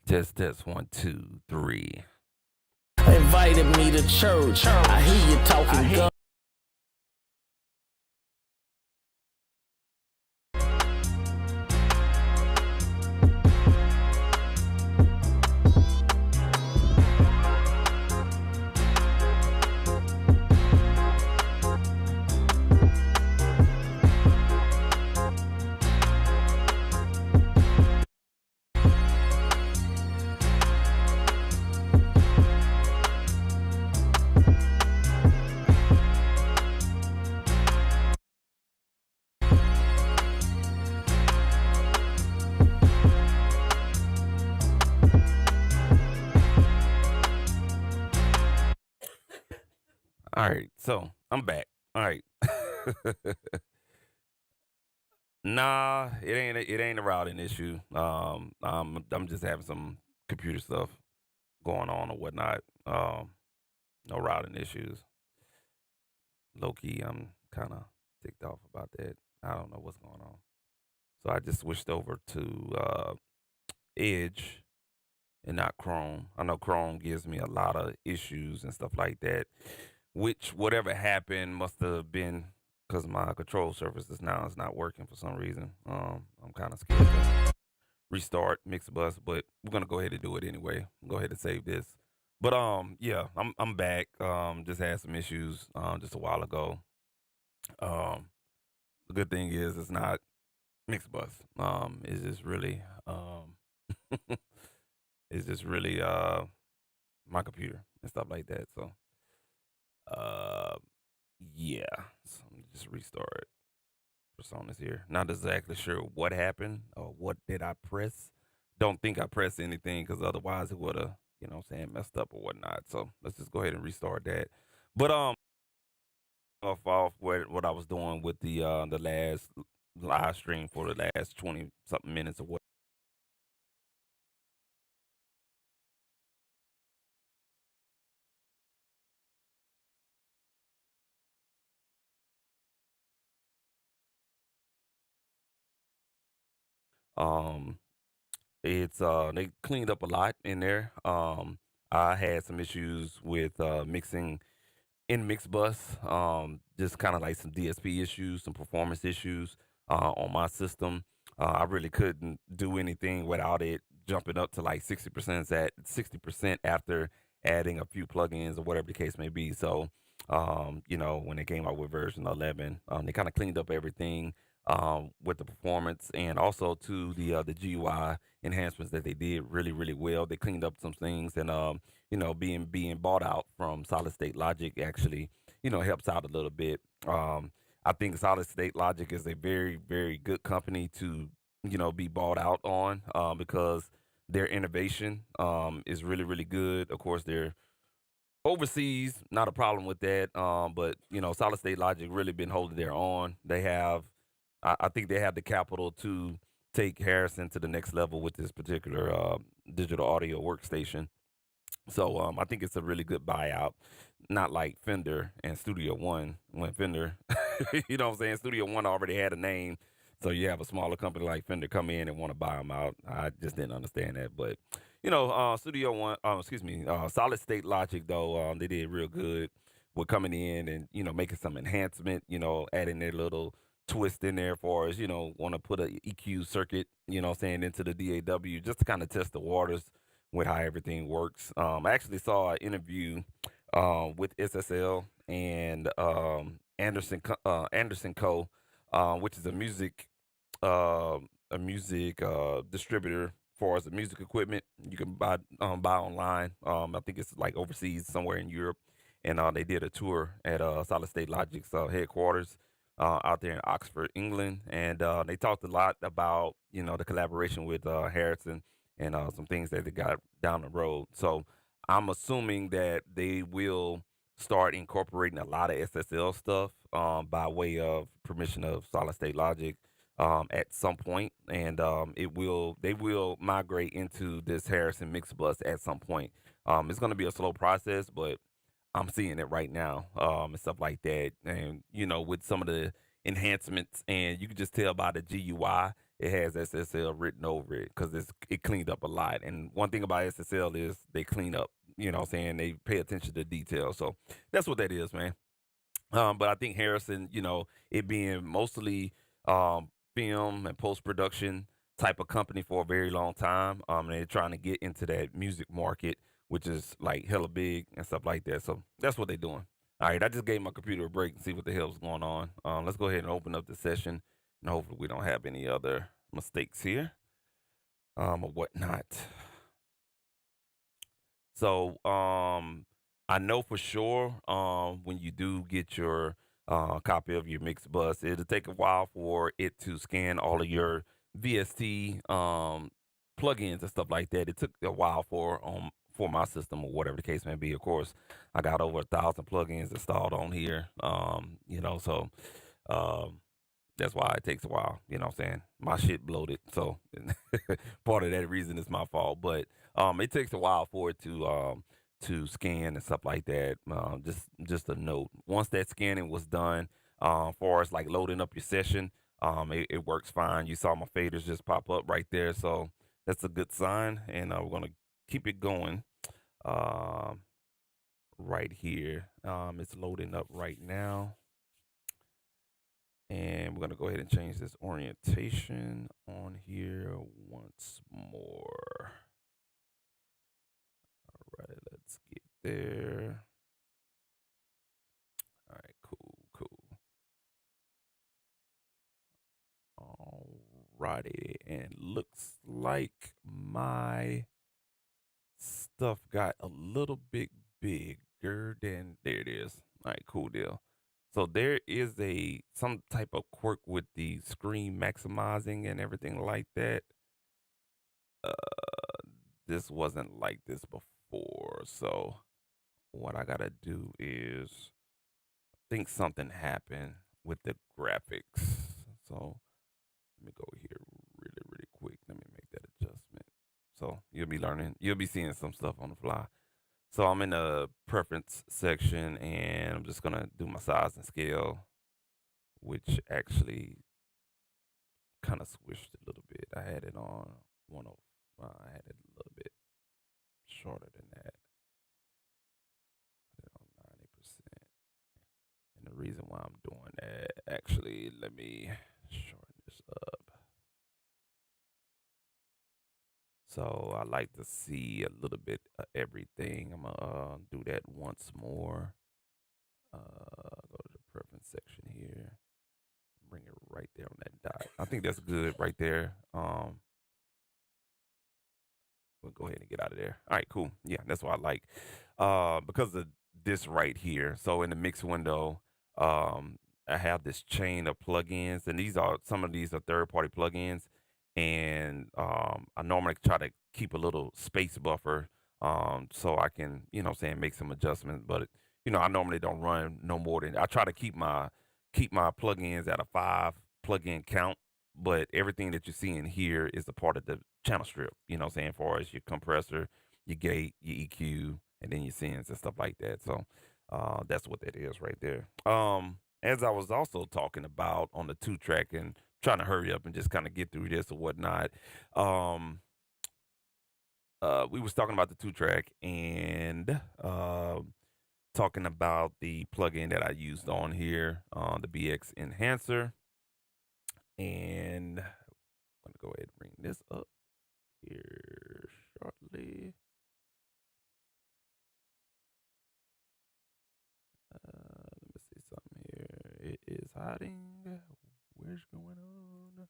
Test 1, 2, 3. Invited me to church. I hear you talking guns. All right, so I'm back. All right. Nah, it ain't a routing issue. I'm just having some computer stuff going on or whatnot. No routing issues. Low key, I'm kind of ticked off about that. I don't know what's going on. So I just switched over to Edge and not Chrome. I know Chrome gives me a lot of issues and stuff like that, which whatever happened must have been because my control surfaces now is not working for some reason. I'm kind of scared to restart Mixbus, but we're gonna go ahead and do it anyway. Go ahead and save this. But yeah, I'm back. Just had some issues just a while ago. The good thing is it's not Mixbus. It's just really it's just really my computer and stuff like that. So uh yeah. So let me just restart personas here. Not exactly sure what happened or what did I press. Don't think I pressed anything because otherwise it would have, messed up or whatnot. So let's just go ahead and restart that. But off what I was doing with the last live stream for the last 20 something minutes or what. Um, it's they cleaned up a lot in there. I had some issues with mixing in Mixbus, just kind of like some DSP issues, some performance issues on my system. I really couldn't do anything without it jumping up to like 60% after adding a few plugins or whatever the case may be. So, when they came out with version 11, they kind of cleaned up everything with the performance and also to the GUI enhancements that they did really really well. They cleaned up some things and being bought out from Solid State Logic actually, helps out a little bit. I think Solid State Logic is a very, very good company to, be bought out on because their innovation is really, really good. Of course, they're overseas, not a problem with that. But, Solid State Logic really been holding their own. I think they have the capital to take Harrison to the next level with this particular digital audio workstation. So I think it's a really good buyout. Not like Fender and Studio One. When Fender, you know what I'm saying? Studio One already had a name. So you have a smaller company like Fender come in and want to buy them out. I just didn't understand that. But, Studio One, Solid State Logic, though, they did real good with coming in and, making some enhancement, adding their little twist in there for us, want to put a EQ circuit, into the DAW just to kind of test the waters with how everything works. I actually saw an interview with SSL and Anderson Co., which is a music distributor for as a music equipment. You can buy online. I think it's like overseas somewhere in Europe, and they did a tour at Solid State Logic's headquarters. Out there in Oxford, England, and they talked a lot about the collaboration with Harrison and some things that they got down the road. So I'm assuming that they will start incorporating a lot of SSL stuff by way of permission of Solid State Logic at some point, and they will migrate into this Harrison mix bus at some point. It's going to be a slow process, but I'm seeing it right now and stuff like that. And with some of the enhancements, and you can just tell by the GUI it has SSL written over it because it cleaned up a lot. And one thing about SSL is they clean up. You know what I'm saying? They pay attention to detail. So that's what that is, man. But I think Harrison, it being mostly film and post production type of company for a very long time, and they're trying to get into that music market, which is like hella big and stuff like that. So that's what they're doing. All right, I just gave my computer a break and see what the hell's going on. Let's go ahead and open up the session, and hopefully we don't have any other mistakes here, or whatnot. So I know for sure when you do get your copy of your Mixbus, it'll take a while for it to scan all of your VST plugins and stuff like that. It took a while for my system or whatever the case may be. Of course, I got over 1,000 plugins installed on here. So um, that's why it takes a while. You know what I'm saying? My shit bloated. So part of that reason is my fault. But it takes a while for it to scan and stuff like that. Just a note. Once that scanning was done, far as like loading up your session, it works fine. You saw my faders just pop up right there. So that's a good sign. And we're gonna keep it going. Um, right here. It's loading up right now. And we're going to go ahead and change this orientation on here once more. All right, let's get there. All right, cool. All righty, and looks like my stuff got a little bit bigger than, there it is. All right, cool deal. So there is some type of quirk with the screen maximizing and everything like that. Uh, this wasn't like this before, so what I gotta do is think something happened with the graphics. So let me go here really quick. Let me make that adjustment. So you'll be seeing some stuff on the fly. So I'm in the preference section and I'm just gonna do my size and scale, which actually kind of switched a little bit. I had it on 105. I had it a little bit shorter than that. Put it on 90%. And the reason why I'm doing that, actually, let me shorten this up. So I like to see a little bit of everything. I'm gonna do that once more. Go to the preference section here. Bring it right there on that dot. I think that's good right there. We'll go ahead and get out of there. All right, cool. Yeah, that's what I like. Because of this right here. So in the mix window, I have this chain of plugins, and some of these are third-party plugins, and I normally try to keep a little space buffer, so I can, make some adjustments. But I normally don't run no more than, I try to keep my plugins at a 5 plugin count, but everything that you see in here is a part of the channel strip, as far as your compressor, your gate, your EQ, and then your sends and stuff like that. So that's what that is right there. As I was also talking about on the 2-track and trying to hurry up and just kind of get through this or whatnot, we was talking about the 2-track and talking about the plugin that I used on here, the BX Enhancer. And I'm going to go ahead and bring this up here shortly. Let me see something here. It is hiding. Where's going on?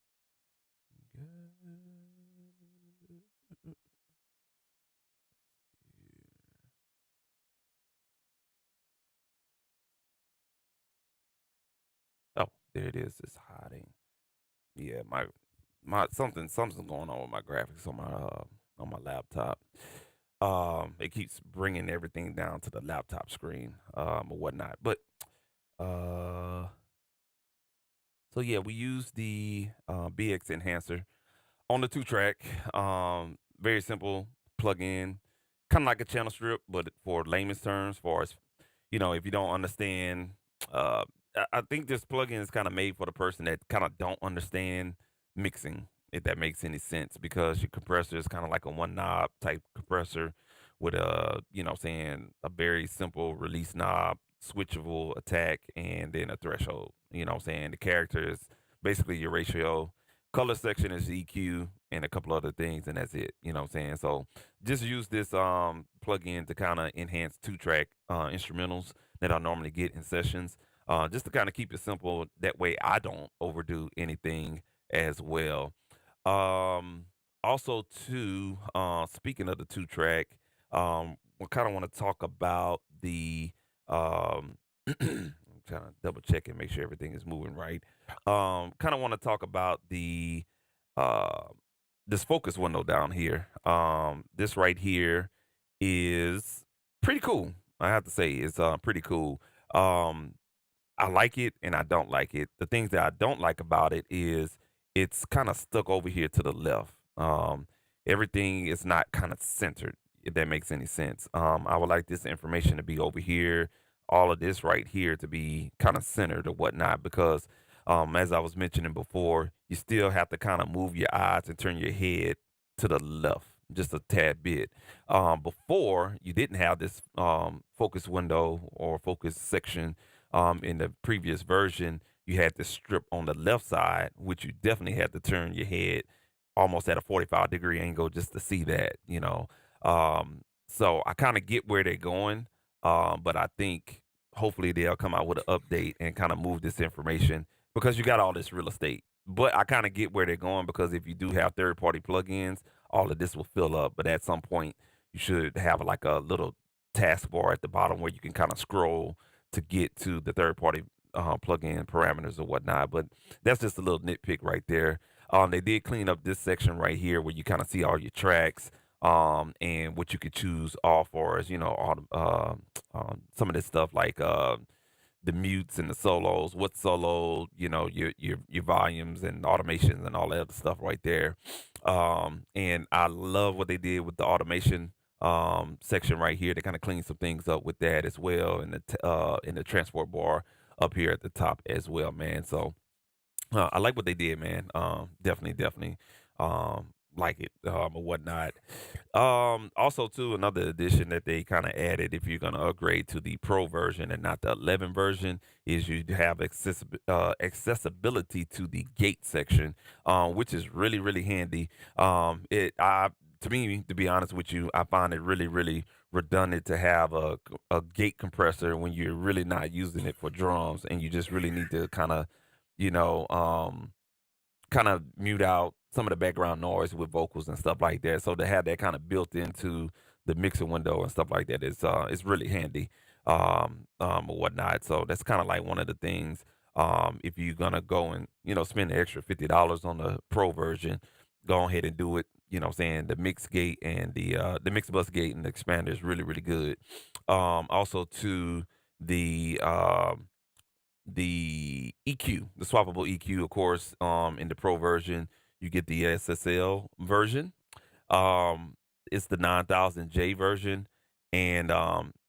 Oh, there it is. It's hiding. Yeah, my something's going on with my graphics on my laptop. It keeps bringing everything down to the laptop screen, or whatnot. But so yeah, we use the BX Enhancer on the 2-track. Very simple plugin, kind of like a channel strip, but for layman's terms, far as if you don't understand, I think this plugin is kind of made for the person that kind of don't understand mixing, if that makes any sense, because your compressor is kind of like a one knob type compressor with a, saying a very simple release knob, switchable attack, and then a threshold. The character is basically your ratio. Color section is EQ and a couple other things, and that's it. So just use this plugin to kind of enhance 2-track instrumentals that I normally get in sessions, just to kind of keep it simple. That way, I don't overdo anything as well. Um, Also, too, speaking of the 2-track, we kind of want to talk about the. I'm trying to double check and make sure everything is moving right. Kind of want to talk about the uh, this focus window down here. This right here is pretty cool. I have to say, it's pretty cool. Um, I like it and I don't like it. The things that I don't like about it is it's kind of stuck over here to the left. Everything is not kind of centered, if that makes any sense. I would like this information to be over here, all of this right here to be kind of centered or whatnot, because as I was mentioning before, you still have to kind of move your eyes and turn your head to the left just a tad bit. Before, you didn't have this focus window or focus section. In the previous version, you had this strip on the left side, which you definitely had to turn your head almost at a 45-degree angle just to see that. So I kind of get where they're going, but I think hopefully they'll come out with an update and kind of move this information, because you got all this real estate. But I kind of get where they're going, because if you do have third-party plugins, all of this will fill up. But at some point, you should have like a little taskbar at the bottom where you can kind of scroll to get to the third-party plugin parameters or whatnot. But that's just a little nitpick right there. They did clean up this section right here where you kind of see all your tracks, and what you could choose all for is, all some of this stuff like the mutes and the solos, what solo, your volumes and automations and all that other stuff right there. And I love what they did with the automation section right here. They kind of clean some things up with that as well, and in the transport bar up here at the top as well, man. So I like what they did, man. Definitely, like it, or whatnot. Also, too, another addition that they kind of added, if you're gonna upgrade to the Pro version and not the 11 version, is you have accessibility to the gate section, which is really really handy. To me, to be honest with you, I find it really really redundant to have a gate compressor when you're really not using it for drums, and you just really need to you know, um, kind of mute out some of the background noise with vocals and stuff like that. So to have that kind of built into the mixer window and stuff like that is really handy, or whatnot. So that's kind of like one of the things. If you're gonna go and spend the extra $50 on the Pro version, go ahead and do it. The mix gate and the Mixbus gate and the expander is really really good. Also to the the EQ, the swappable EQ, of course, in the Pro version, you get the SSL version. Um, it's the 9000J version, and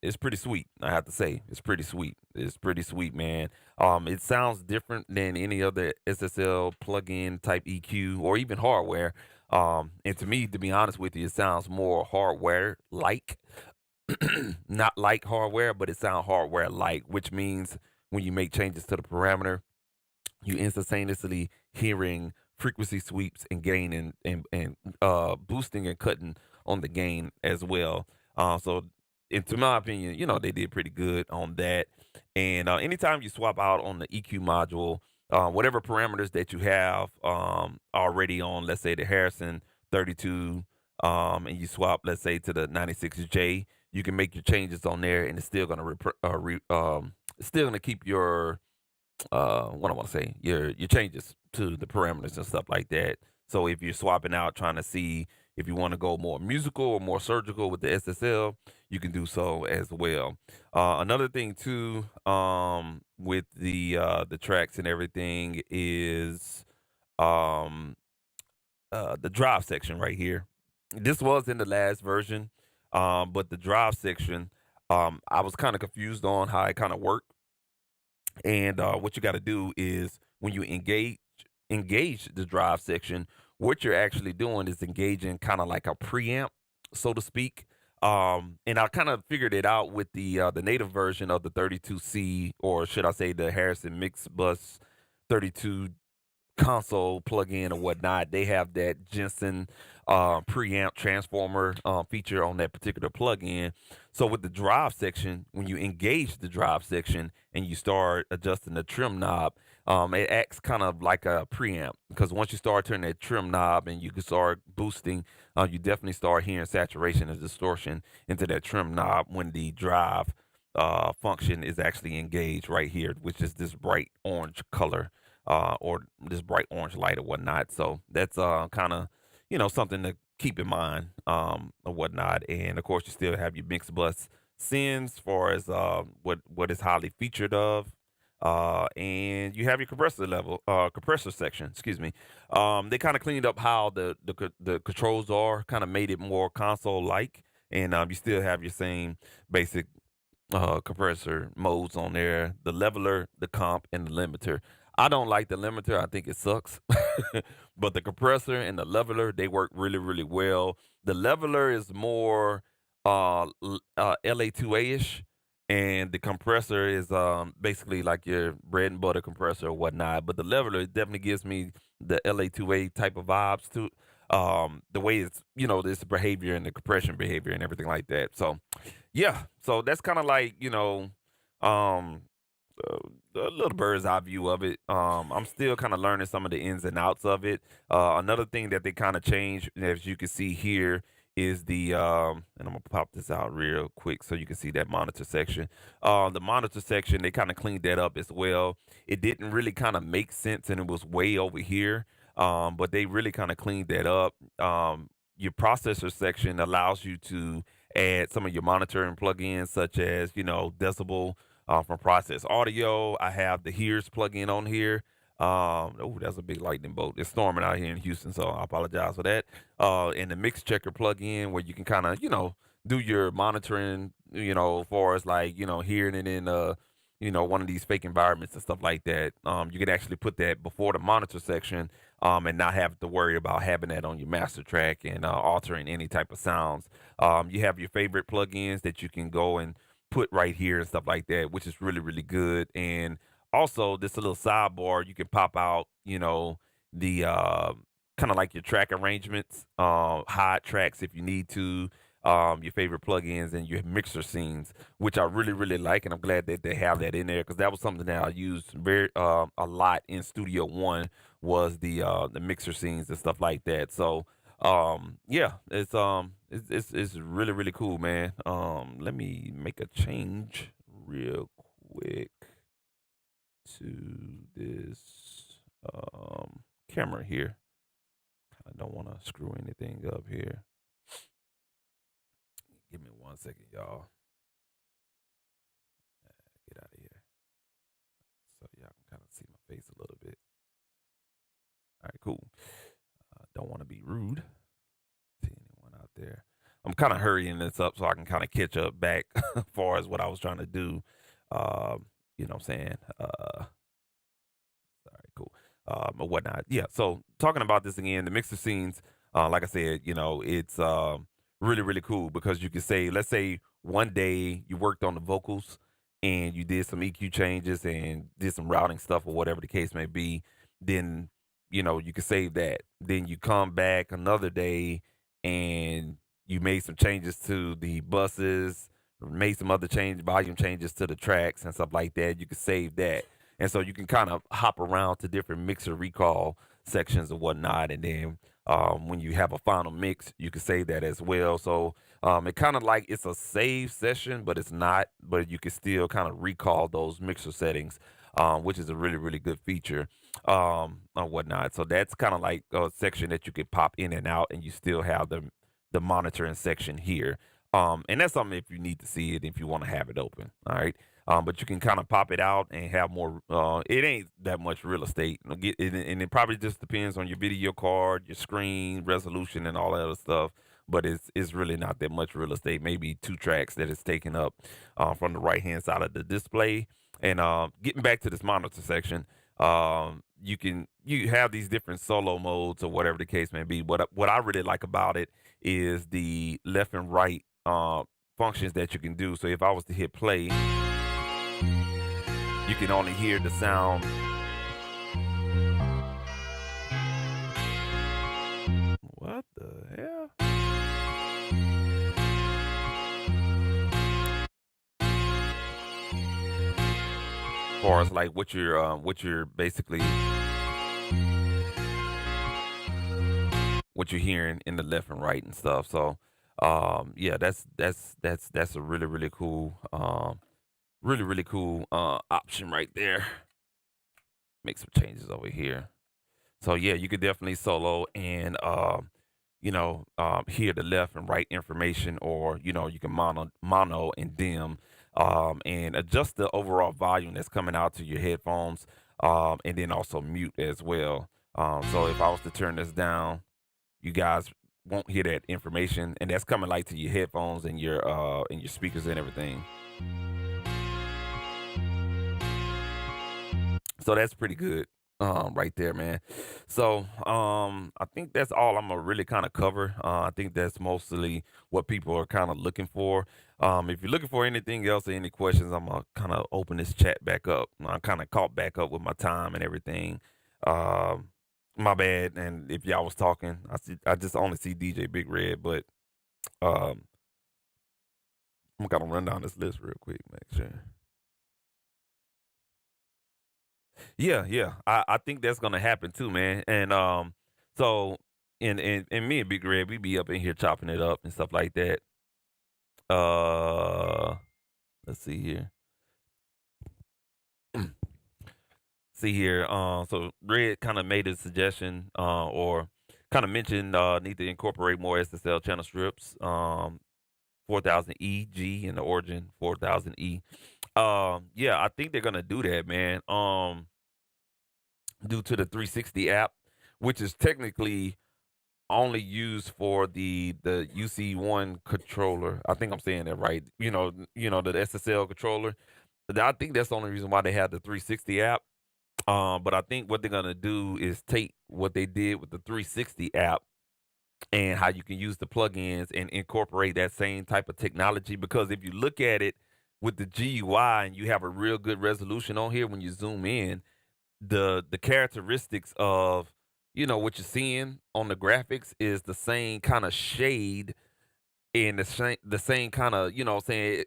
it's pretty sweet. I have to say, it's pretty sweet. It's pretty sweet, man. It sounds different than any other SSL plugin type EQ or even hardware. And to me, to be honest with you, it sounds more hardware like, not like hardware, but it sounds hardware like, which means when you make changes to the parameter, you instantaneously hearing frequency sweeps and gain and boosting and cutting on the gain as well. So, into my opinion, they did pretty good on that. And anytime you swap out on the EQ module, whatever parameters that you have already on, let's say the Harrison 32, and you swap, let's say, to the 96J, you can make your changes on there, and it's still gonna it's still gonna keep your what I want to say, your changes to the parameters and stuff like that. So if you're swapping out, trying to see if you want to go more musical or more surgical with the SSL, you can do so as well. Another thing too, with the tracks and everything is um, the drive section right here. This was in the last version, but the drive section, I was kind of confused on how it kind of worked. And what you got to do is when you engage the drive section, what you're actually doing is engaging kind of like a preamp, so to speak. And I kind of figured it out with the native version of the 32C, or should I say the Harrison Mixbus 32 console plug-in or whatnot. They have that Jensen preamp transformer feature on that particular plug-in. So with the drive section, when you engage the drive section and you start adjusting the trim knob, it acts kind of like a preamp, because once you start turning that trim knob and you can start boosting, you definitely start hearing saturation and distortion into that trim knob when the drive function is actually engaged right here, which is this bright orange color, or this bright orange light or whatnot. So that's kind of something to keep in mind, or whatnot. And of course, you still have your mix bus sends for as what is highly featured of. And you have your compressor section. Excuse me. They kind of cleaned up how the controls are, kind of made it more console like, and you still have your same basic compressor modes on there: the leveler, the comp, and the limiter. I don't like the limiter. I think it sucks. But the compressor and the leveler, they work really, really well. The leveler is more LA2A ish, and the compressor is basically like your bread and butter compressor or whatnot. But the leveler definitely gives me the LA2A type of vibes to the way it's, this behavior and the compression behavior and everything like that. So yeah, so that's kind of like, um, a little bird's eye view of it. I'm still kind of learning some of the ins and outs of it. Another thing that they kind of changed, as you can see here, is and I'm gonna pop this out real quick so you can see that monitor section. The monitor section, they kind of cleaned that up as well. It didn't really kind of make sense, and it was way over here. But they really kind of cleaned that up. Your processor section allows you to add some of your monitoring plugins, such as decibel from Process Audio. I have the Hears plugin on here. Oh, that's a big lightning bolt. It's storming out here in Houston, so I apologize for that. And the Mix Checker plugin, where you can kind of do your monitoring, as far as like hearing it in one of these fake environments and stuff like that. You can actually put that before the monitor section, and not have to worry about having that on your master track and altering any type of sounds. You have your favorite plugins that you can go and put right here and stuff like that, which is really, really good. And also, this a little sidebar, you can pop out, the kind of like your track arrangements, hide tracks if you need to, your favorite plugins and your mixer scenes, which I really, really like. And I'm glad that they have that in there, because that was something that I used very a lot in Studio One, was the mixer scenes and stuff like that. So yeah, it's really, really cool, man. Let me make a change real quick to this camera here. I don't want to screw anything up here. Give me 1 second, y'all. Get out of here so y'all can kind of see my face a little bit. All right, cool. Don't want to be rude to anyone out there. I'm kind of hurrying this up so I can kind of catch up back as far as what I was trying to do. You know what I'm saying? All right, cool. Or whatnot. Yeah. So talking about this again, the mixer scenes, like I said, it's really, really cool, because you can say, let's say one day you worked on the vocals and you did some EQ changes and did some routing stuff or whatever the case may be. Then you can save that. Then you come back another day and you made some changes to the buses, made some other volume changes to the tracks and stuff like that. You can save that. And so you can kind of hop around to different mixer recall sections and whatnot. And then when you have a final mix, you can save that as well. So it kind of like it's a save session, but it's not. But you can still kind of recall those mixer settings, which is a really, really good feature, or whatnot. So that's kind of like a section that you could pop in and out, and you still have the monitoring section here. And that's something if you need to see it, if you want to have it open. All right. But you can kind of pop it out and have more. It ain't that much real estate, and it probably just depends on your video card, your screen resolution, and all that other stuff. But it's really not that much real estate. Maybe two tracks that is taken up from the right hand side of the display, And getting back to this monitor section, you have these different solo modes or whatever the case may be. What I really like about it is the left and right functions that you can do. So if I was to hit play, you can only hear the sound. What the hell? As far as like what you're basically what you're hearing in the left and right and stuff. So yeah, that's a really cool really cool option right there. Make some changes over here. So yeah, you could definitely solo and hear the left and right information, or you can mono and dim, and adjust the overall volume that's coming out to your headphones, and then also mute as well. So if I was to turn this down, you guys won't hear that information, and that's coming like to your headphones and your speakers and everything. So that's pretty good, right there, man. So I think that's all I'm gonna really kind of cover. I think that's mostly what people are kind of looking for. If you're looking for anything else or any questions, I'm gonna kind of open this chat back up. I kind of caught back up with my time and everything. Um, my bad. And if y'all was talking, I just only see DJ Big Red, but um, I'm gonna run down this list real quick, make sure. Yeah, yeah. I think that's gonna happen too, man. And so and me and Big Red, we be up in here chopping it up and stuff like that. Uh let's see here. See here. So Red kind of made a suggestion, or kind of mentioned need to incorporate more SSL channel strips. 4000 G in the origin 4000 E. Yeah, I think they're gonna do that, man. Due to the 360 app, which is technically only used for the UC1 controller. I think I'm saying that right. The SSL controller. I think that's the only reason why they have the 360 app. But I think what they're gonna do is take what they did with the 360 app and how you can use the plugins and incorporate that same type of technology. Because if you look at it with the GUI and you have a real good resolution on here, when you zoom in, the characteristics of what you're seeing on the graphics is the same kind of shade and the same kind of saying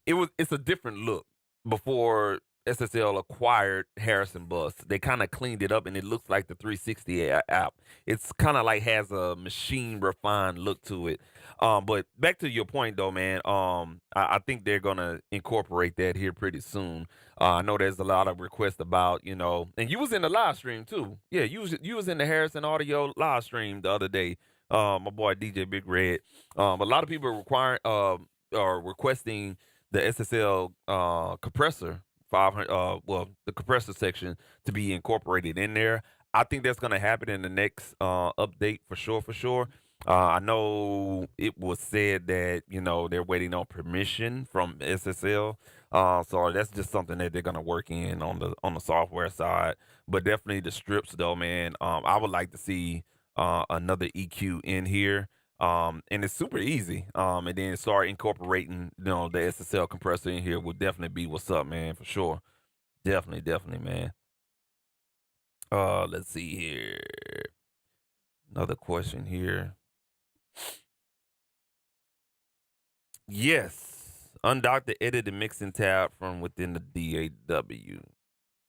it's a different look before SSL acquired Harrison Bus. They kind of cleaned it up and it looks like the 360 app. It's kind of like has a machine refined look to it. But back to your point though, man. I think they're gonna incorporate that here pretty soon. I know there's a lot of requests about and you was in the live stream too. Yeah, you was in the Harrison Audio live stream the other day. My boy DJ Big Red. A lot of people are requesting the SSL compressor 500, well, the compressor section to be incorporated in there. I think that's going to happen in the next update for sure, for sure. I know it was said that they're waiting on permission from SSL, so that's just something that they're gonna work in on the software side. But definitely the strips, though, man. I would like to see another EQ in here. And it's super easy. And then start incorporating, the SSL compressor in here would definitely be what's up, man, for sure. Definitely, man. Let's see here. Another question here. Yes. Undock the edit and mixing tab from within the DAW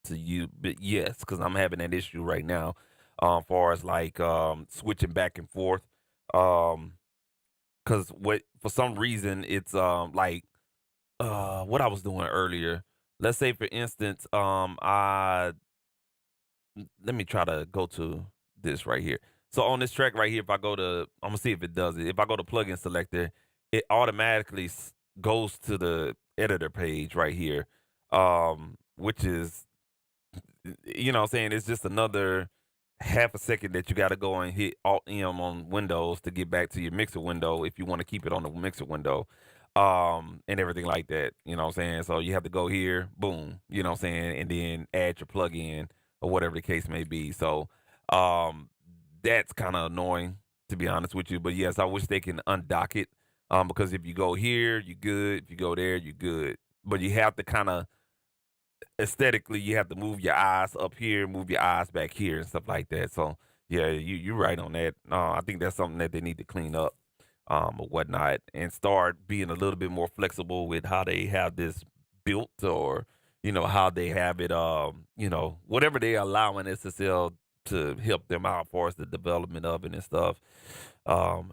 to you. But yes, because I'm having that issue right now. Far as like switching back and forth. Because what for some reason it's like what I was doing earlier. Let's say for instance, I let me try to go to this right here. So on this track right here, if I go to, I'm gonna see if it does it. If I go to plugin selector, it automatically goes to the editor page right here, which is, what I'm saying, it's just another half a second that you got to go and hit Alt M on Windows to get back to your mixer window if you want to keep it on the mixer window. and everything like that. You know what I'm saying? So you have to go here, boom, you know what I'm saying, and then add your plug-in or whatever the case may be. So um, that's kind of annoying to be honest with you. But yes, I wish they can undock it. Because if you go here, you're good. If you go there, you're good. But you have to kind of aesthetically, you have to move your eyes up here, move your eyes back here, and stuff like that. So yeah, you're right on that. I think that's something that they need to clean up, or whatnot, and start being a little bit more flexible with how they have this built, or how they have it. Whatever they allowing SSL to help them out for as the development of it and stuff. Um,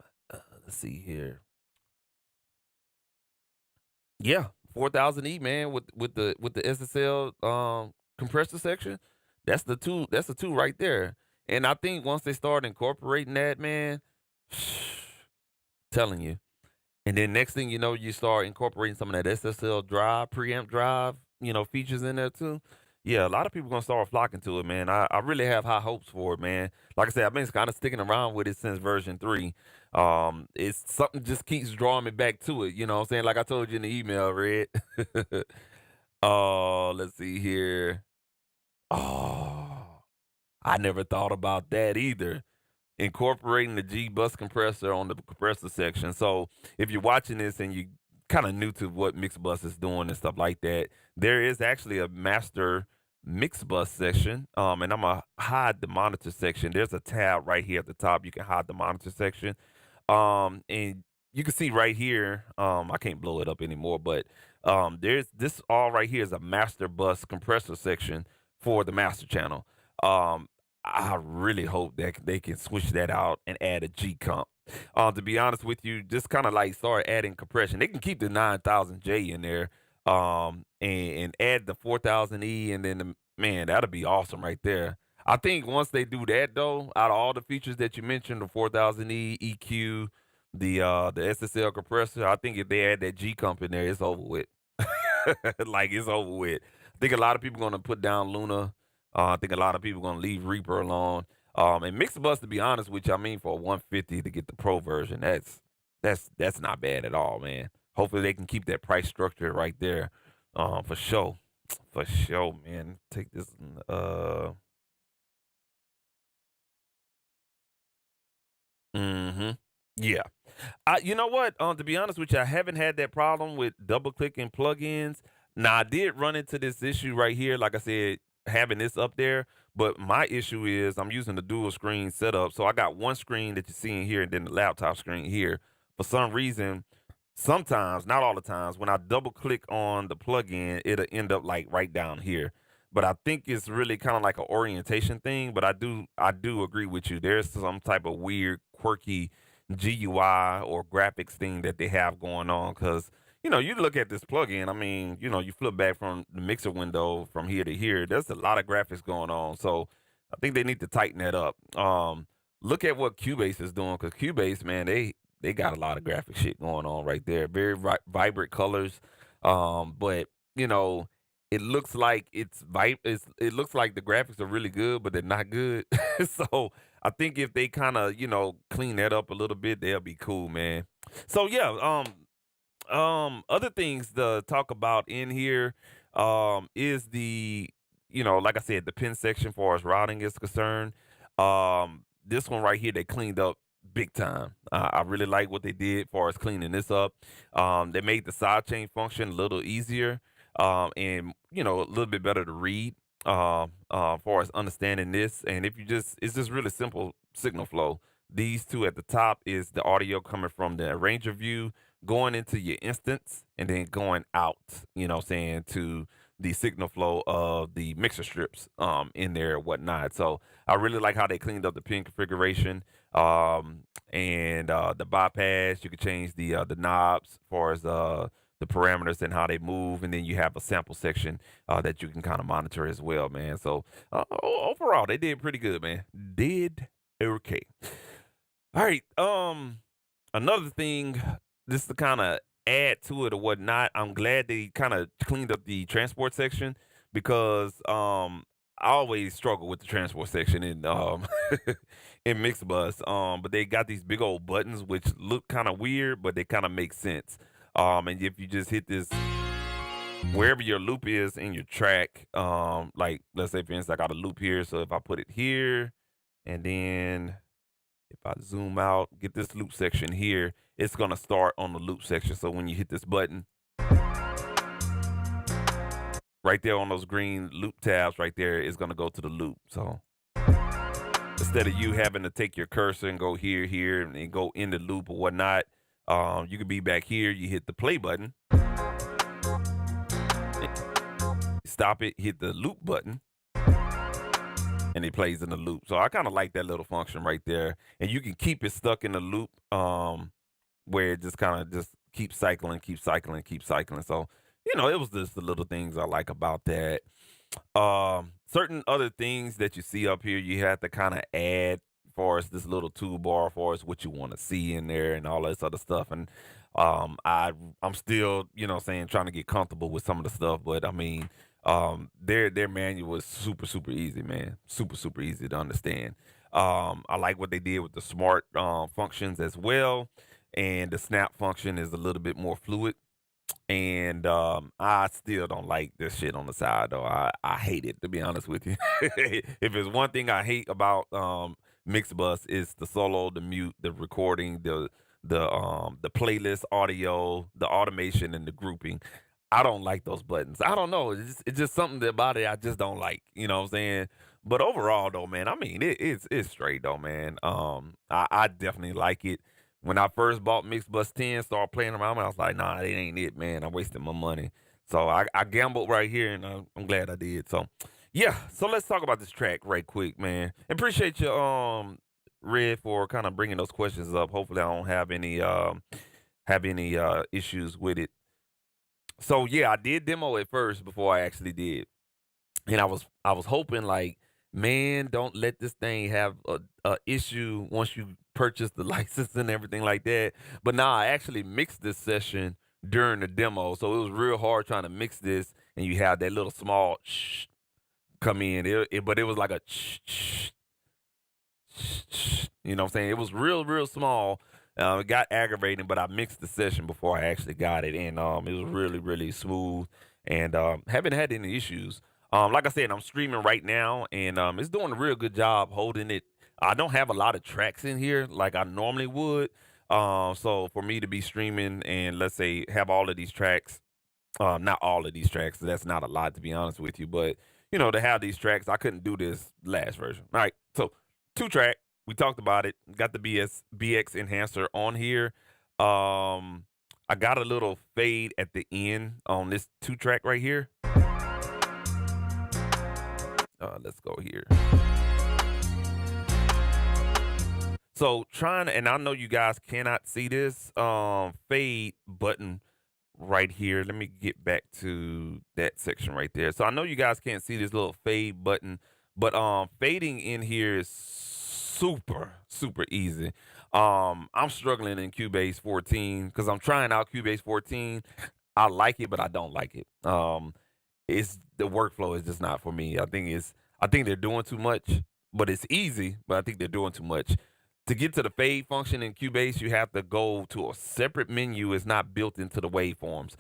let's see here. Yeah, 4000E, man, with the SSL compressor section. That's the two right there. And I think once they start incorporating that, man, telling you. And then next thing you know, you start incorporating some of that SSL drive, preamp drive, features in there too. Yeah, a lot of people gonna start flocking to it, man. I really have high hopes for it, man. Like I said, I've been kind of sticking around with it since version 3. It's something just keeps drawing me back to it. You know what I'm saying? Like I told you in the email, Red. Oh, let's see here. Oh, I never thought about that either, incorporating the G bus compressor on the compressor section. So if you're watching this and you kind of new to what Mixbus is doing and stuff like that, there is actually a master Mixbus section. And I'm gonna hide the monitor section. There's a tab right here at the top. You can hide the monitor section. And you can see right here, I can't blow it up anymore, but there's this all right here is a master bus compressor section for the master channel. Um, I really hope that they can switch that out and add a G comp. To be honest with you, just kind of like start adding compression. They can keep the 9000J in there, and add the 4000E, and then man, that'll be awesome right there. I think once they do that though, out of all the features that you mentioned, the 4000E, EQ, the SSL compressor, I think if they add that G comp in there, it's over with. Like it's over with. I think a lot of people gonna put down Luna. I think a lot of people gonna leave Reaper alone. And Mixbus, to be honest with you, I mean for 150 to get the pro version, that's not bad at all, man. Hopefully they can keep that price structure right there. For sure. For sure, man. Take this mm-hmm. Yeah. You know what? To be honest with you, I haven't had that problem with double clicking plugins. Now I did run into this issue right here, like I said, having this up there. But my issue is I'm using the dual screen setup. So I got one screen that you're seeing here and then the laptop screen here. For some reason, sometimes, not all the times, when I double click on the plugin, it'll end up like right down here. But I think it's really kind of like an orientation thing. But I do agree with you. There's some type of weird, quirky GUI or graphics thing that they have going on. Because you look at this plugin. I mean, you flip back from the mixer window from here to here. There's a lot of graphics going on. So I think they need to tighten that up. Look at what Cubase is doing, because Cubase, man, they got a lot of graphic shit going on right there. Very vibrant colors. But you know, it looks like it looks like the graphics are really good, but they're not good. So I think if they kind of clean that up a little bit, they'll be cool, man. So yeah, other things to talk about in here is the like I said, the pin section for as routing is concerned. This one right here, they cleaned up big time. I really like what they did for as cleaning this up. They made the sidechain function a little easier, and a little bit better to read, for as understanding this. And if you just it's just really simple signal flow. These two at the top is the audio coming from the arranger view, going into your instance, and then going out, what I'm saying, to the signal flow of the mixer strips in there and whatnot. So I really like how they cleaned up the pin configuration, and the bypass. You can change the knobs as far as the parameters and how they move, and then you have a sample section that you can kind of monitor as well, man. So overall, they did pretty good, man. Did okay. All right. Another thing, just to kind of add to it or whatnot, I'm glad they kind of cleaned up the transport section, because I always struggle with the transport section in in Mixbus. But they got these big old buttons which look kind of weird, but they kind of make sense. And if you just hit this wherever your loop is in your track, like let's say for instance I got a loop here, so if I put it here and then if I zoom out, get this loop section here, it's gonna start on the loop section. So when you hit this button right there on those green loop tabs right there, it's gonna go to the loop. So instead of you having to take your cursor and go here, and then go in the loop or whatnot, you could be back here, you hit the play button, stop it, hit the loop button, and it plays in the loop. So I kind of like that little function right there. And you can keep it stuck in the loop, where it just kind of just keeps cycling, keeps cycling, keeps cycling. So, it was just the little things I like about that. Certain other things that you see up here, you have to kind of add for us this little toolbar for us what you want to see in there and all this other stuff. And I'm still, saying trying to get comfortable with some of the stuff, but I mean, their manual is super super easy, man. Super super easy to understand. I like what they did with the smart functions as well, and the snap function is a little bit more fluid. And I still don't like this shit on the side though. I hate it, to be honest with you. If it's one thing I hate about Mixbus, it's the solo, the mute, the recording, the playlist audio, the automation, and the grouping. I don't like those buttons. I don't know. It's just something about it I just don't like. You know what I'm saying? But overall though, man, I mean it's straight though, man. I definitely like it. When I first bought Mixbus 10, started playing around, I was like, nah, it ain't it, man. I'm wasting my money. So I gambled right here, and I'm glad I did. So, yeah. So let's talk about this track right quick, man. Appreciate you, Red, for kind of bringing those questions up. Hopefully, I don't have any issues with it. So yeah, I did demo it first before I actually did, and I was hoping like, man, don't let this thing have a issue once you purchase the license and everything like that. But now I actually mixed this session during the demo, so it was real hard trying to mix this, and you have that little small come in. But it was like a you know what I'm saying? It was real real small. It got aggravating, but I mixed the session before I actually got it, and it was really really smooth, and haven't had any issues. Like I said, I'm streaming right now, and it's doing a real good job holding it. I don't have a lot of tracks in here like I normally would. So for me to be streaming and let's say have all of these tracks, not all of these tracks, that's not a lot to be honest with you, but to have these tracks, I couldn't do this last version. All right, so 2 track, we talked about it. Got the BX enhancer on here. I got a little fade at the end on this 2 track right here. Let's go here. So and I know you guys cannot see this fade button right here. Let me get back to that section right there. So I know you guys can't see this little fade button, but fading in here is super super easy. I'm struggling in Cubase 14 because I'm trying out Cubase 14. I like it, but I don't like it. It's the workflow is just not for me. I think they're doing too much, but it's easy, but I think they're doing too much. To get to the fade function in Cubase, you have to go to a separate menu. It's not built into the waveforms.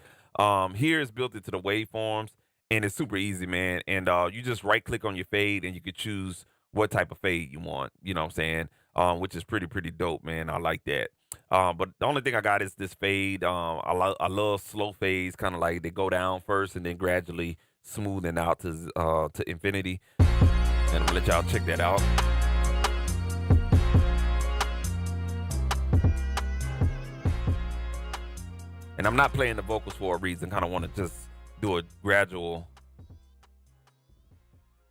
Here it's built into the waveforms, and it's super easy, man. And you just right click on your fade, and you can choose what type of fade you want. You know what I'm saying? Which is pretty pretty dope, man. I like that. But the only thing I got is this fade. I love slow fades, kind of like they go down first and then gradually smoothing out to infinity. And I'm gonna let y'all check that out. And I'm not playing the vocals for a reason. Kind of want to just do a gradual.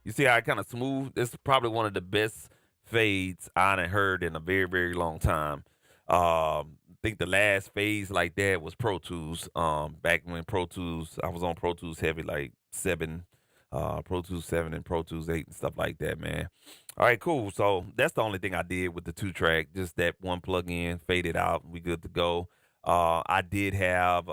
You see how I kind of smooth? This is probably one of the best fades I done heard in a very, very long time. I think the last phase like that was Pro Tools. Back when Pro Tools, I was on Pro Tools heavy, like 7, Pro Tools 7 and Pro Tools 8 and stuff like that, man. All right, cool. So that's the only thing I did with the 2 track, just that one plug-in, fade it out, we good to go. I did have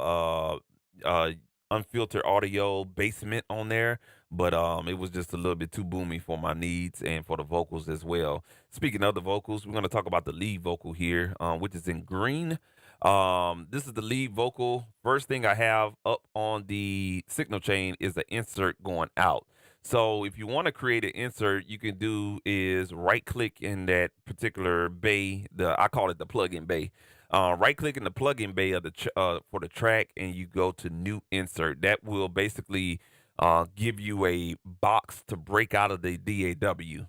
unfiltered audio basement on there, but it was just a little bit too boomy for my needs and for the vocals as well. Speaking of the vocals, we're going to talk about the lead vocal here, which is in green. This is the lead vocal. First thing I have up on the signal chain is the insert going out. So if you want to create an insert, you can do is right click in that particular bay. I call it the plugin bay. Right click in the plugin bay of for the track, and you go to new insert. That will basically give you a box to break out of the DAW.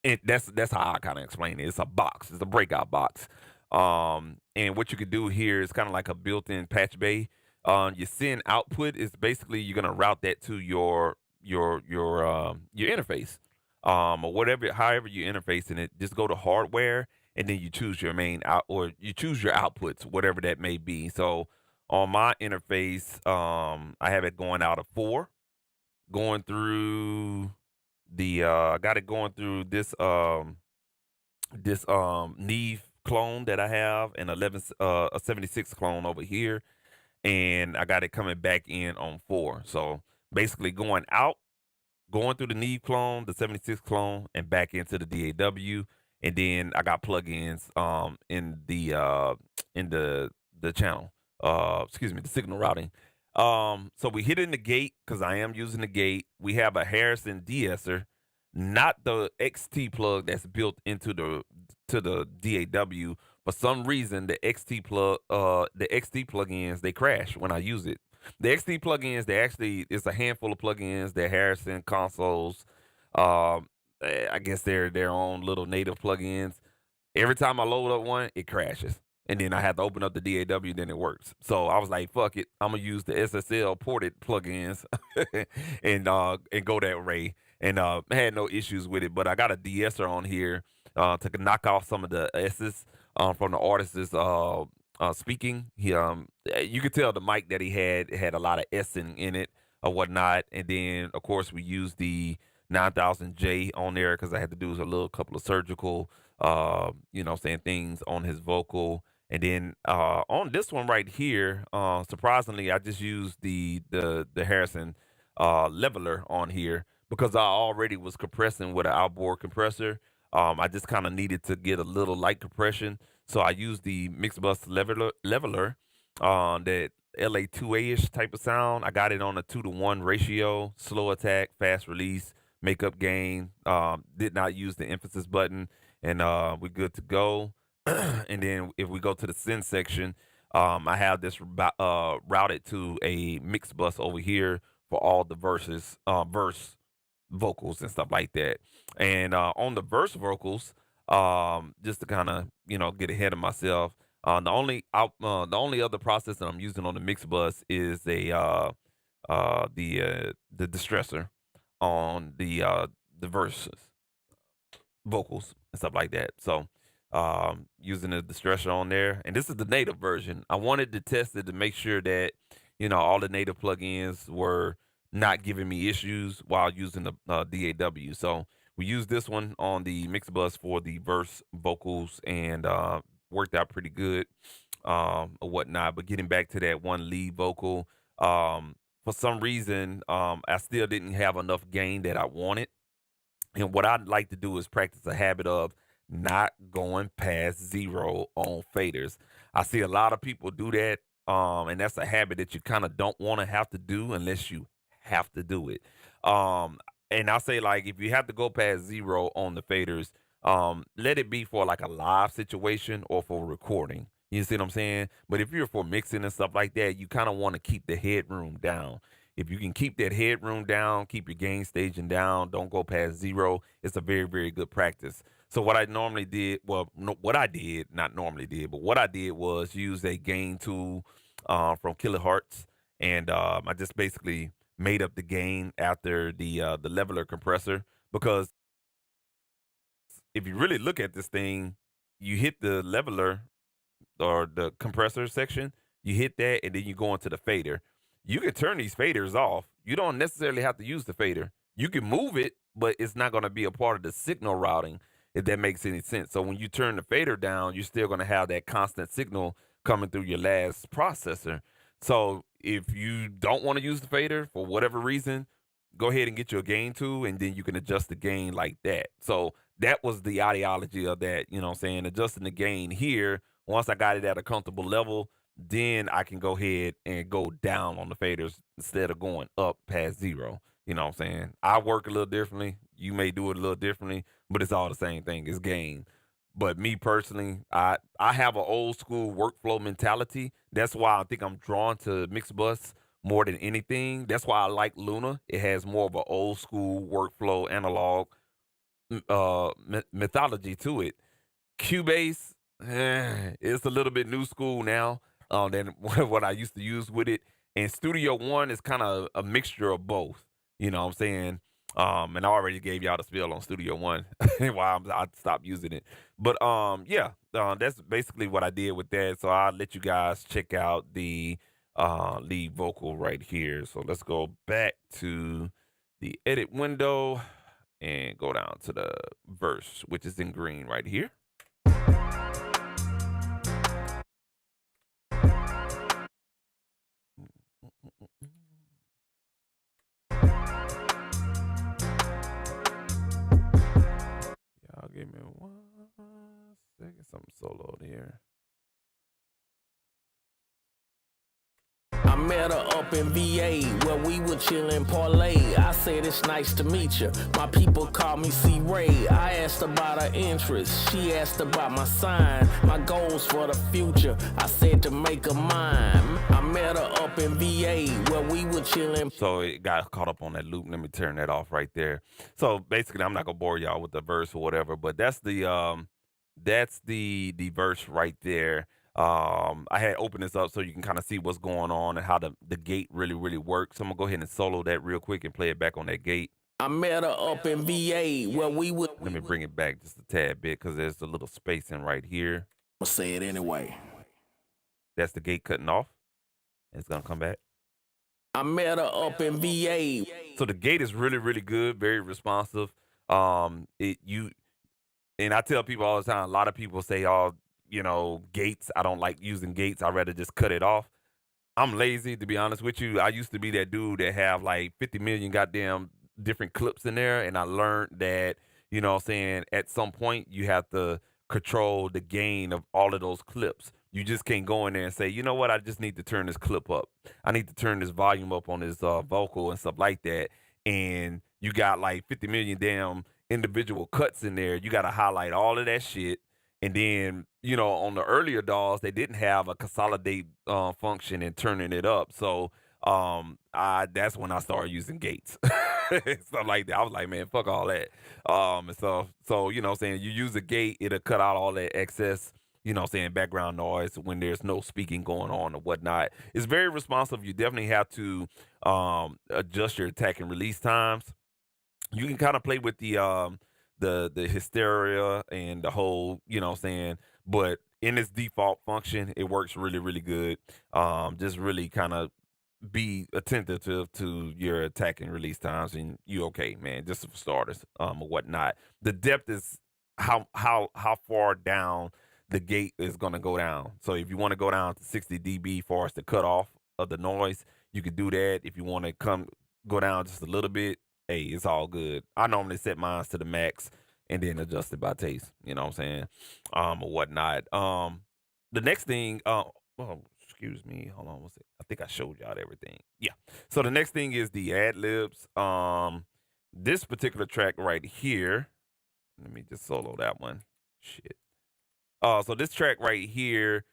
And that's how I kind of explain it. It's a box. It's a breakout box. And what you could do here is kind of like a built-in patch bay. Your send output is basically you're gonna route that to your interface, or whatever, however you interfacing it. Just go to hardware, and then you choose your main out, or you choose your outputs, whatever that may be. So on my interface, I have it going out of 4, going through the I got it going through this Neve clone that I have, and a 76 clone over here, and I got it coming back in on 4. So basically going out, going through the Neve clone, the 76 clone, and back into the DAW. And then I got plugins in the channel. Excuse me, the signal routing. So we hit in the gate because I am using the gate. We have a Harrison de-esser, not the XT plug that's built into the DAW. For some reason, the XT plugins, they crash when I use it. The XT plugins, it's a handful of plugins. They're Harrison consoles. Um, I guess they're their own little native plugins. Every time I load up one, it crashes. And then I have to open up the DAW, then it works. So I was like, fuck it. I'm gonna use the SSL ported plugins and go that way. And I had no issues with it. But I got a de-esser on here to knock off some of the S's from the artist's speaking. You could tell the mic that he had a lot of S in it or whatnot. And then of course we used the 9000J on there because I had to do a little couple of surgical saying things on his vocal. And then on this one right here, surprisingly, I just used the Harrison leveler on here because I already was compressing with an outboard compressor. I just kind of needed to get a little light compression, so I used the Mixbus leveler that LA2A-ish type of sound. I got it on a 2-to-1 ratio, slow attack, fast release, makeup gain. Did not use the emphasis button, and we're good to go. And then if we go to the send section, I have this routed to a mix bus over here for all the verse vocals and stuff like that. And on the verse vocals, just to kind of get ahead of myself, the only other process that I'm using on the mix bus is the distressor on the verses vocals and stuff like that. So using the distressor on there, and this is the native version. I wanted to test it to make sure that all the native plugins were not giving me issues while using the DAW. So we used this one on the Mixbus for the verse vocals, and worked out pretty good or whatnot. But getting back to that one lead vocal, for some reason, I still didn't have enough gain that I wanted. And what I'd like to do is practice a habit of not going past 0 on faders. I see a lot of people do that, and that's a habit that you kind of don't want to have to do unless you have to do it. And I say, like, if you have to go past 0 on the faders, let it be for like a live situation or for recording. You see what I'm saying? But if you're for mixing and stuff like that, you kind of want to keep the headroom down. If you can keep that headroom down, keep your gain staging down, don't go past 0, it's a very, very good practice. So what I normally did, well, no, what I did, not normally did, but what I did was use a gain tool from Kilohertz, and I just basically made up the gain after the leveler compressor, because if you really look at this thing, you hit the leveler or the compressor section, you hit that, and then you go into the fader. You can turn these faders off. You don't necessarily have to use the fader. You can move it, but it's not going to be a part of the signal routing, if that makes any sense. So when you turn the fader down, you're still going to have that constant signal coming through your last processor. So if you don't want to use the fader for whatever reason, go ahead and get your gain tool, and then you can adjust the gain like that. So that was the ideology of that, you know what I'm saying? Adjusting the gain here Once I got it at a comfortable level, then I can go ahead and go down on the faders instead of going up past 0. You know what I'm saying? I work a little differently. You may do it a little differently, but it's all the same thing. It's gain. But me personally, I have an old school workflow mentality. That's why I think I'm drawn to Mixbus more than anything. That's why I like Luna. It has more of an old school workflow analog mythology to it. Cubase, it's a little bit new school now than what I used to use with it. And Studio One is kind of a mixture of both. You know what I'm saying? And I already gave y'all the spiel on Studio One why I stopped using it. But yeah, that's basically what I did with that. So I'll let you guys check out the lead vocal right here. So let's go back to the edit window and go down to the verse, which is in green right here. Y'all give me 1 second. Something soloed here. I met her up in VA where we were chillin' parlay. I said it's nice to meet you. My people call me C-Ray. I asked about her interests. She asked about my sign, my goals for the future. I said to make her mine. I met her up in VA where we were chillin'. So it got caught up on that loop. Let me turn that off right there. So basically, I'm not gonna bore y'all with the verse or whatever, but that's the verse right there. I had opened this up so you can kind of see what's going on and how the gate really works. So I'm gonna go ahead and solo that real quick and play it back on that gate. I met her up in VA where we would. Let me bring it back just a tad bit because there's a little spacing right here. I'll say it anyway. That's the gate cutting off. It's gonna come back. I met her up in VA. So the gate is really good, very responsive. And I tell people all the time. A lot of people say, "Oh, gates. I don't like using gates. I'd rather just cut it off." I'm lazy, to be honest with you. I used to be that dude that have like 50 million goddamn different clips in there, and I learned that, what I'm saying, at some point you have to control the gain of all of those clips. You just can't go in there and say, you know what, I just need to turn this clip up. I need to turn this volume up on this vocal and stuff like that. And you got like 50 million damn individual cuts in there. You got to highlight all of that shit. And then, on the earlier DAWs, they didn't have a consolidate function in turning it up. So that's when I started using gates. Stuff like that. I was like, man, fuck all that. And so what I'm saying, you use a gate, it'll cut out all that excess, background noise when there's no speaking going on or whatnot. It's very responsive. You definitely have to adjust your attack and release times. You can kind of play with the hysteria and the whole, but in its default function, it works really good. Just really kind of be attentive to your attack and release times, and you okay, man, just for starters, or whatnot. The depth is how far down the gate is going to go down. So if you want to go down to 60 dB for us to cut off of the noise, you could do that. If you want to go down just a little bit, hey, it's all good. I normally set mine to the max and then adjust it by taste, you know what I'm saying, or whatnot. The next thing, excuse me, hold on one second. I think I showed y'all everything. Yeah. So the next thing is the ad-libs. This particular track right here, let me just solo that one. Shit. So this track right here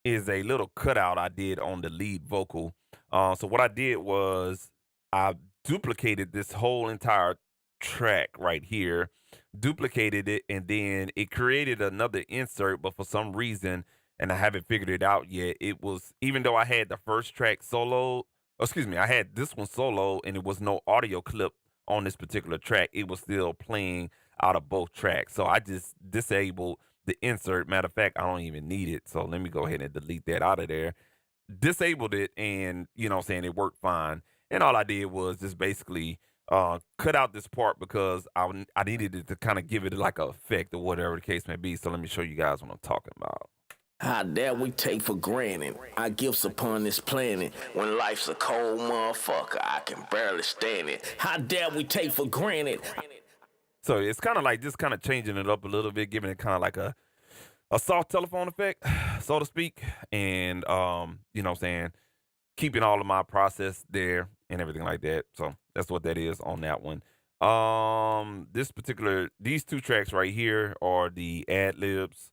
is a little cutout I did on the lead vocal. So what I did was I duplicated this whole entire track right here, duplicated it, and then it created another insert, but for some reason, and I haven't figured it out yet, it was, even though I had the first track solo, I had this one solo, and it was no audio clip on this particular track, it was still playing out of both tracks. So I just disabled the insert. Matter of fact, I don't even need it. So let me go ahead and delete that out of there. Disabled it, and it worked fine. And all I did was just basically cut out this part because I needed it to kind of give it like a effect or whatever the case may be. So let me show you guys what I'm talking about. How dare we take for granted our gifts upon this planet when life's a cold motherfucker, I can barely stand it. How dare we take for granted So it's kind of like just kind of changing it up a little bit, giving it kind of like a soft telephone effect, so to speak. And you know what I'm saying, keeping all of my process there and everything like that. So that's what that is on that one. These two tracks right here are the ad libs.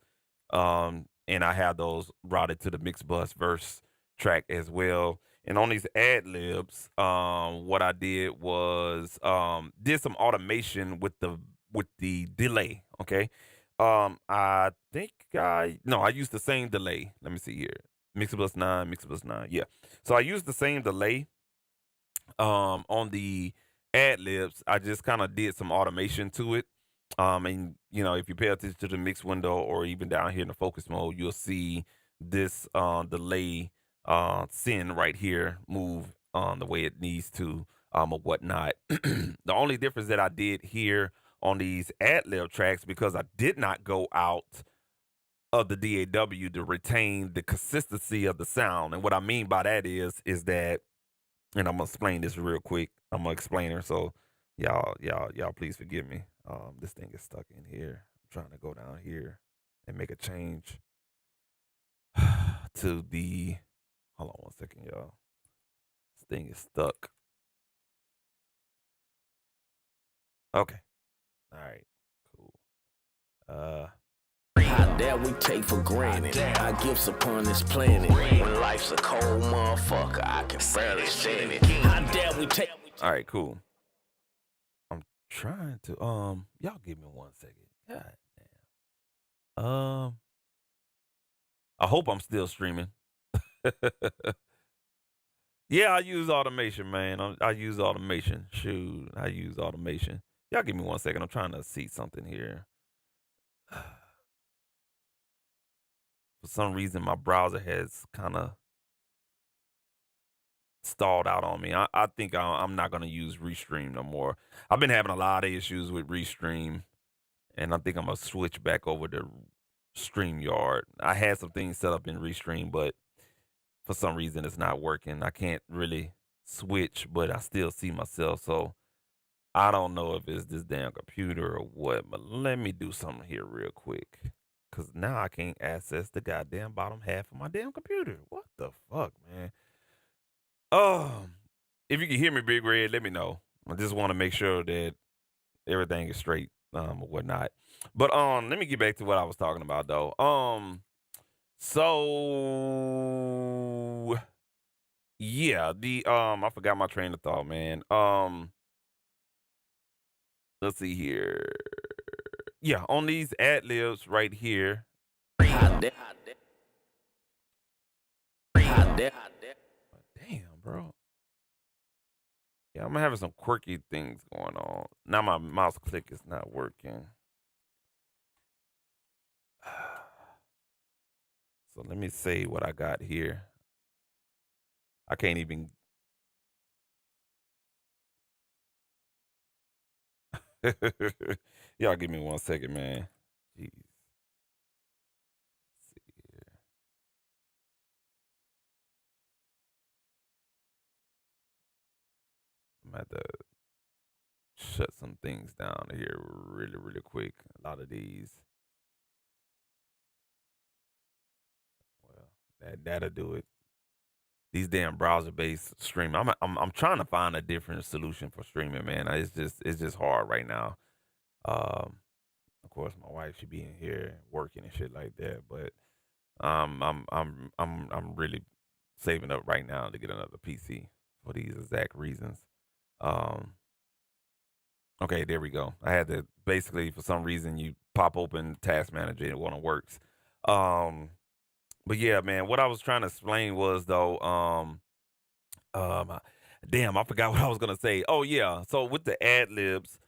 And I have those routed to the Mixbus verse track as well. And on these ad libs, what I did was did some automation with the delay. Okay. I think I used the same delay. Let me see here. Mixbus 9. Yeah. So I used the same delay on the ad libs. I just kind of did some automation to it. And you know, if you pay attention to the mix window or even down here in the focus mode, you'll see this delay send right here move the way it needs to or whatnot. The only difference that I did here on these ad lib tracks, because I did not go out of the DAW to retain the consistency of the sound. And what I mean by that is that, and I'm gonna explain this real quick. I'm gonna explain her, so y'all please forgive me. This thing is stuck in here. I'm trying to go down here and make a change to the. Hold on one second, y'all. This thing is stuck. Okay. All right. Cool. How dare we take for granted our gifts upon this planet? When life's a cold motherfucker, I can barely stand it. How dare we take. All right. Cool. I'm trying to. Y'all give me 1 second. God damn. I hope I'm still streaming. Yeah, I use automation, man. I use automation. Shoot, I use automation. Y'all give me 1 second. I'm trying to see something here. For some reason, my browser has kind of stalled out on me. I think I'm not going to use Restream no more. I've been having a lot of issues with Restream, and I think I'm going to switch back over to StreamYard. I had some things set up in Restream, but for some reason, it's not working. I can't really switch, but I still see myself. So I don't know if it's this damn computer or what, but let me do something here real quick. Cause now I can't access the goddamn bottom half of my damn computer. What the fuck, man? If you can hear me, Big Red, let me know. I just want to make sure that everything is straight, or whatnot. But let me get back to what I was talking about though. So yeah, I forgot my train of thought, man. Let's see here. Yeah, on these ad libs right here. How dare. Damn, bro. Yeah, I'm having some quirky things going on. Now my mouse click is not working. So let me see what I got here. I can't even. Y'all give me 1 second, man. Jeez. Let's see here. I'm gonna have to shut some things down here really, really quick. A lot of these. Well, that'll do it. These damn browser based streaming. I'm trying to find a different solution for streaming, man. It's just hard right now. Of course, my wife should be in here working and shit like that, but I'm really saving up right now to get another PC for these exact reasons. Um, okay, there we go. I had to basically, for some reason, you pop open Task Manager and it one works. Um, but yeah, man, what I was trying to explain was though, um, damn, I forgot what I was gonna say. Oh yeah, so with the ad libs,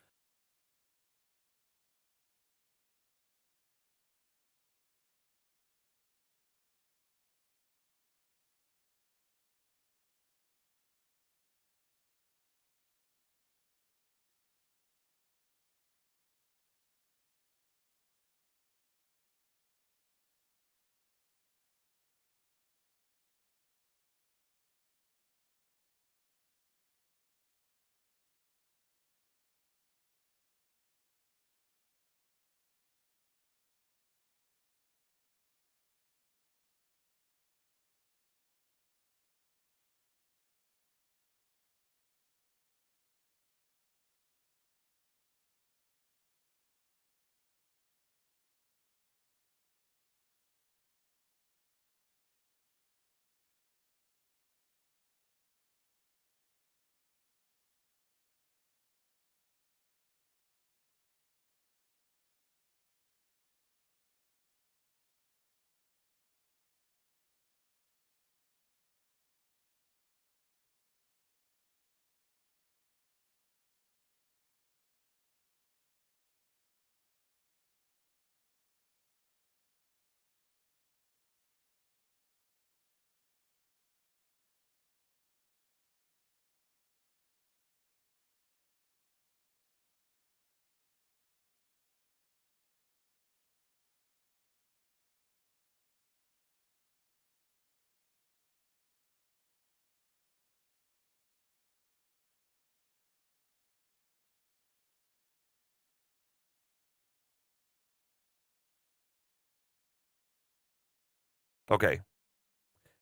Okay.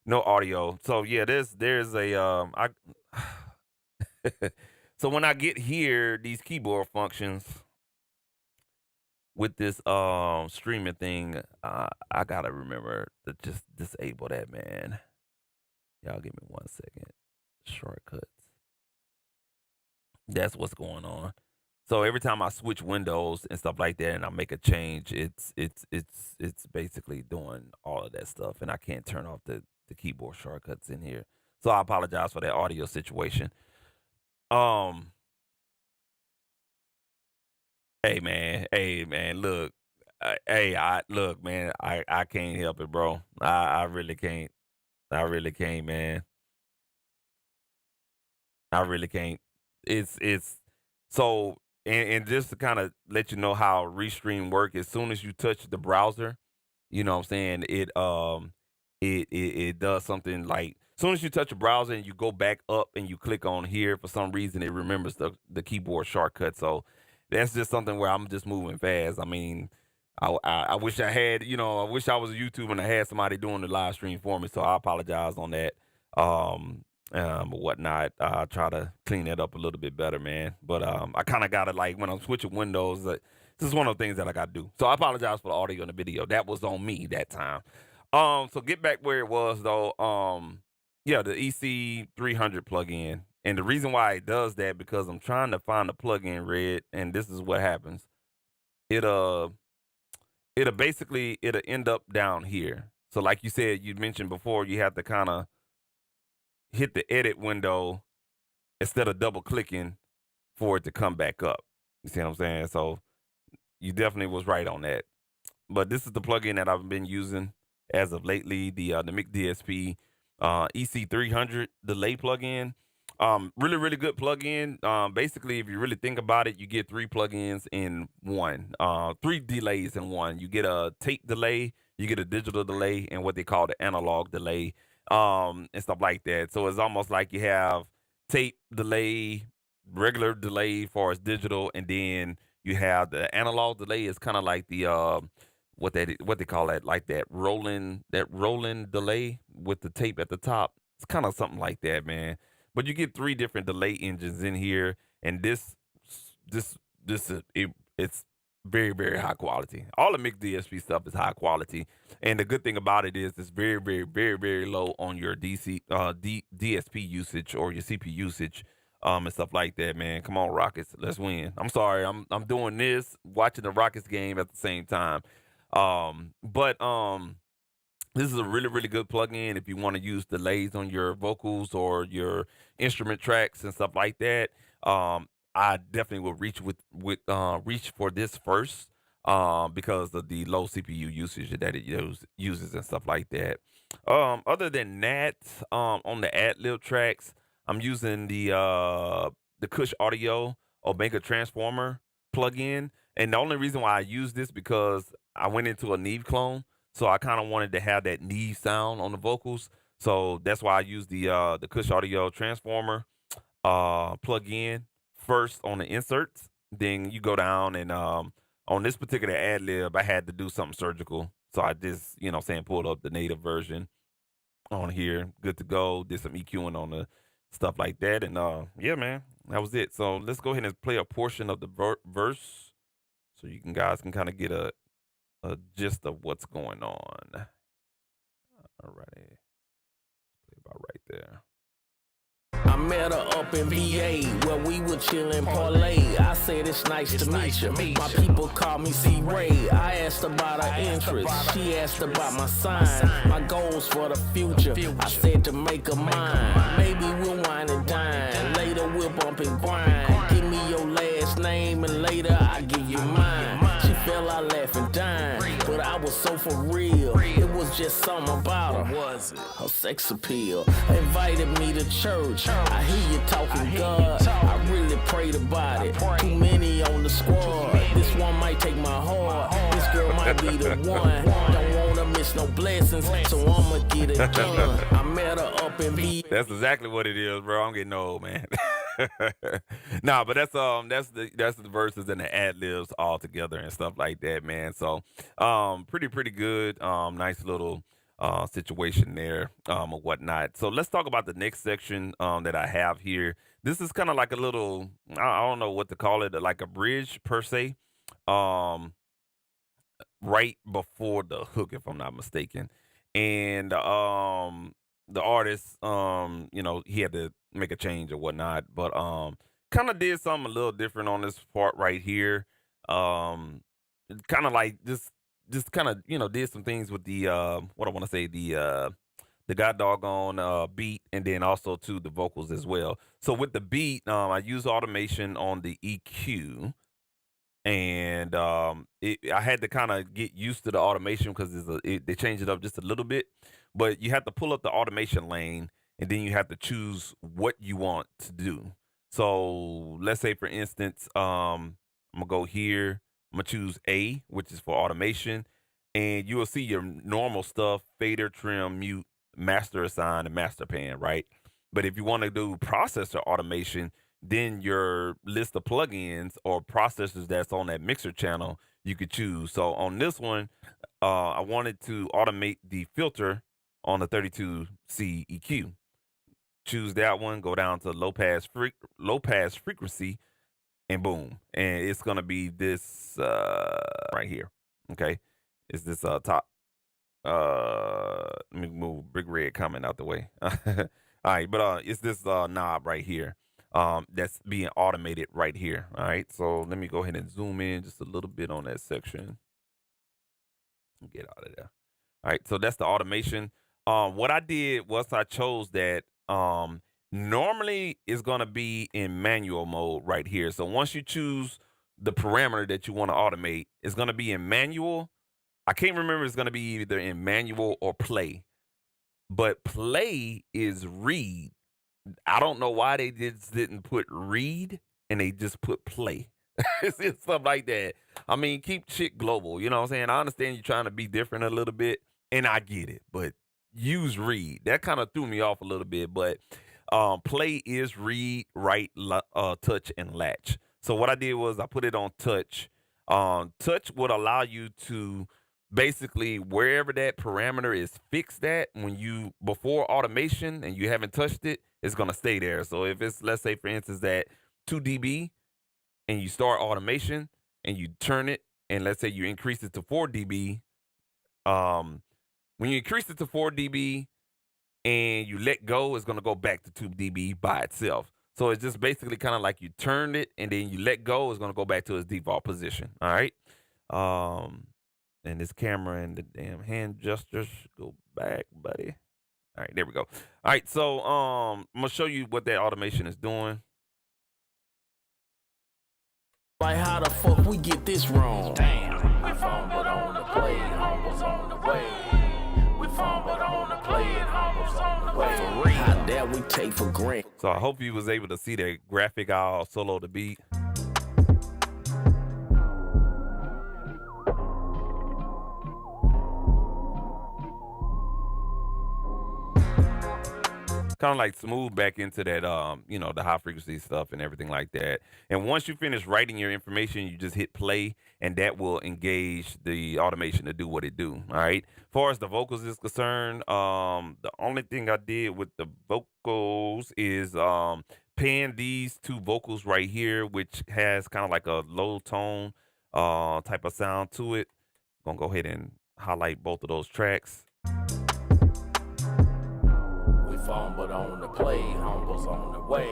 No audio. So yeah, there's a I so when I get here, these keyboard functions with this streaming thing, I gotta remember to just disable that, man. Y'all give me 1 second. Shortcuts. That's what's going on. So every time I switch windows and stuff like that, and I make a change, it's basically doing all of that stuff, and I can't turn off the keyboard shortcuts in here. So I apologize for that audio situation. Um, hey man, look, I look, man, I can't help it, bro. I really can't. I really can't, man. I really can't. It's so and just to kind of let you know how Restream work. As soon as you touch the browser, you know what I'm saying, it does something like as soon as you touch a browser and you go back up and you click on here, for some reason it remembers the keyboard shortcut. So that's just something where I'm just moving fast. I mean, I wish I had, I wish I was a YouTuber and I had somebody doing the live stream for me. So I apologize on that. Um, or whatnot. I try to clean that up a little bit better, man. But I kind of gotta like when I'm switching windows. This is one of the things that I gotta do. So I apologize for the audio and the video. That was on me that time. So get back where it was though. Yeah, the EC300 plugin, and the reason why it does that because I'm trying to find the plugin red, and this is what happens. It it'll basically it'll end up down here. So like you said, you mentioned before, you have to kind of hit the edit window instead of double clicking for it to come back up. You see what I'm saying? So you definitely was right on that. But this is the plugin that I've been using as of lately, the Mic DSP EC300 delay plugin. Really, really good plugin. Basically, if you really think about it, you get three plugins in one, three delays in one. You get a tape delay, you get a digital delay, and what they call the analog delay, and stuff like that. So it's almost like you have tape delay, regular delay for as digital, and then you have the analog delay. Is kind of like the what they call that, like that rolling delay with the tape at the top. It's kind of something like that, man. But you get three different delay engines in here, and this this is it's very very high quality. All the mixed DSP stuff is high quality, and the good thing about it is it's very very very very low on your DSP usage or your CPU usage, and stuff like that. Man, come on Rockets, let's win. I'm sorry, I'm doing this watching the Rockets game at the same time, but this is a really, really good plugin if you want to use delays on your vocals or your instrument tracks and stuff like that. I definitely will reach for this first, because of the low CPU usage that it uses and stuff like that. Other than that, on the Ad-lib tracks, I'm using the Kush Audio Omega Transformer plugin, and the only reason why I use this because I went into a Neve clone, so I kind of wanted to have that Neve sound on the vocals. So that's why I use the Kush Audio Transformer plug in first on the inserts. Then you go down and on this particular ad lib, I had to do something surgical. So I just, pulled up the native version on here. Good to go. Did some EQing on the stuff like that. And yeah, man, that was it. So let's go ahead and play a portion of the verse so you guys can kind of get a gist of what's going on. All righty. Play about right there. I met her up in VA where we were chillin' parlay. I said it's nice to meet you. My people call me C-Ray. I asked about her interest. She asked about my sign. My goals for the future. I said to make her mine. Maybe we'll wine and dine. Later we'll bump and grind. Give me your last name and later I give you mine. She fell out laughing dying, but I was so for real. It was just something about her. Was it? Her sex appeal invited me to church. I hear you talking God. I really prayed about it. Too many on the squad. This one might take my heart. This girl might be the one. Don't wanna miss no blessings, so I'ma get it done. I met her up in V. That's exactly what it is, bro. I'm getting old, man. Nah, but that's the verses and the ad libs all together and stuff like that, man. So pretty good. Nice little situation there or whatnot. So let's talk about the next section that I have here. This is kind of like a little, I don't know what to call it, like a bridge per se. Um, right before the hook, if I'm not mistaken. And the artist, he had to make a change or whatnot, but kind of did something a little different on this part right here. Um, kind of like just kind of did some things with the what I want to say the god doggone beat, and then also to the vocals as well. So with the beat, I use automation on the EQ, and I had to kind of get used to the automation because they changed it up just a little bit. But you have to pull up the automation lane, and then you have to choose what you want to do. So let's say, for instance, I'm gonna go here. I'm gonna choose A, which is for automation, and you will see your normal stuff: fader, trim, mute, master assign, and master pan, right? But if you want to do processor automation, then your list of plugins or processors that's on that mixer channel you could choose. So on this one, I wanted to automate the filter on the 32C EQ. Choose that one, go down to low pass frequency, and boom, and it's gonna be this right here. Okay, it's this top. Let me move Big Red comment out the way. All right, but it's this knob right here. That's being automated right here. All right, so let me go ahead and zoom in just a little bit on that section. Get out of there. All right, so that's the automation. What I did was I chose that. Normally it's gonna be in manual mode right here. So once you choose the parameter that you want to automate, it's gonna be in manual. I can't remember if it's gonna be either in manual or play, but play is read. I don't know why they just didn't put read and they just put play. It's something like that. I mean, keep shit global. You know what I'm saying? I understand you're trying to be different a little bit, and I get it, but use read. That kind of threw me off a little bit, but play is read, write, touch, and latch. So what I did was I put it on touch. Touch would allow you to basically wherever that parameter is fixed at when you before automation and you haven't touched it, it's gonna stay there. So if it's, let's say for instance, that 2 dB and you start automation and you turn it, and let's say you increase it to 4 dB, when you increase it to 4 dB and you let go, it's going to go back to 2 dB by itself. So it's just basically kind of like you turned it and then you let go, it's going to go back to its default position. All right. And this camera and the damn hand gestures, go back, buddy. All right, there we go. All right, so I'm gonna show you what that automation is doing. Like how the fuck we get this wrong? Damn, we fumbled on the play, humbles on the way. We fumbled on the play, and humbles on the way. How dare we take for granted? So I hope you was able to see that graphic I'll solo the beat. Kind of like smooth back into that, the high frequency stuff and everything like that. And once you finish writing your information, you just hit play, and that will engage the automation to do what it do. All right. As far as the vocals is concerned, the only thing I did with the vocals is pan these two vocals right here, which has kind of like a low tone type of sound to it. Gonna go ahead and highlight both of those tracks. Fumbled on the play, humbles on the way.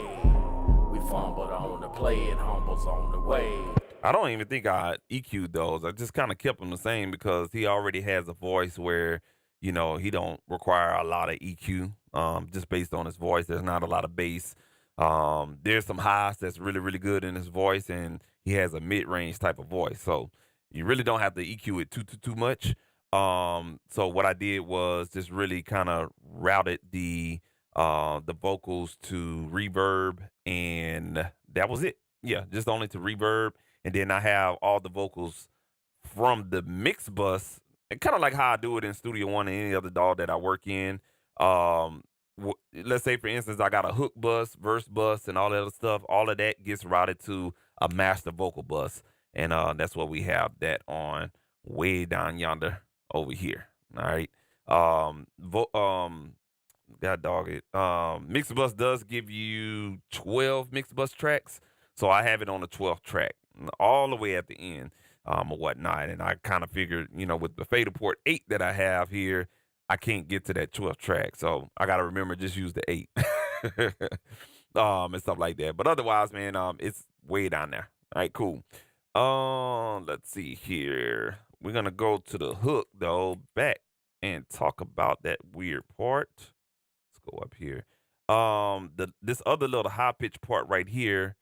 We fumbled on the play, and humbles on the way. I don't even think I EQ'd those. I just kind of kept them the same because he already has a voice where, he don't require a lot of EQ. Just based on his voice, there's not a lot of bass. There's some highs that's really, really good in his voice, and he has a mid-range type of voice. So you really don't have to EQ it too much. So what I did was just really kind of routed the vocals to reverb, and that was it. Yeah, just only to reverb, and then I have all the vocals from the Mixbus, and kind of like how I do it in Studio One and any other DAW that I work in. Let's say for instance I got a hook bus, verse bus, and all that other stuff. All of that gets routed to a master vocal bus, and that's what we have that on way down yonder over here. All right. vo- God dog it. Mixbus does give you 12 Mixbus tracks, so I have it on the 12th track, all the way at the end, or whatnot. And I kind of figured, with the Fader Port 8 that I have here, I can't get to that 12th track, so I got to remember just use the 8, and stuff like that. But otherwise, man, it's way down there. All right, cool. Let's see here. We're gonna go to the hook though, back and talk about that weird part. Let's go up here. This other little high pitch part right here.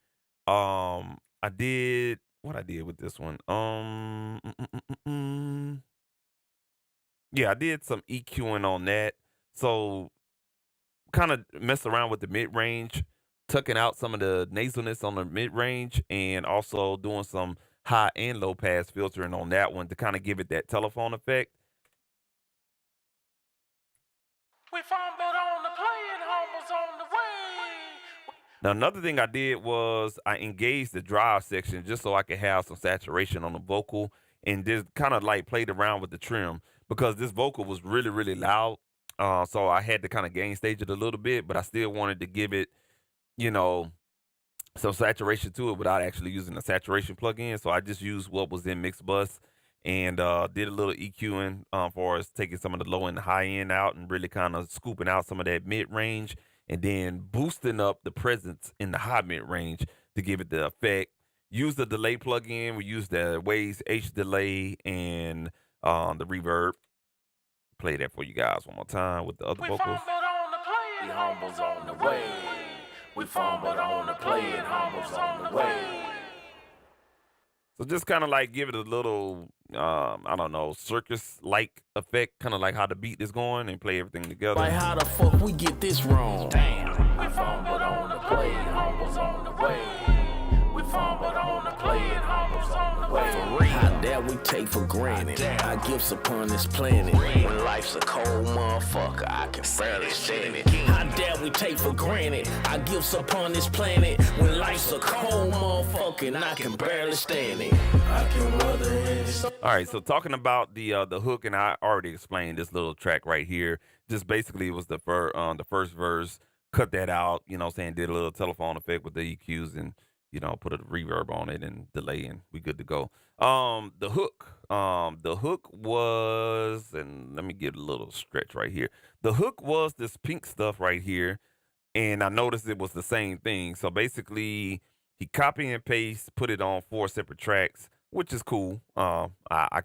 I did what I did with this one. Yeah, I did some EQing on that. So kind of mess around with the mid range, tucking out some of the nasalness on the mid range, and also doing some high and low pass filtering on that one to kind of give it that telephone effect. We fumbled on the play and Homer's on the way. Now, another thing I did was I engaged the drive section just so I could have some saturation on the vocal and just kind of like played around with the trim because this vocal was really, really loud. So I had to kind of gain stage it a little bit, but I still wanted to give it, you know, some saturation to it without actually using a saturation plugin. So I just used what was in Mixbus and did a little EQing for us, taking some of the low and high end out and really kind of scooping out some of that mid range and then boosting up the presence in the high mid range to give it the effect. Use the delay plugin. We use the Waves H delay and the reverb. Play that for you guys one more time with the other We vocals. fumbled on the play and Homer's on the way. We fumbled on the play and Homer's on the way. So just kind of like give it a little, I don't know, circus-like effect, kind of like how the beat is going, and play everything together. Like how the fuck we get this wrong? Damn. We fumbled on the play and Homer's on the way. We fumbled on the play and Homer's on the way. How dare we take for granted our gifts upon this planet? When life's a cold motherfucker, I can barely stand it. How dare we take for granted our gifts upon this planet? When life's a cold motherfucker and I can barely stand it. I can weather it. All right, so talking about the hook, and I already explained this little track right here. Just basically, it was the first verse. Cut that out, saying did a little telephone effect with the EQs and put a reverb on it and delay, and we good to go. The hook was, and let me get a little stretch right here. The hook was this pink stuff right here, and I noticed it was the same thing. So basically, he copy and paste, put it on 4 separate tracks, which is cool. I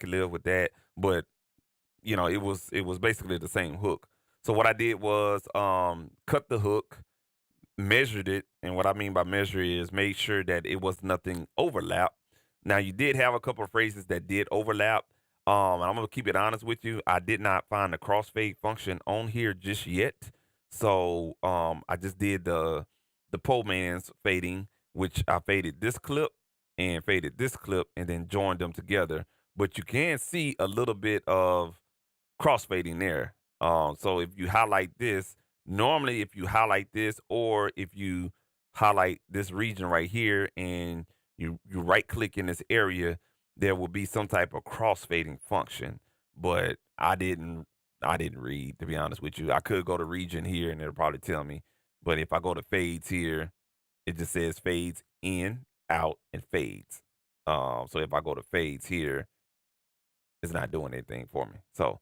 can live with that, but it was basically the same hook. So what I did was cut the hook, measured it, and what I mean by measure is made sure that it was nothing overlap. Now you did have a couple of phrases that did overlap. And I'm gonna keep it honest with you. I did not find the crossfade function on here just yet. So I just did the pole man's fading, which I faded this clip and faded this clip and then joined them together. But you can see a little bit of crossfading there. So if you highlight this, normally if you highlight this or if you highlight this region right here and you right click in this area, there will be some type of crossfading function. But I didn't read, to be honest with you. I could go to region here and it'll probably tell me. But if I go to fades here, it just says fades in, out, and fades. So if I go to fades here, it's not doing anything for me. So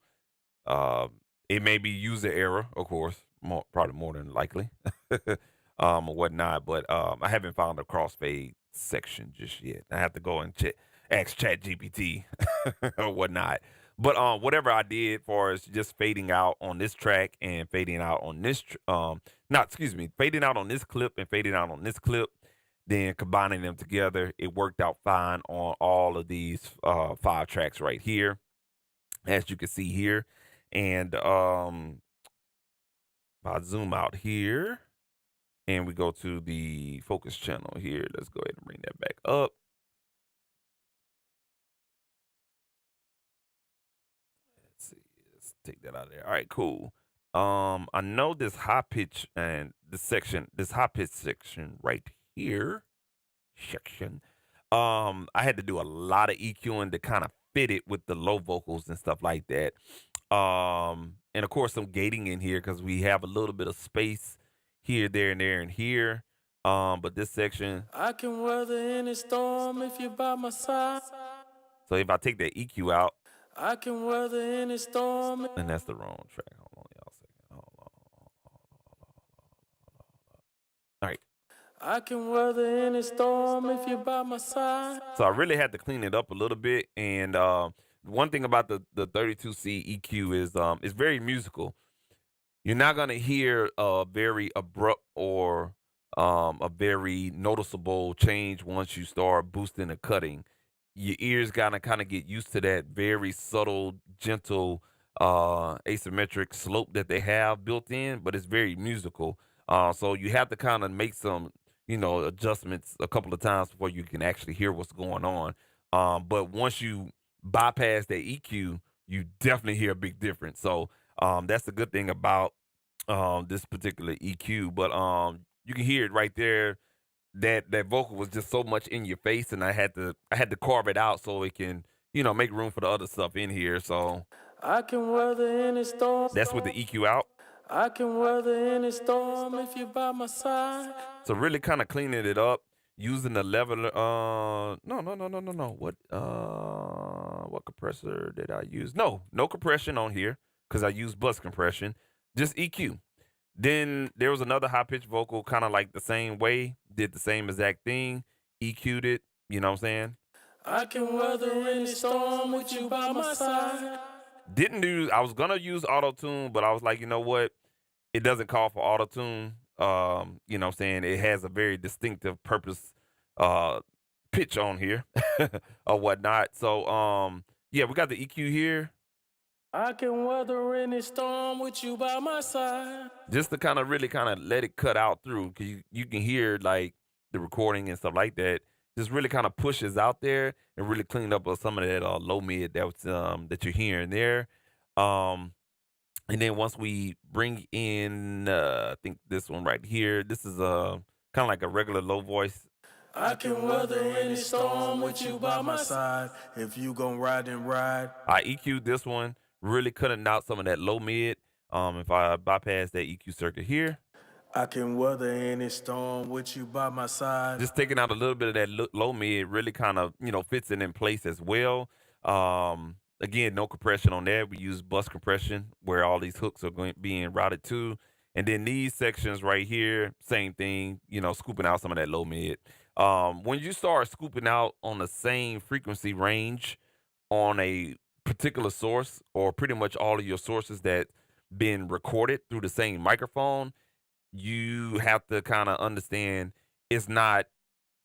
uh, it may be user error, of course, probably more than likely, or whatnot. But I haven't found a crossfade section just yet. I have to go and ask Chat GPT or whatnot. But whatever I did for is just fading out on this track and fading out on this, not excuse me, fading out on this clip and fading out on this clip. Then combining them together, it worked out fine on all of these 5 tracks right here, as you can see here. And if I zoom out here and we go to the focus channel here, let's go ahead and bring that back up. Let's see, let's take that out of there. All right, cool. I know this high pitch and this high pitch section right here, I had to do a lot of EQing to kind of fit it with the low vocals and stuff like that. And of course some gating in here because we have a little bit of space here, there, and there, and here. But this section, I can weather any storm if you're by my side. so if I take that EQ out, I can weather any storm. and that's the wrong track. Hold on, y'all. A second. Hold on. All right. I can weather any storm if you're by my side. So I really had to clean it up a little bit. And one thing about the 32C EQ is it's very musical. You're not gonna hear a very abrupt or a very noticeable change once you start boosting and cutting. Your ears gotta kind of get used to that very subtle, gentle, asymmetric slope that they have built in, but it's very musical. So you have to kind of make some, adjustments a couple of times before you can actually hear what's going on. But once you bypass that EQ, you definitely hear a big difference. So that's the good thing about this particular EQ. But you can hear it right there. That vocal was just so much in your face, and I had to carve it out so it can make room for the other stuff in here. So I can weather any storm. that's with the EQ out. I can weather any storm if you're by my side. So really kind of cleaning it up using the leveler. No. What compressor did I use? No compression on here because I used bus compression. Just EQ. Then there was another high pitched vocal, kind of like the same way, did the same exact thing, EQ'd it. You know what I'm saying? I can weather any storm with you by my side. Didn't use. I was gonna use auto tune, but I was like, you know what? It doesn't call for auto tune. You know what I'm saying? It has a very distinctive purpose, uh, pitch on here or whatnot. So yeah, we got the EQ here. I can weather any storm with you by my side. Just to kind of really kind of let it cut out through because you can hear like the recording and stuff like that. Just really kind of pushes out there and really clean up some of that low mid that you're hearing there. Um, and then once we bring in, I think this one right here, this is kind of like a regular low voice. I can weather any storm with you by my side. If you gon' ride and ride. I EQ'd this one, really cutting out some of that low mid. If I bypass that EQ circuit here, I can weather any storm with you by my side. just taking out a little bit of that low mid really kind of fits it in place as well. Again, no compression on that. We use bus compression where all these hooks are being routed to, and then these sections right here, same thing. Scooping out some of that low mid. When you start scooping out on the same frequency range on a particular source, or pretty much all of your sources that been recorded through the same microphone, you have to kind of understand it's not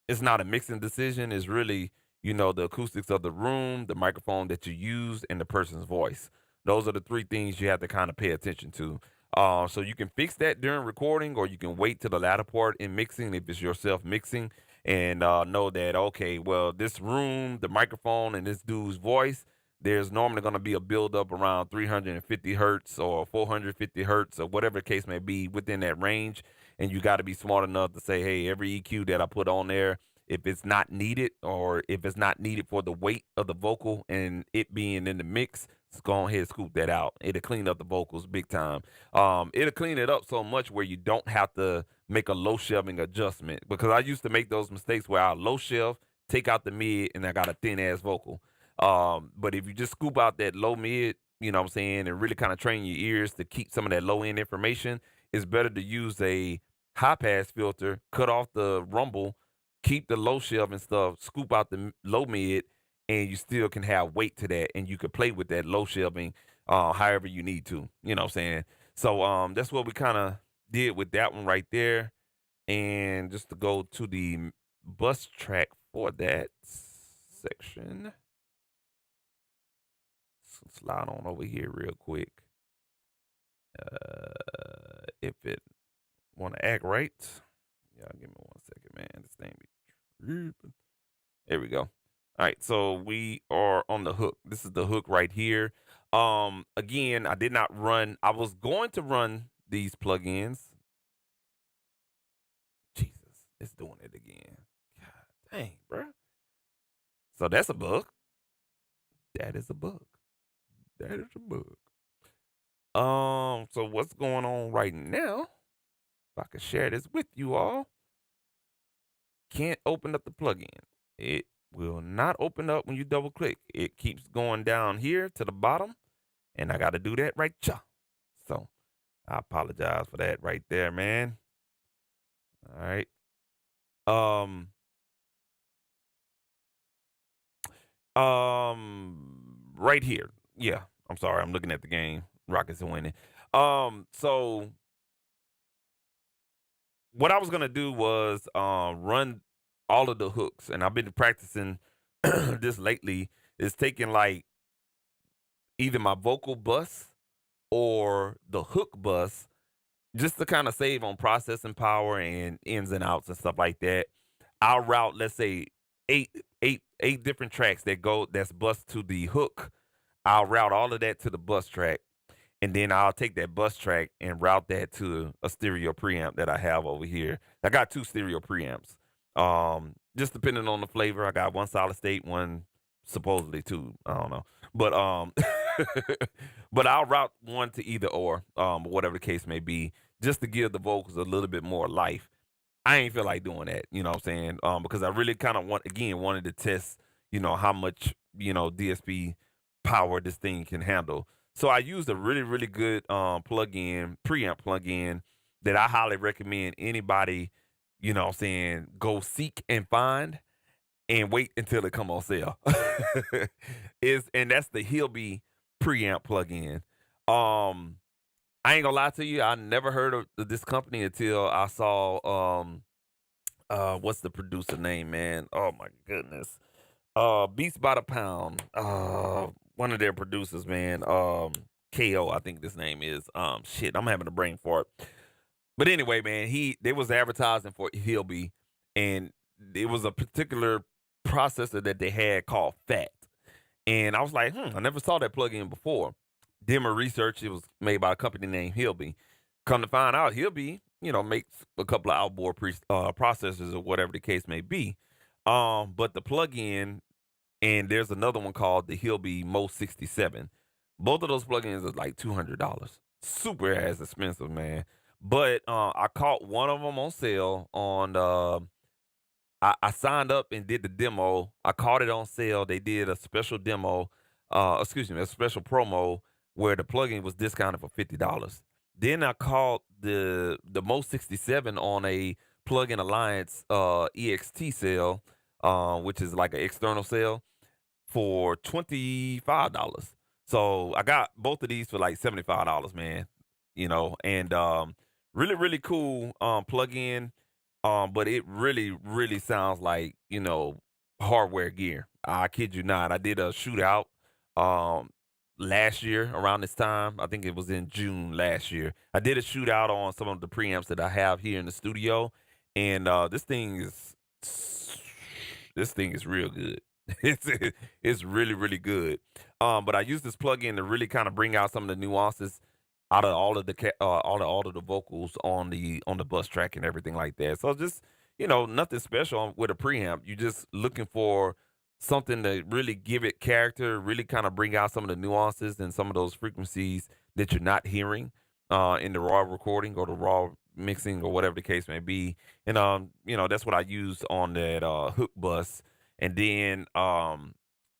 a mixing decision. It's really, the acoustics of the room, the microphone that you use, and the person's voice. Those are the three things you have to kind of pay attention to. So you can fix that during recording, or you can wait to the latter part in mixing if it's yourself mixing, and know that, okay, well, this room, the microphone, and this dude's voice, there's normally going to be a buildup around 350 hertz or 450 hertz or whatever the case may be within that range. And you got to be smart enough to say, hey, every EQ that I put on there, if it's not needed or if it's not needed for the weight of the vocal and it being in the mix, just go ahead and scoop that out. It'll clean up the vocals big time. It'll clean it up so much where you don't have to make a low shelving adjustment, because I used to make those mistakes where I low shelf, take out the mid, and I got a thin ass vocal. But if you just scoop out that low mid, you know what I'm saying, and really kind of train your ears to keep some of that low end information, it's better to use a high pass filter, cut off the rumble, keep the low shelf and stuff, scoop out the low mid, and you still can have weight to that, and you can play with that low shelving however you need to. You know what I'm saying? So that's what we kind of did with that one right there. And just to go to the bus track for that section. Slide on over here real quick. If it want to act right. Yeah, give me 1 second, man. This thing be tripping. There we go. All right, so we are on the hook. This is the hook right here. Again, I did not run. I was going to run these plugins. Jesus, it's doing it again. God dang, bro. So that's a bug. That is a bug. That is a bug. So what's going on right now? If I could share this with you all, can't open up the plugin. It will not open up when you double click. It keeps going down here to the bottom, and I got to do that right here. So I apologize for that right there, man. All right. Um. Right here. Yeah. I'm sorry. I'm looking at the game. Rockets are winning. So what I was gonna do was run all of the hooks, and I've been practicing this lately. Is taking like either my vocal bus or the hook bus just to kind of save on processing power and ins and outs and stuff like that. I'll route, let's say, eight, eight different tracks that's bus to the hook. I'll route all of that to the bus track, and then I'll take that bus track and route that to a stereo preamp that I have over here. I got two stereo preamps. Just depending on the flavor, I got one solid state, one supposedly two. I don't know, but but I'll route one to either or, whatever the case may be, just to give the vocals a little bit more life. I ain't feel like doing that, you know what I'm saying? Because I really kind of wanted to test, how much, DSP power this thing can handle. So I used a really, really good preamp plugin that I highly recommend anybody, what I'm saying, go seek and find and wait until it come on sale. And that's the Hilby preamp plugin. I ain't gonna lie to you, I never heard of this company until I saw what's the producer name, man? Oh my goodness. Beats by the Pound. One of their producers, man. KO, I think this name is. Shit, I'm having a brain fart. But anyway, man, they was advertising for Hilby, and it was a particular processor that they had called Fat. And I was like, I never saw that plugin before. Did my research, it was made by a company named Hilby. Come to find out, Hilby, makes a couple of outboard processors or whatever the case may be. But the plugin, and there's another one called the Hilby Mo 67. Both of those plugins are like $200. Super ass expensive, man. But I caught one of them on sale on. I signed up and did the demo. I caught it on sale. They did a special demo. Excuse me, a special promo where the plugin was discounted for $50. Then I caught the Mo 67 on a Plugin Alliance EXT sale, which is like an external sale, for $25. So I got both of these for like $75, man. And really, really cool plugin. But it really, really sounds like, hardware gear. I kid you not. I did a shootout last year around this time. I think it was in June last year. I did a shootout on some of the preamps that I have here in the studio, and this thing is real good. It's it's really, really good. But I use this plugin to really kind of bring out some of the nuances out of all of the vocals on the bus track and everything like that. So just nothing special with a preamp. You're just looking for something to really give it character, really kind of bring out some of the nuances and some of those frequencies that you're not hearing in the raw recording or the raw mixing or whatever the case may be. And that's what I used on that hook bus, and then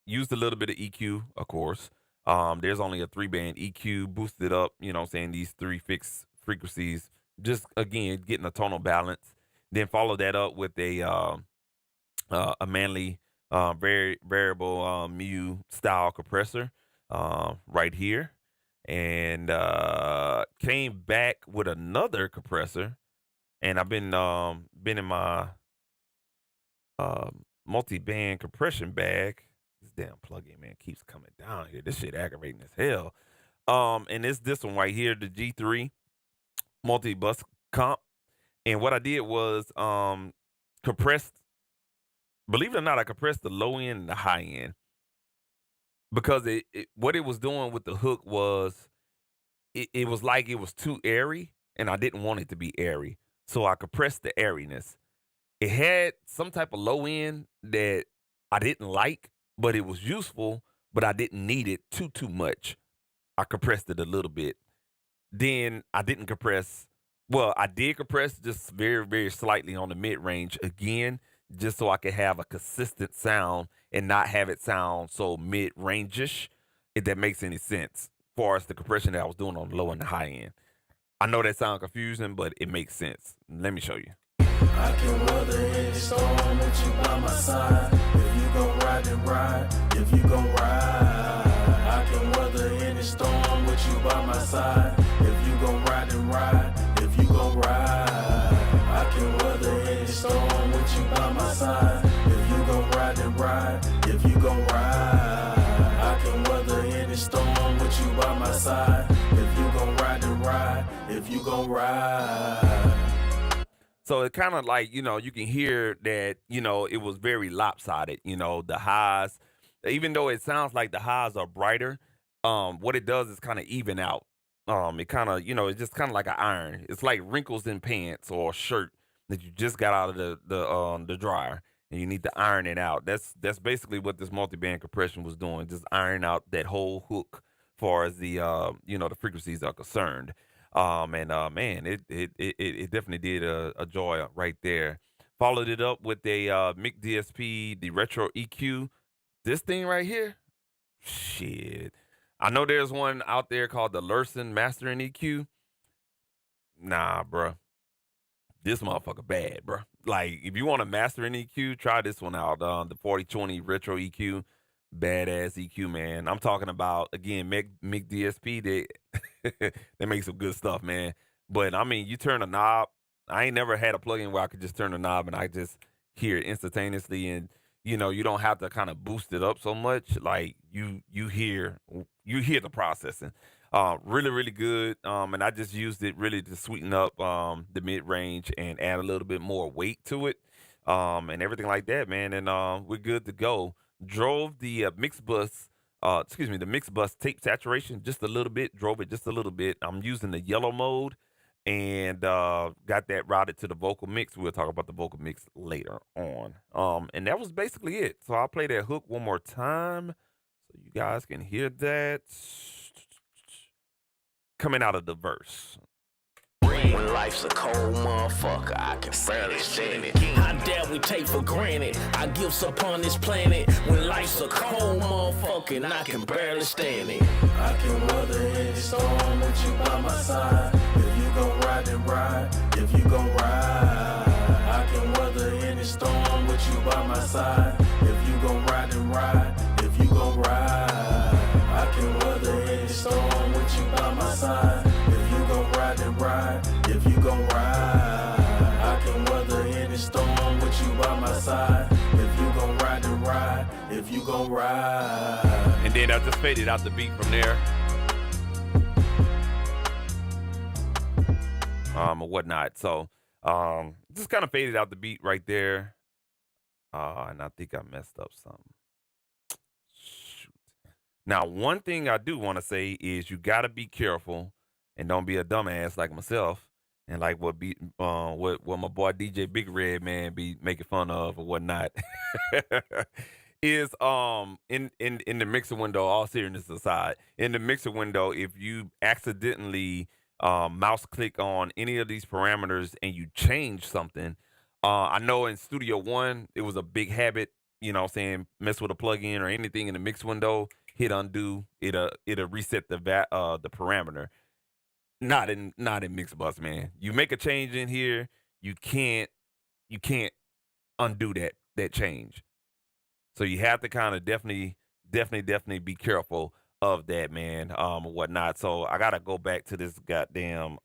used a little bit of EQ, of course. There's only a 3-band EQ, boosted up, what I'm saying, these 3 fixed frequencies, just again getting a tonal balance. Then follow that up with a Manley very variable mu style compressor right here, and came back with another compressor, and I've been in my multi-band compression bag. This damn plugin, man, keeps coming down here. This shit aggravating as hell. And it's this one right here, the G3 multi-bus comp. And what I did was compressed, believe it or not, I compressed the low end and the high end, because what it was doing with the hook was it was like it was too airy, and I didn't want it to be airy. So I compressed the airiness. It had some type of low end that I didn't like, but it was useful, but I didn't need it too much. I compressed it a little bit. Then I didn't compress. Well, I did compress just very, very slightly on the mid range again, just so I could have a consistent sound and not have it sound so mid range ish, if that makes any sense, as far as the compression that I was doing on the low and the high end. I know that sounds confusing, but it makes sense. Let me show you. I can weather any storm with you by my side. If you gon' ride, then ride. If you gon' ride, I can weather any storm with you by my side. If you gon' ride, then ride. If you gon' ride, I can weather any storm with you by my side. If you gon' ride, then ride. If you gon' ride, I can weather any storm with you by my side. If you gon' ride, then ride. If you gon' ride. So it kind of like, you can hear that, it was very lopsided, the highs, even though it sounds like the highs are brighter, what it does is kind of even out. It kind of, it's just kind of like an iron. It's like wrinkles in pants or a shirt that you just got out of the dryer and you need to iron it out. That's basically what this multi-band compression was doing, just iron out that whole hook far as the frequencies are concerned. And man, it definitely did a joy right there. Followed it up with a Mic DSP, the Retro EQ. This thing right here, shit. I know there's one out there called the Lursen Mastering EQ. Nah, bruh. This motherfucker bad, bruh. Like, if you want to master an EQ, try this one out. The 4020 Retro EQ. Badass EQ, man. I'm talking about, again, Mic DSP. They make some good stuff, man. But I mean, you turn a knob. I ain't never had a plugin where I could just turn a knob and I just hear it instantaneously, and you don't have to kind of boost it up so much. Like you hear the processing. Really, really good. And I just used it really to sweeten up the mid range and add a little bit more weight to it. And everything like that, man. And we're good to go. Drove the Mixbus, the Mixbus tape saturation just a little bit. Drove it just a little bit. I'm using the yellow mode, and got that routed to the vocal mix. We'll talk about the vocal mix later on. And that was basically it. So I'll play that hook one more time so you guys can hear that coming out of the verse. When life's a cold motherfucker, I can barely stand it. How dare we take for granted our gifts upon this planet? When life's a cold motherfucker, and I can barely stand it. I can weather any storm with you by my side. If you gon' ride, then ride. If you gon' ride, I can weather any storm with you by my side. If you gon' ride, then ride. If you gon' ride, I can weather any storm with you by my side. If you gon' ride, then ride. If you gon' ride, I can weather any storm with you by my side. If you gon' ride, then ride. If you gon' ride. And then I just faded out the beat from there. Or whatnot. So just kind of faded out the beat right there. And I think I messed up something. Shoot. Now, one thing I do want to say is you got to be careful and don't be a dumbass like myself, and like what my boy DJ Big Red, man, be making fun of or whatnot. Is in the mixer window, all seriousness aside, in the mixer window, if you accidentally mouse click on any of these parameters and you change something, I know in Studio One it was a big habit, mess with a plugin or anything in the mix window, hit undo, it'll reset the parameter. Not in Mixbus, man. You make a change in here, you can't undo that change. So you have to kind of definitely be careful of that, man, whatnot. So I gotta go back to this goddamn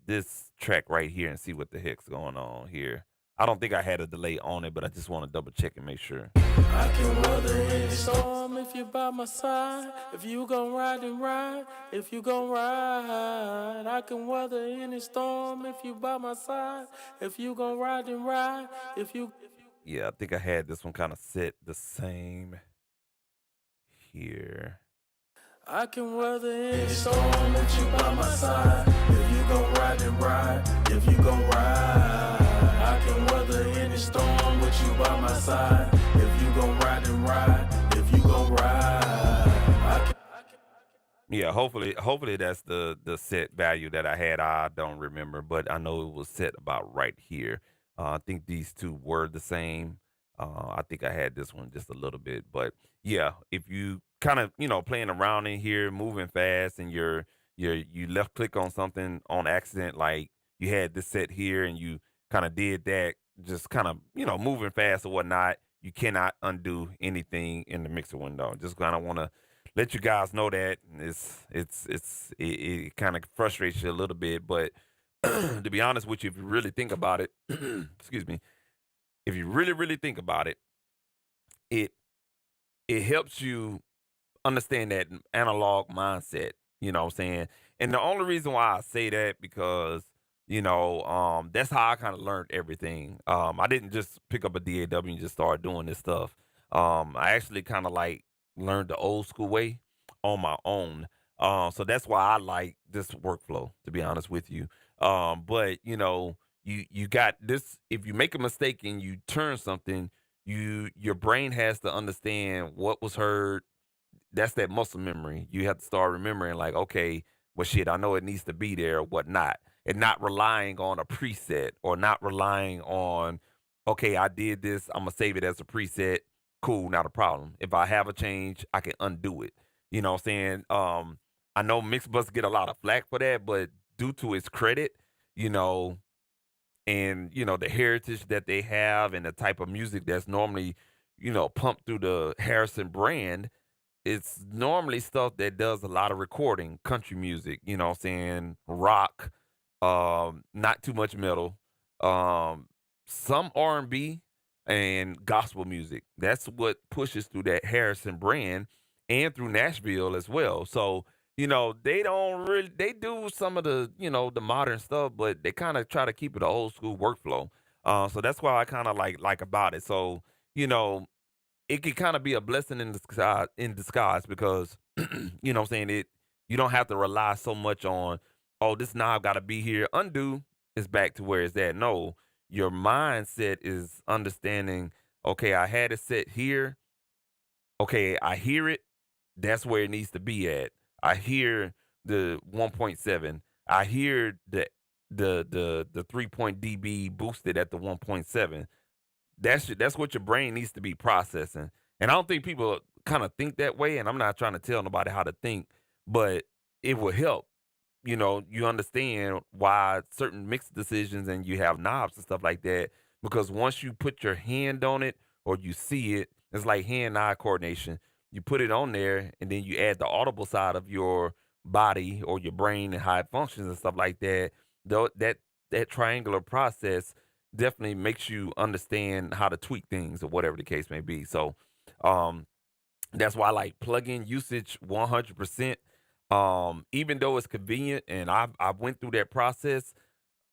this track right here and see what the heck's going on here. I don't think I had a delay on it, but I just want to double check and make sure. I can weather any storm if you're by my side. If you gon' ride, then ride. If you gon' ride, I can weather any storm if you by my side. If you gon' ride, then ride. Yeah, I think I had this one kind of set the same here. I can weather any storm with you by my side. If you gon' ride, then ride. If you gon' ride, I can weather any storm with you by my side. If you gon' ride, then ride. If you gon' ride, Yeah, hopefully that's the set value that I had. I don't remember, but I know it was set about right here. I think these two were the same. I think I had this one just a little bit, but yeah, if you kind of playing around in here, moving fast, and you left click on something on accident, like you had this set here, and you kind of did that, just kind of moving fast or whatnot. You cannot undo anything in the mixer window. Just kind of want to let you guys know that it kind of frustrates you a little bit, but to be honest with you, if you really think about it, excuse me, if you really think about it, it it helps you understand that analog mindset. You know what I'm saying? And the only reason why I say that because that's how I kind of learned everything. I didn't just pick up a DAW and just start doing this stuff. I actually kind of like learned the old school way on my own. So that's why I like this workflow, to be honest with you. But you got this. If you make a mistake and you turn something, your brain has to understand what was heard. That's that muscle memory. You have to start remembering, like, okay, well, shit, I know it needs to be there or whatnot, and not relying on a preset or not relying on, okay, I did this, I'm gonna save it as a preset. Cool, not a problem. If I have a change, I can undo it. You know what I'm saying? I know Mixbus get a lot of flack for that, but due to its credit, you know, and the heritage that they have and the type of music that's normally, pumped through the Harrison brand, it's normally stuff that does a lot of recording, country music, you know what I'm saying, rock, not too much metal, um, some R&B and gospel music. That's what pushes through that Harrison brand and through Nashville as well. So, they don't really they do some of the, the modern stuff, but they kind of try to keep it an old school workflow. So that's why I kind of like about it. So, you know, it could kind of be a blessing in disguise because what I'm saying, it you don't have to rely so much on, oh, this knob got to be here. Undo is back to where it's at. No, your mindset is understanding, okay, I had it set here. Okay, I hear it. That's where it needs to be at. I hear the 1.7. I hear the 3 point dB boosted at the 1.7. That's what your brain needs to be processing. And I don't think people kind of think that way. And I'm not trying to tell nobody how to think, but it will help. You understand why certain mixed decisions and you have knobs and stuff like that. Because once you put your hand on it or you see it, it's like hand-eye coordination. You put it on there and then you add the audible side of your body or your brain and how it functions and stuff like that. Though that triangular process definitely makes you understand how to tweak things or whatever the case may be. So um that's why I like plug-in usage 100%. Even though it's convenient and I went through that process,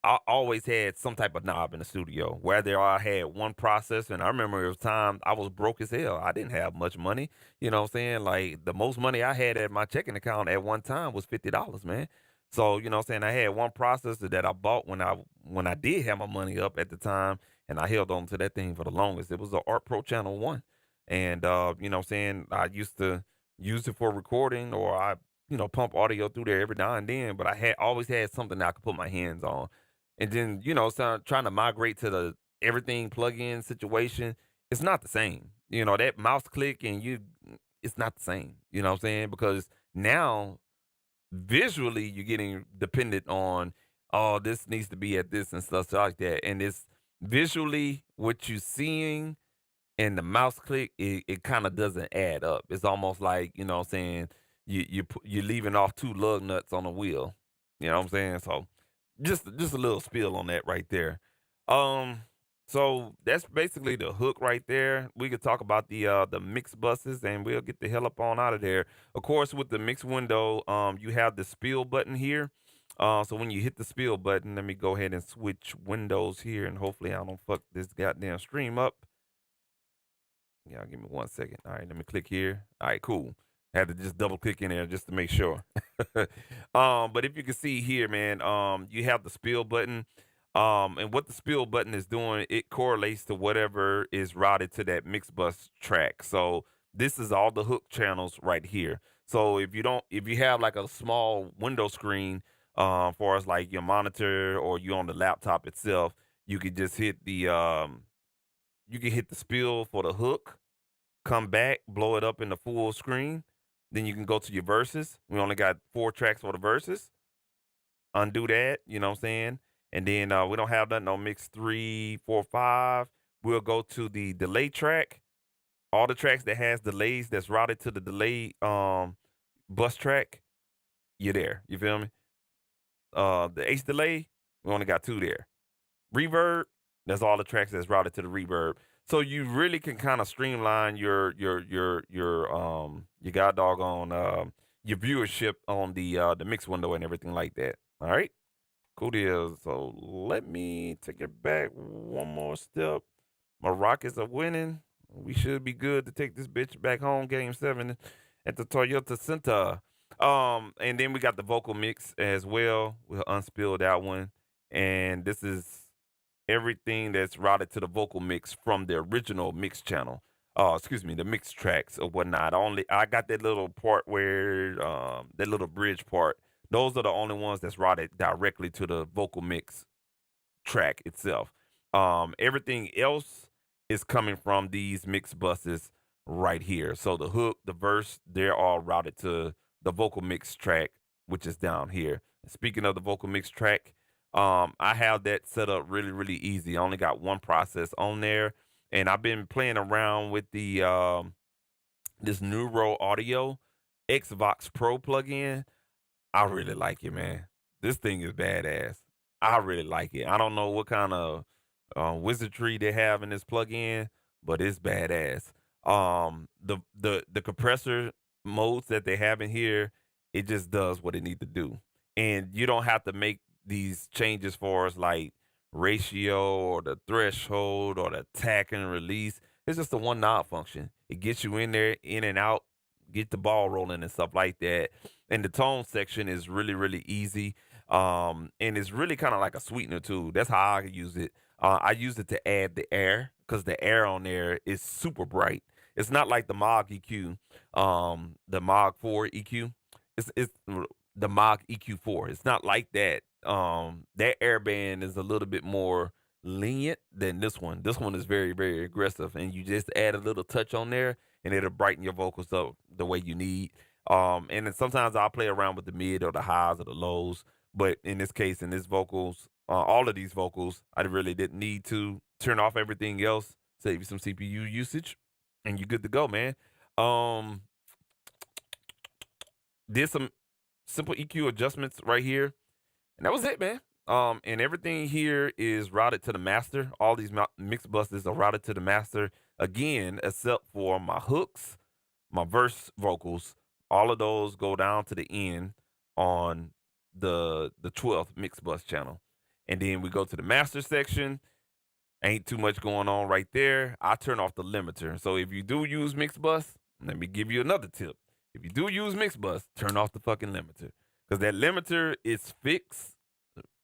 I always had some type of knob in the studio. Whether I had one processor, and I remember it was time I was broke as hell. I didn't have much money. You know what I'm saying? Like the most money I had at my checking account at one time was $50, man. So, you know what I'm saying? I had one processor that I bought when I did have my money up at the time, and I held on to that thing for the longest. It was the Art Pro Channel 1. And you know what I'm saying? I used to use it for recording or I, pump audio through there every now and then, but I had always had something that I could put my hands on. And then, so trying to migrate to the everything plug-in situation, it's not the same. That mouse click and it's not the same. You know what I'm saying? Because now visually you're getting dependent on, oh, this needs to be at this and stuff like that. And it's visually what you're seeing and the mouse click, it kind of doesn't add up. It's almost like, you know what I'm saying, you're leaving off two lug nuts on a wheel. You know what I'm saying? So just a little spill on that right there. Um, so that's basically the hook right there. We could talk about the mix buses and we'll get the hell up on out of there. Of course, with the mix window, you have the spill button here. So when you hit the spill button, let me go ahead and switch windows here, and hopefully I don't fuck this goddamn stream up. Yeah, give me 1 second. All right, let me click here. All right, cool. Had to just double click in there just to make sure. But if you can see here, man, you have the spill button. And what the spill button is doing, it correlates to whatever is routed to that mix bus track. So this is all the hook channels right here. So if you have like a small window screen, for us like your monitor or you on the laptop itself, you could just hit you can hit the spill for the hook, come back, blow it up in the full screen. Then you can go to your verses. We only got 4 tracks for the verses. Undo that, you know what I'm saying? And then we don't have nothing on mix 3, 4, 5. We'll go to the delay track. All the tracks that has delays that's routed to the delay bus track, you're there. You feel me? The H delay, we only got 2 there. Reverb, that's all the tracks that's routed to the reverb. So you really can kind of streamline your god doggone your viewership on the mix window and everything like that. All right, cool deal. So let me take it back one more step. My Rockets are winning. We should be good to take this bitch back home. Game 7 at the Toyota Center. And then we got the vocal mix as well. We'll unspill that one. And this is everything that's routed to the vocal mix from the original mix channel. Excuse me, the mix tracks or whatnot. Only I got that little part where that little bridge part. Those are the only ones that's routed directly to the vocal mix track itself. Everything else is coming from these mix buses right here. So the hook, the verse, they're all routed to the vocal mix track, which is down here. Speaking of the vocal mix track, I have that set up really, really easy. I only got one process on there, and I've been playing around with the this Neuro Audio Xvox Pro plugin. I really like it, man. This thing is badass. I really like it. I don't know what kind of wizardry they have in this plugin, but it's badass. The compressor modes that they have in here, it just does what it need to do, and you don't have to make these changes for us like ratio or the threshold or the attack and release. It's just a one knob function. It gets you in there, in and out, get the ball rolling and stuff like that. And the tone section is really, really easy. And it's really kind of like a sweetener too. That's how I use it. I use it to add the air because the air on there is super bright. It's not like the Mog EQ, the Mog 4 EQ. It's the Mog EQ4. It's not like that. That air band is a little bit more lenient than this one. This one is very, very aggressive, and you just add a little touch on there, and it'll brighten your vocals up the way you need. And then sometimes I'll play around with the mid or the highs or the lows. But in this case, in this vocals, all of these vocals, I really didn't need to turn off everything else, save you some CPU usage, and you're good to go, man. Um, did some simple EQ adjustments right here, and that was it, man. And everything here is routed to the master. All these mix buses are routed to the master again, except for my hooks, my verse vocals. All of those go down to the end on the 12th mix bus channel. And then we go to the master section. Ain't too much going on right there. I turn off the limiter. So if you do use Mixbus, let me give you another tip. If you do use Mixbus, turn off the fucking limiter. Because that limiter is fixed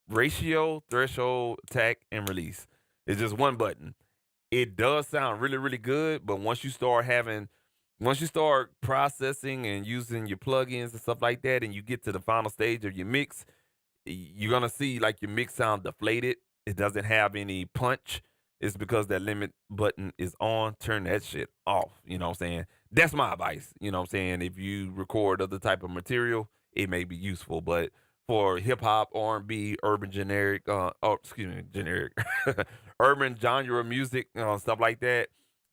ratio, threshold, attack, and release. It's just one button. It does sound really, really good, but once you start processing and using your plugins and stuff like that, and you get to the final stage of your mix, you're gonna see like your mix sound deflated. It doesn't have any punch. It's because that limit button is on. Turn that shit off. You know what I'm saying? That's my advice. You know what I'm saying? If you record other type of material, it may be useful. But for hip hop, R&B, urban generic, generic, urban genre music, stuff like that,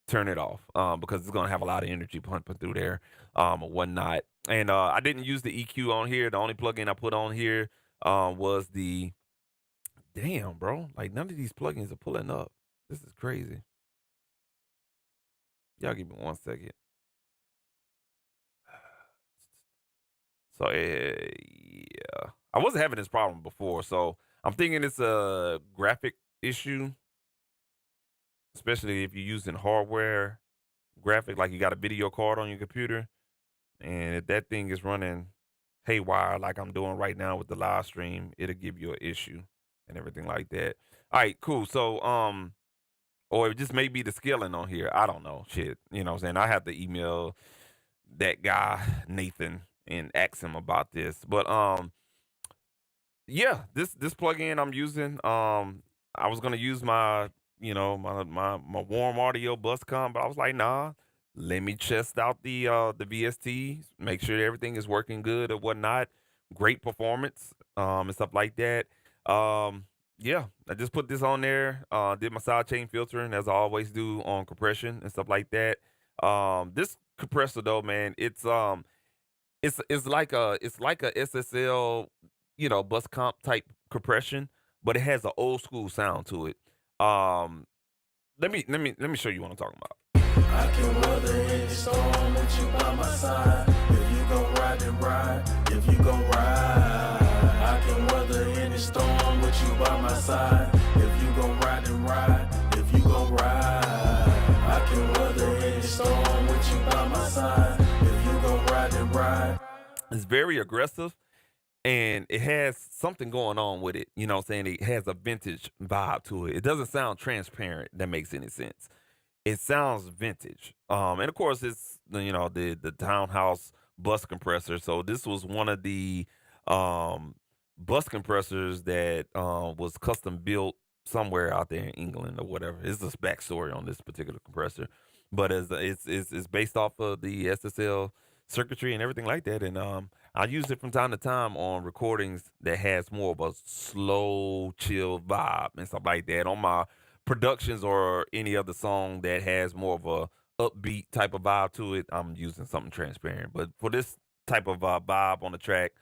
turn it off because it's gonna have a lot of energy pumping through there or whatnot. And I didn't use the EQ on here. The only plugin I put on here was the damn, bro. Like none of these plugins are pulling up. This is crazy. Y'all give me 1 second. So yeah, I wasn't having this problem before, so I'm thinking it's a graphic issue, especially if you're using hardware graphic, like you got a video card on your computer, and if that thing is running haywire like I'm doing right now with the live stream, it'll give you an issue and everything like that. All right, cool. So or it just may be the scaling on here. I don't know. Shit. You know what I'm saying? I have to email that guy Nathan and ask him about this. But yeah, this plugin I'm using, I was gonna use my, my warm audio bus comp, but I was like, nah, let me test out the VST, make sure everything is working good or whatnot. Great performance, and stuff like that. Yeah, I just put this on there, did my side chain filtering as I always do on compression and stuff like that. This compressor though, man, it's like a SSL, bus comp type compression, but it has an old school sound to it. Um, let me show you what I'm talking about. I can weather any storm with you by my side. If you gon' ride, then ride. If you gon' ride, I can weather any storm with you by my side. If you gon' ride, then ride. If you gon' ride, I can weather any storm with you by my side. If you gon' ride, then ride. It's very aggressive and it has something going on with it. You know what I'm saying? It has a vintage vibe to it. It doesn't sound transparent. That makes any sense. It sounds vintage. And of course, it's the townhouse bus compressor. So this was one of the um, bus compressors that was custom built somewhere out there in England or whatever. It's a backstory on this particular compressor, but it's based off of the SSL circuitry and everything like that. And I use it from time to time on recordings that has more of a slow, chill vibe and stuff like that on my productions or any other song that has more of a upbeat type of vibe to it. I'm using something transparent, but for this type of vibe on the track,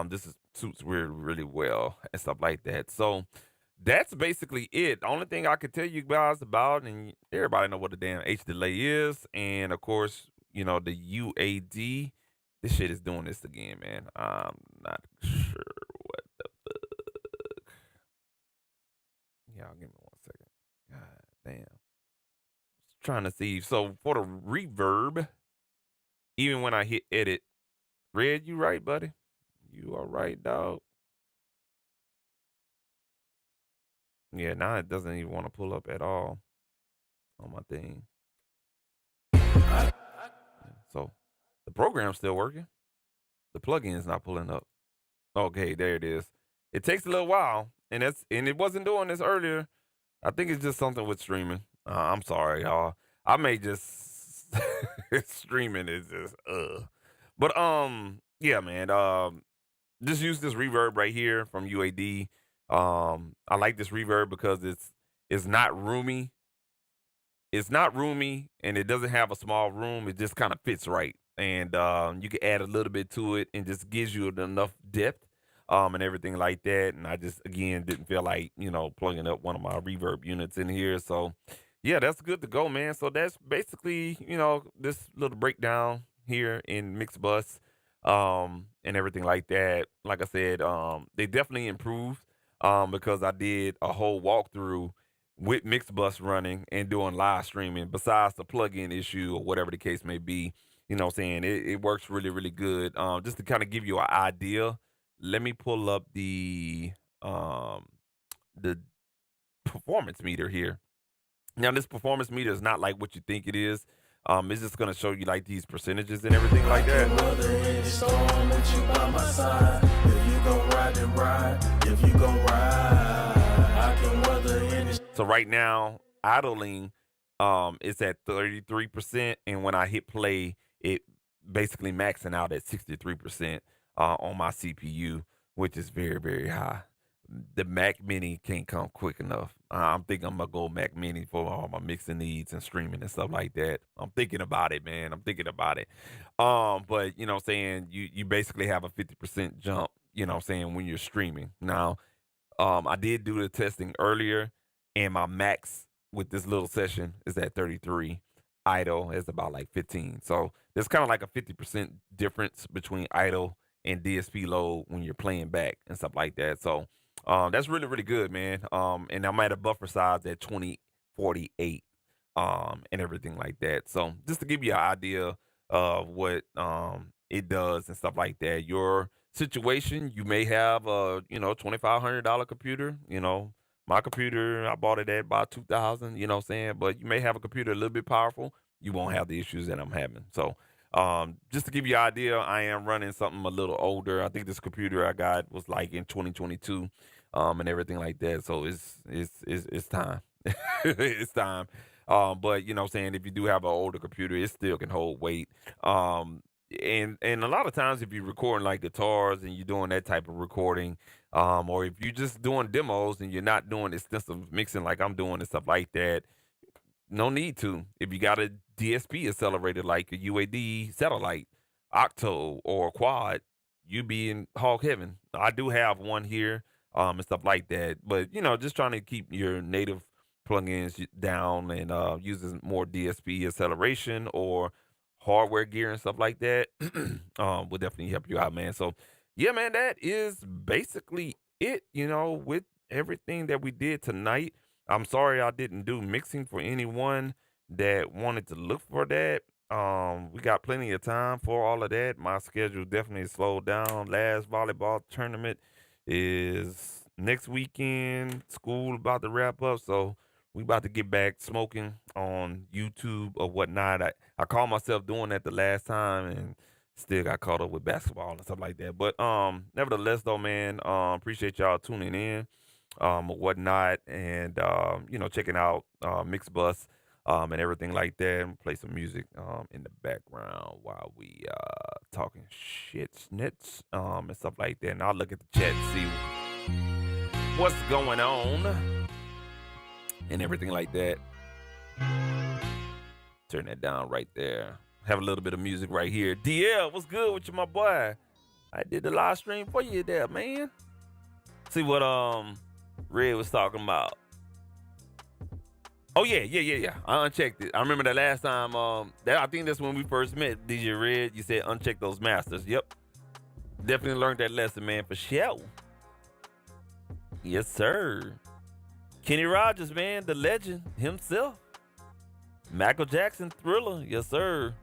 this is suits really really well and stuff like that. So that's basically it. The only thing I could tell you guys about, and everybody know what the damn H delay is, and of course, the UAD. This shit is doing this again, man. I'm not sure what the fuck. Y'all give me 1 second. God damn. Trying to see. So for the reverb, even when I hit edit, Red, you right, buddy? You are right, dog. Yeah, now it doesn't even want to pull up at all on my thing. So the program's still working. The plugin is not pulling up. Okay, there it is. It takes a little while, and it wasn't doing this earlier. I think it's just something with streaming. I'm sorry, y'all. I may just streaming is just But yeah, man. Just use this reverb right here from UAD. I like this reverb because it's not roomy. It's not roomy and it doesn't have a small room. It just kind of fits right. And you can add a little bit to it and just gives you enough depth and everything like that. And I just, again, didn't feel like, plugging up one of my reverb units in here. So, yeah, that's good to go, man. So that's basically, this little breakdown here in Mixbus and everything like that. Like I said, they definitely improved because I did a whole walkthrough with Mixbus running and doing live streaming besides the plugin issue or whatever the case may be. You know what I'm saying? It works really, really good. Just to kind of give you an idea, let me pull up um the performance meter here. Now this performance meter is not like what you think it is. It's just gonna show you like these percentages and everything like that. So right now, idling is at 33%, and when I hit play, it basically maxing out at 63% on my CPU, which is very, very high. The Mac Mini can't come quick enough. I'm thinking I'm gonna go Mac Mini for all my mixing needs and streaming and stuff like that. I'm thinking about it, man. I'm thinking about it. But you know what I'm saying, you basically have a 50% jump, what I'm saying, when you're streaming. Now, I did do the testing earlier, and my max with this little session is at 33. Idle is about like 15. So there's kind of like a 50% difference between idle and DSP load when you're playing back and stuff like that. So that's really, really good, man. And I'm at a buffer size at 2048 and everything like that. So just to give you an idea of what it does and stuff like that. Your situation, you may have a $2,500 computer. My computer, I bought it at about 2,000. You know what I'm saying? But you may have a computer a little bit powerful. You won't have the issues that I'm having. So Just to give you an idea, I am running something a little older. I think this computer I got was like in 2022, and everything like that. So it's time. It's time. But you know, what I'm saying if you do have an older computer, it still can hold weight. Um, and a lot of times, if you're recording like guitars and you're doing that type of recording, or if you're just doing demos and you're not doing extensive mixing like I'm doing and stuff like that, no need to. If you got a DSP accelerator like a UAD satellite, Octo, or Quad, you be in hog heaven. I do have one here, and stuff like that. But you know, just trying to keep your native plugins down and uses more DSP acceleration or hardware gear and stuff like that, will definitely help you out, man. So yeah, man, that is basically it. You know, with everything that we did tonight. I'm sorry I didn't do mixing for anyone that wanted to look for that. We got plenty of time for all of that. My schedule definitely slowed down. Last volleyball tournament is next weekend. School about to wrap up, so we about to get back smoking on YouTube or whatnot. I called myself doing that the last time and still got caught up with basketball and stuff like that. But nevertheless though, man, appreciate y'all tuning in or whatnot, and you know, checking out Mixbus and everything like that, and play some music in the background while we talking shit snits and stuff like that. And I'll look at the chat and see what's going on and everything like that. Turn that down right there. Have a little bit of music right here. DL, what's good with you, my boy? I did the live stream for you there, man. See what Red was talking about. Oh yeah. I unchecked it. I remember the last time. I think that's when we first met. DJ Red, you said uncheck those masters. Yep, definitely learned that lesson, man, for sure. Yes, sir. Kenny Rogers, man, the legend himself. Michael Jackson, Thriller. Yes, sir.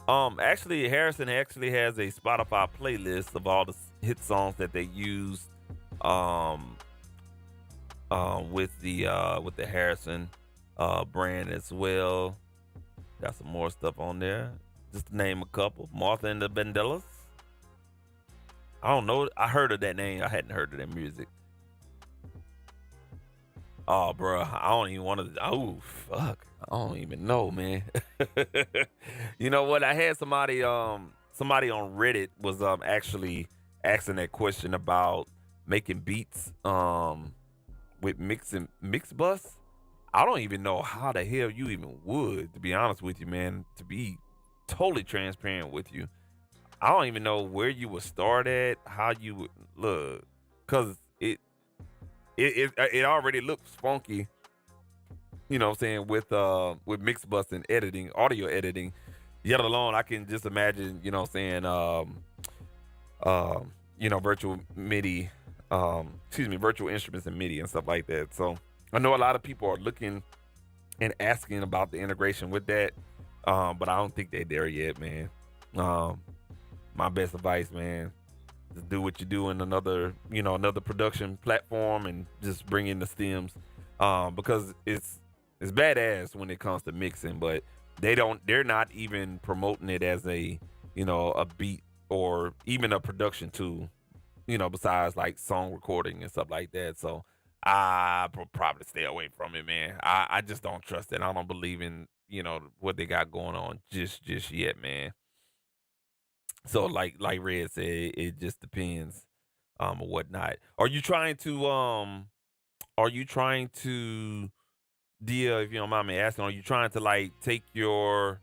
Actually, Harrison actually has a Spotify playlist of all the hit songs that they used. With the Harrison brand as well. Got some more stuff on there. Just to name a couple. Martha and the Vandellas. I don't know. I heard of that name. I hadn't heard of that music. Oh, bro, I don't even want to. Oh, fuck. I don't even know, man. You know what? I had somebody on Reddit was actually asking that question about making beats with Mixbus. I don't even know how the hell you even would, to be honest with you, man. To be totally transparent with you, I don't even know where you would start at, how you would look, cause it already looks funky. You know what I'm saying, with Mixbus and editing, audio editing. Yet alone, I can just imagine, you know what I'm saying, you know, virtual MIDI, virtual instruments and MIDI and stuff like that. So I know a lot of people are looking and asking about the integration with that, but I don't think they're there yet, man. My best advice, man, just do what you do in another production platform and just bring in the stems, because it's badass when it comes to mixing, but they're not even promoting it as a beat or even a production tool, besides like song recording and stuff like that. So I probably stay away from it, man. I just don't trust it. I don't believe in what they got going on just yet, man. So like Red said, it just depends, or whatnot. Are you trying to Dia, if you don't mind me asking, are you trying to like take your,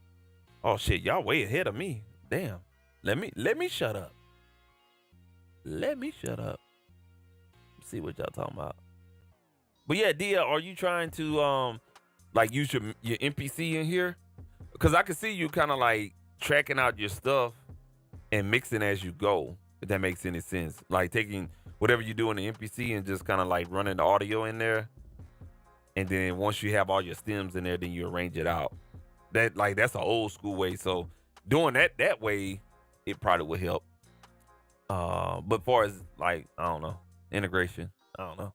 oh shit, y'all way ahead of me. Damn. Let me shut up. Let me shut up. See what y'all talking about. But yeah, Dia, are you trying to like use your MPC in here? Because I can see you kind of like tracking out your stuff and mixing as you go, if that makes any sense. Like taking whatever you do in the MPC and just kind of like running the audio in there. And then once you have all your stems in there, then you arrange it out. That's an old school way. So doing that way, it probably would help. But far as like, I don't know, integration, I don't know.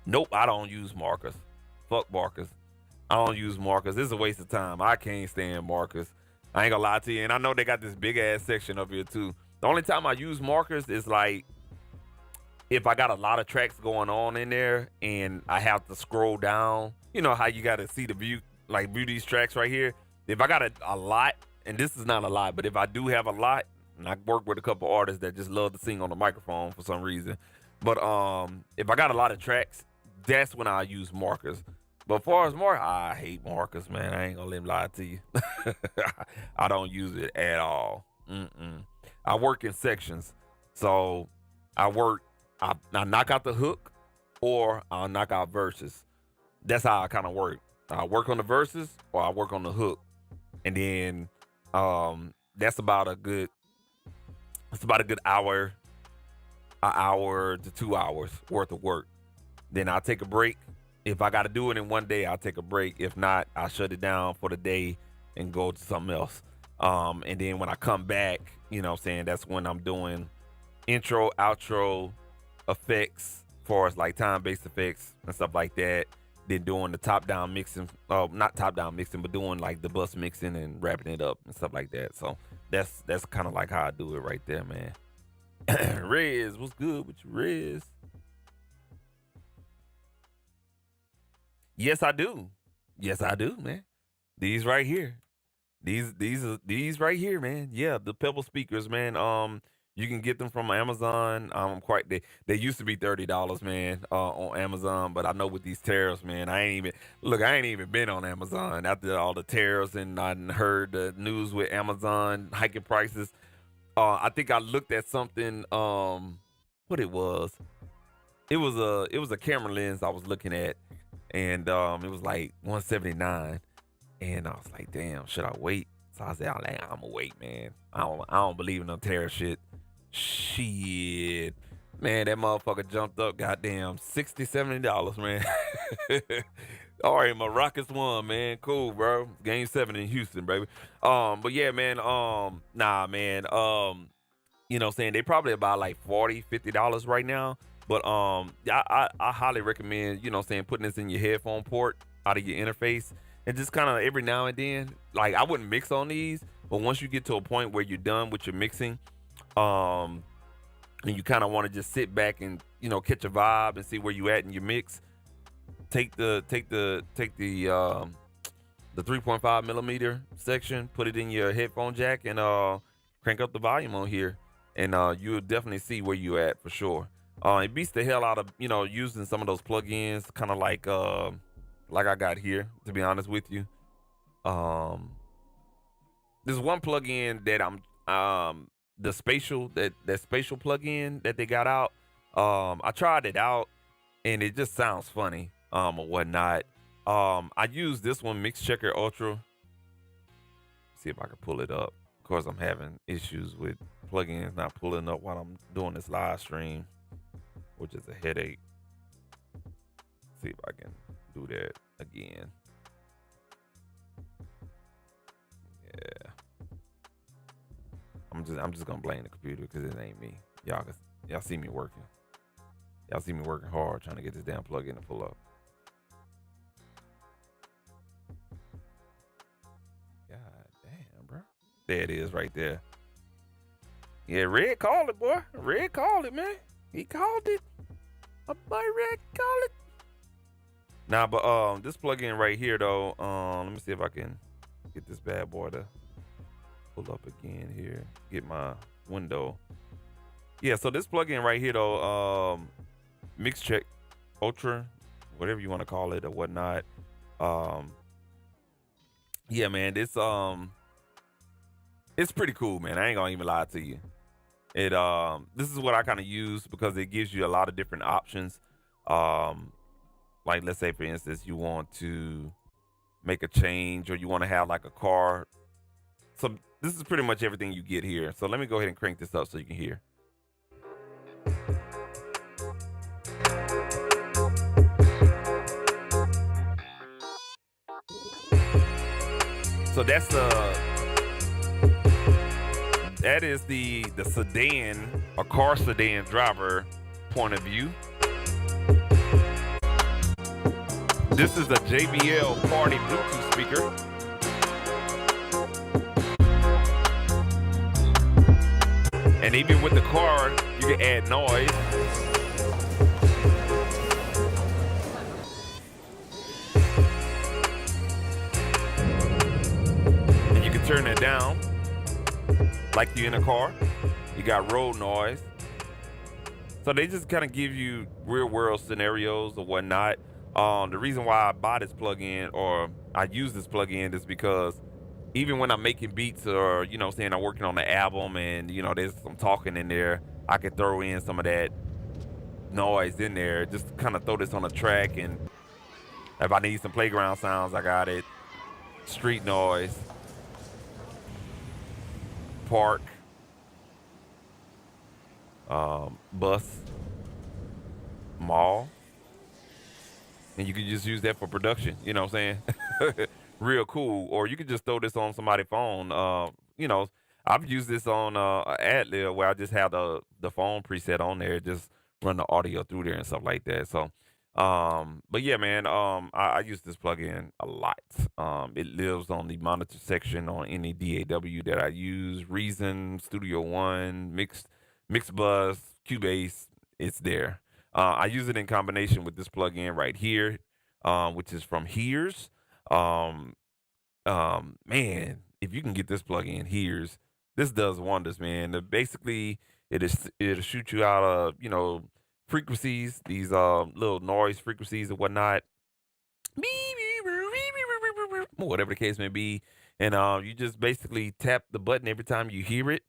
Nope, I don't use markers. Fuck markers. I don't use markers. This is a waste of time. I can't stand markers. I ain't gonna lie to you. And I know they got this big ass section up here too. The only time I use markers is like if I got a lot of tracks going on in there and I have to scroll down. You know how you gotta see the view, like view these tracks right here. If I got a lot, and this is not a lot, but if I do have a lot, and I work with a couple artists that just love to sing on the microphone for some reason. But if I got a lot of tracks, that's when I use markers. But as far as markers, I hate markers, man. I ain't gonna let them lie to you. I don't use it at all. I work in sections. So I knock out the hook or I'll knock out verses. That's how I kind of work. I work on the verses or I work on the hook. And then that's about a good hour to 2 hours worth of work. Then I'll take a break. If I got to do it in one day, I'll take a break. If not, I'll shut it down for the day and go to something else. And then when I come back, you know what I'm saying, that's when I'm doing intro, outro, effects, as far as like time-based effects and stuff like that. Then doing the top-down mixing, not top-down mixing, but doing like the bus mixing and wrapping it up and stuff like that. So that's kind of like how I do it right there, man. Riz, what's good with you, Riz? Yes, I do. Yes, I do, man. These right here. These right here, man. Yeah, the Pebble speakers, man. You can get them from Amazon. They used to be $30, man, on Amazon, but I know with these tariffs, man, I ain't even been on Amazon after all the tariffs, and I heard the news with Amazon hiking prices. I think I looked at something. What it was? It was a camera lens I was looking at, and it was like $179, and I was like, damn, should I wait? So I said, I'm gonna wait, man. I don't believe in no tariff shit. Shit, man, that motherfucker jumped up, goddamn, $60-$70, man. All right, my Rockets won, man. Cool, bro. Game 7 in Houston, baby. But yeah, man. Nah, man. You know what I'm saying, they probably about like $40-$50 right now. But I highly recommend, you know what I'm saying, putting this in your headphone port out of your interface. And just kind of every now and then, like I wouldn't mix on these, but once you get to a point where you're done with your mixing, and you kind of want to just sit back and, you know, catch a vibe and see where you at in your mix, take the 3.5 millimeter section, put it in your headphone jack, and crank up the volume on here, and you'll definitely see where you at for sure. It beats the hell out of, you know, using some of those plugins, kind of like I got here, to be honest with you. There's one plugin that the spatial plugin that they got out. I tried it out and it just sounds funny, or whatnot. I use this one, Mix Checker Ultra. See if I can pull it up. Of course, I'm having issues with plugins not pulling up while I'm doing this live stream, which is a headache. See if I can do that again. Yeah. I'm just gonna blame the computer because it ain't me. Y'all see me working. Y'all see me working hard trying to get this damn plug-in to pull up. God damn, bro. There it is right there. Yeah, Red called it, boy. Red called it, man. He called it. My boy Red called it. Nah, but this plugin right here though, let me see if I can get this bad boy to pull up again here. Get my window. Yeah, so this plugin right here though, Mix Check Ultra, whatever you want to call it or whatnot. Yeah, man, this it's pretty cool, man. I ain't gonna even lie to you. It this is what I kind of use because it gives you a lot of different options. Like let's say for instance you want to make a change or you want to have like a car. So this is pretty much everything you get here. So let me go ahead and crank this up so you can hear. So that is the sedan or car sedan driver point of view. This is a JBL Party Bluetooth speaker. And even with the car, you can add noise. And you can turn it down like you're in a car. You got road noise. So they just kind of give you real world scenarios or whatnot. The reason why I buy this plugin or I use this plugin is because even when I'm making beats or, saying I'm working on the album and, there's some talking in there, I can throw in some of that noise in there. Just kind of throw this on a track. And if I need some playground sounds, I got it. Street noise, park, bus, mall. And you can just use that for production, you know what I'm saying? Real cool. Or you could just throw this on somebody's phone. I've used this on Ad-lib where I just have the phone preset on there, just run the audio through there and stuff like that. So, but yeah, man, I use this plugin a lot. It lives on the monitor section on any DAW that I use. Reason, Studio One, Mixbus, Cubase, it's there. I use it in combination with this plugin right here, which is from Hears. Um, Man, if you can get this plugin Hears, this does wonders, man. Basically, it'll shoot you out frequencies, these little noise frequencies and whatnot, whatever the case may be, and you just basically tap the button every time you hear it.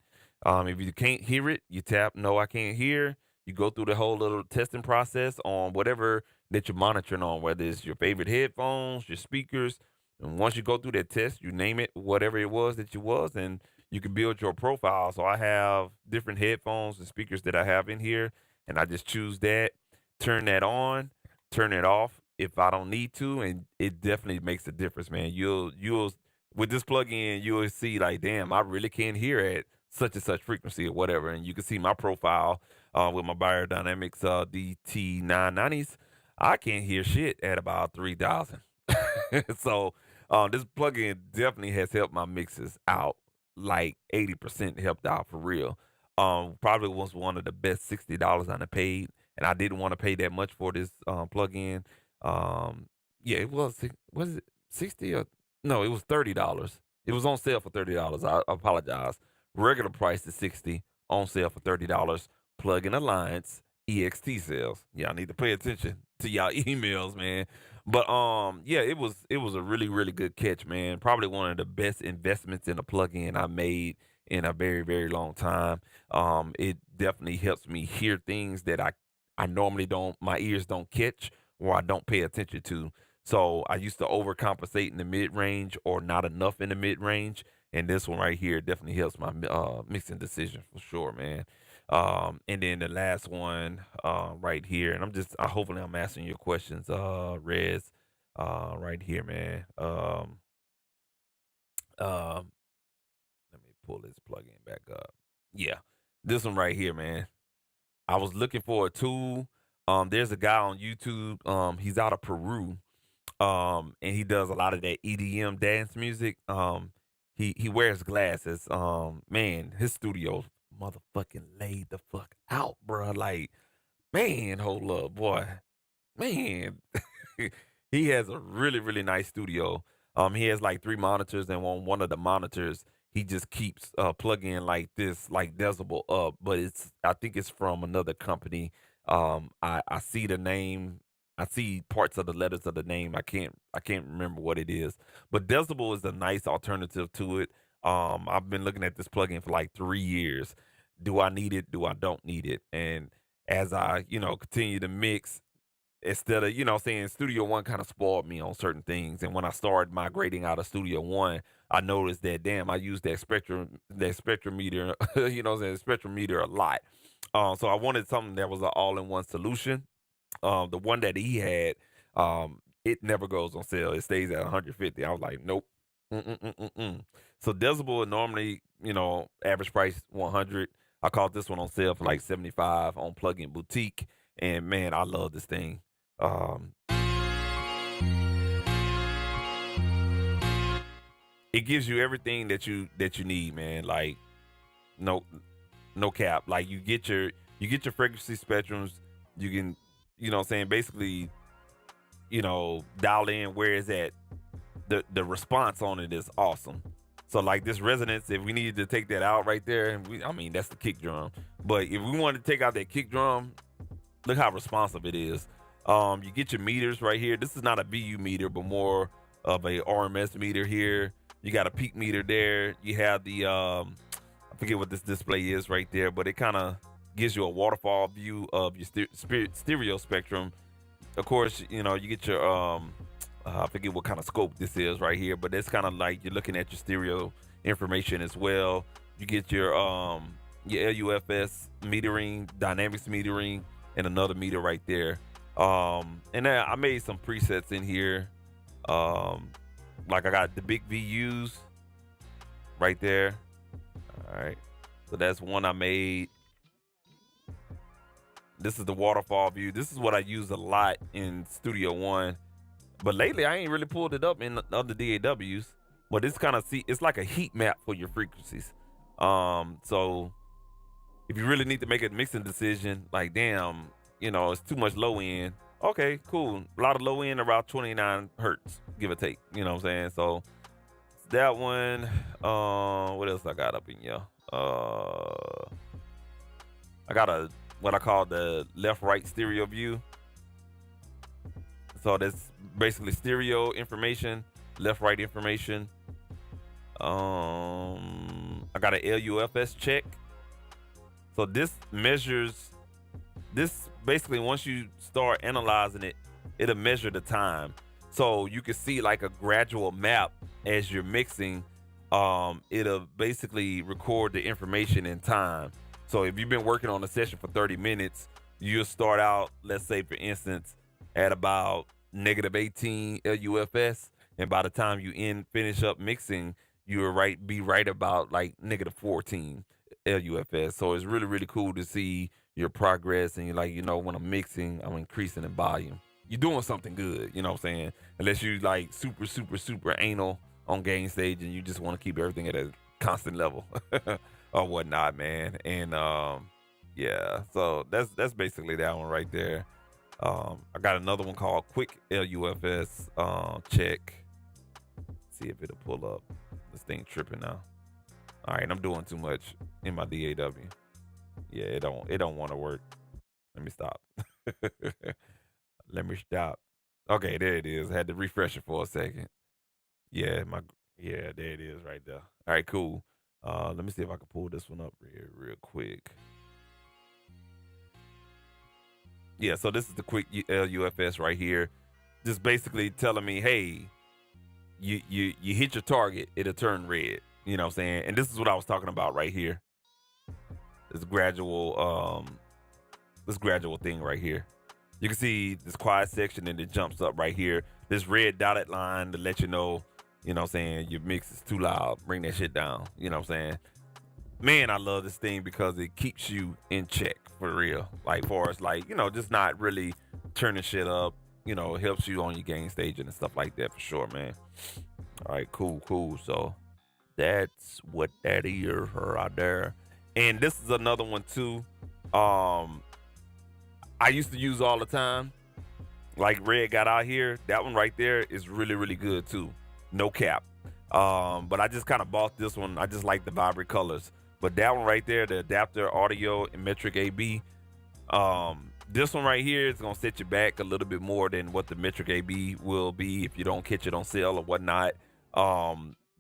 If you can't hear it, you tap no, I can't hear. You go through the whole little testing process on whatever that you're monitoring on, whether it's your favorite headphones, your speakers. And once you go through that test, you name it, whatever it was that you was, and you can build your profile. So I have different headphones and speakers that I have in here, and I just choose that, turn that on, turn it off if I don't need to, and it definitely makes a difference, man. You'll with this plugin, you'll see like, damn, I really can't hear at such and such frequency or whatever, and you can see my profile with my Biodynamics DT990s. I can't hear shit at about 3,000. So this plugin definitely has helped my mixes out, like 80% helped out for real. Probably was one of the best $60 I paid, and I didn't want to pay that much for this plugin. Yeah, it was it 60 or no? It was $30. It was on sale for $30. I apologize. Regular price is 60, on sale for $30. Plugin Alliance EXT sales. Yeah, I need to pay attention to y'all emails, man. But yeah, it was a really really good catch, man. Probably one of the best investments in a plugin I made in a very very long time. It definitely helps me hear things that I normally don't, my ears don't catch or I don't pay attention to. So I used to overcompensate in the mid range or not enough in the mid range, and this one right here definitely helps my mixing decision for sure, man. And then the last one right here, and hopefully I'm answering your questions, Rez, right here, man. Um, Let me pull this plugin back up. Yeah, this one right here, man. I was looking for a tool. There's a guy on YouTube. He's out of Peru. And he does a lot of that EDM dance music. He wears glasses. Man, his studio motherfucking laid the fuck out, bro. Like, man, hold up, boy. Man, he has a really, really nice studio. He has like three monitors, and on one of the monitors, he just keeps plugging like this, like decibel up. But I think it's from another company. I see the name. I see parts of the letters of the name. I can't remember what it is. But decibel is a nice alternative to it. I've been looking at this plugin for like 3 years. Do I need it? Do I don't need it? And as I, continue to mix, instead of, saying Studio One kind of spoiled me on certain things. And when I started migrating out of Studio One, I noticed that, damn, I use that spectrometer, spectrometer a lot. So I wanted something that was an all-in-one solution. The one that he had, it never goes on sale. It stays at 150. I was like, nope. Mm-mm-mm-mm-mm. So Decibel would normally, average price 100. I caught this one on sale for like 75 on Plugin Boutique, and man, I love this thing. It gives you everything that you need, man. Like no no cap. Like you get your frequency spectrums. You can, what I'm saying, basically, dial in where is at. The response on it is awesome. So like this resonance, if we needed to take that out right there, I mean that's the kick drum. But if we wanted to take out that kick drum, look how responsive it is. You get your meters right here. This is not a VU meter, but more of a RMS meter here. You got a peak meter there. You have the I forget what this display is right there, but it kind of gives you a waterfall view of your stereo spectrum. Of course, you get your I forget what kind of scope this is right here, but it's kind of like you're looking at your stereo information as well. You get your LUFS metering, dynamics metering, and another meter right there. And then I made some presets in here. Like I got the big VUs right there. All right. So that's one I made. This is the waterfall view. This is what I use a lot in Studio One. But lately I ain't really pulled it up in other DAWs. But it's kind of it's like a heat map for your frequencies. So if you really need to make a mixing decision, like damn, it's too much low end. Okay, cool. A lot of low end around 29 hertz, give or take. You know what I'm saying? So that one. What else I got up in here? I got what I call the left-right stereo view. So that's basically stereo information, left-right information. I got an LUFS check. So this measures. This basically, once you start analyzing it, it'll measure the time. So you can see like a gradual map as you're mixing. It'll basically record the information in time. So if you've been working on a session for 30 minutes, you'll start out, let's say for instance, at about -18 LUFS. And by the time you finish up mixing, you'll be right about like -14 LUFS. So it's really, really cool to see your progress, and you're like, when I'm mixing, I'm increasing in volume. You're doing something good, you know what I'm saying? Unless you like super, super, super anal on game stage and you just want to keep everything at a constant level or whatnot, man. And yeah, so that's basically that one right there. I got another one called Quick LUFS check. See if it'll pull up. This thing tripping now. All right, I'm doing too much in my DAW. Yeah, it don't want to work. Let me stop. Let me stop. Okay, there it is. I had to refresh it for a second. Yeah, there it is right there. All right, cool. Let me see if I can pull this one up real quick. Yeah, so this is the quick LUFS right here. Just basically telling me, hey, you hit your target, it'll turn red. You know what I'm saying? And this is what I was talking about right here. This gradual thing right here. You can see this quiet section and it jumps up right here. This red dotted line to let you know what I'm saying, your mix is too loud. Bring that shit down. You know what I'm saying? Man, I love this thing because it keeps you in check for real. Like for us, like, just not really turning shit up. It helps you on your game staging and stuff like that for sure, man. All right, cool. So that's what that is right there. And this is another one too. I used to use all the time. Like Red got out here. That one right there is really, really good too. No cap. But I just kind of bought this one. I just like the vibrant colors. But that one right there, the adapter audio and metric AB. This one right here is gonna set you back a little bit more than what the metric AB will be if you don't catch it on sale or whatnot.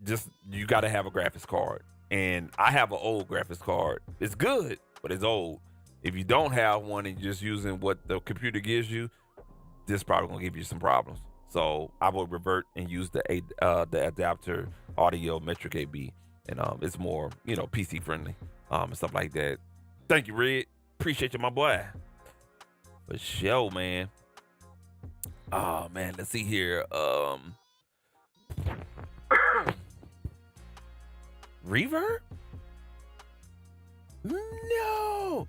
Just you got to have a graphics card, and I have an old graphics card. It's good, but it's old. If you don't have one and you're just using what the computer gives you, this probably gonna give you some problems. So I will revert and use the adapter audio metric AB, and it's more PC friendly and stuff like that. Thank you, Red. Appreciate you, my boy. For sure, man. Oh man, let's see here. Reverb? No.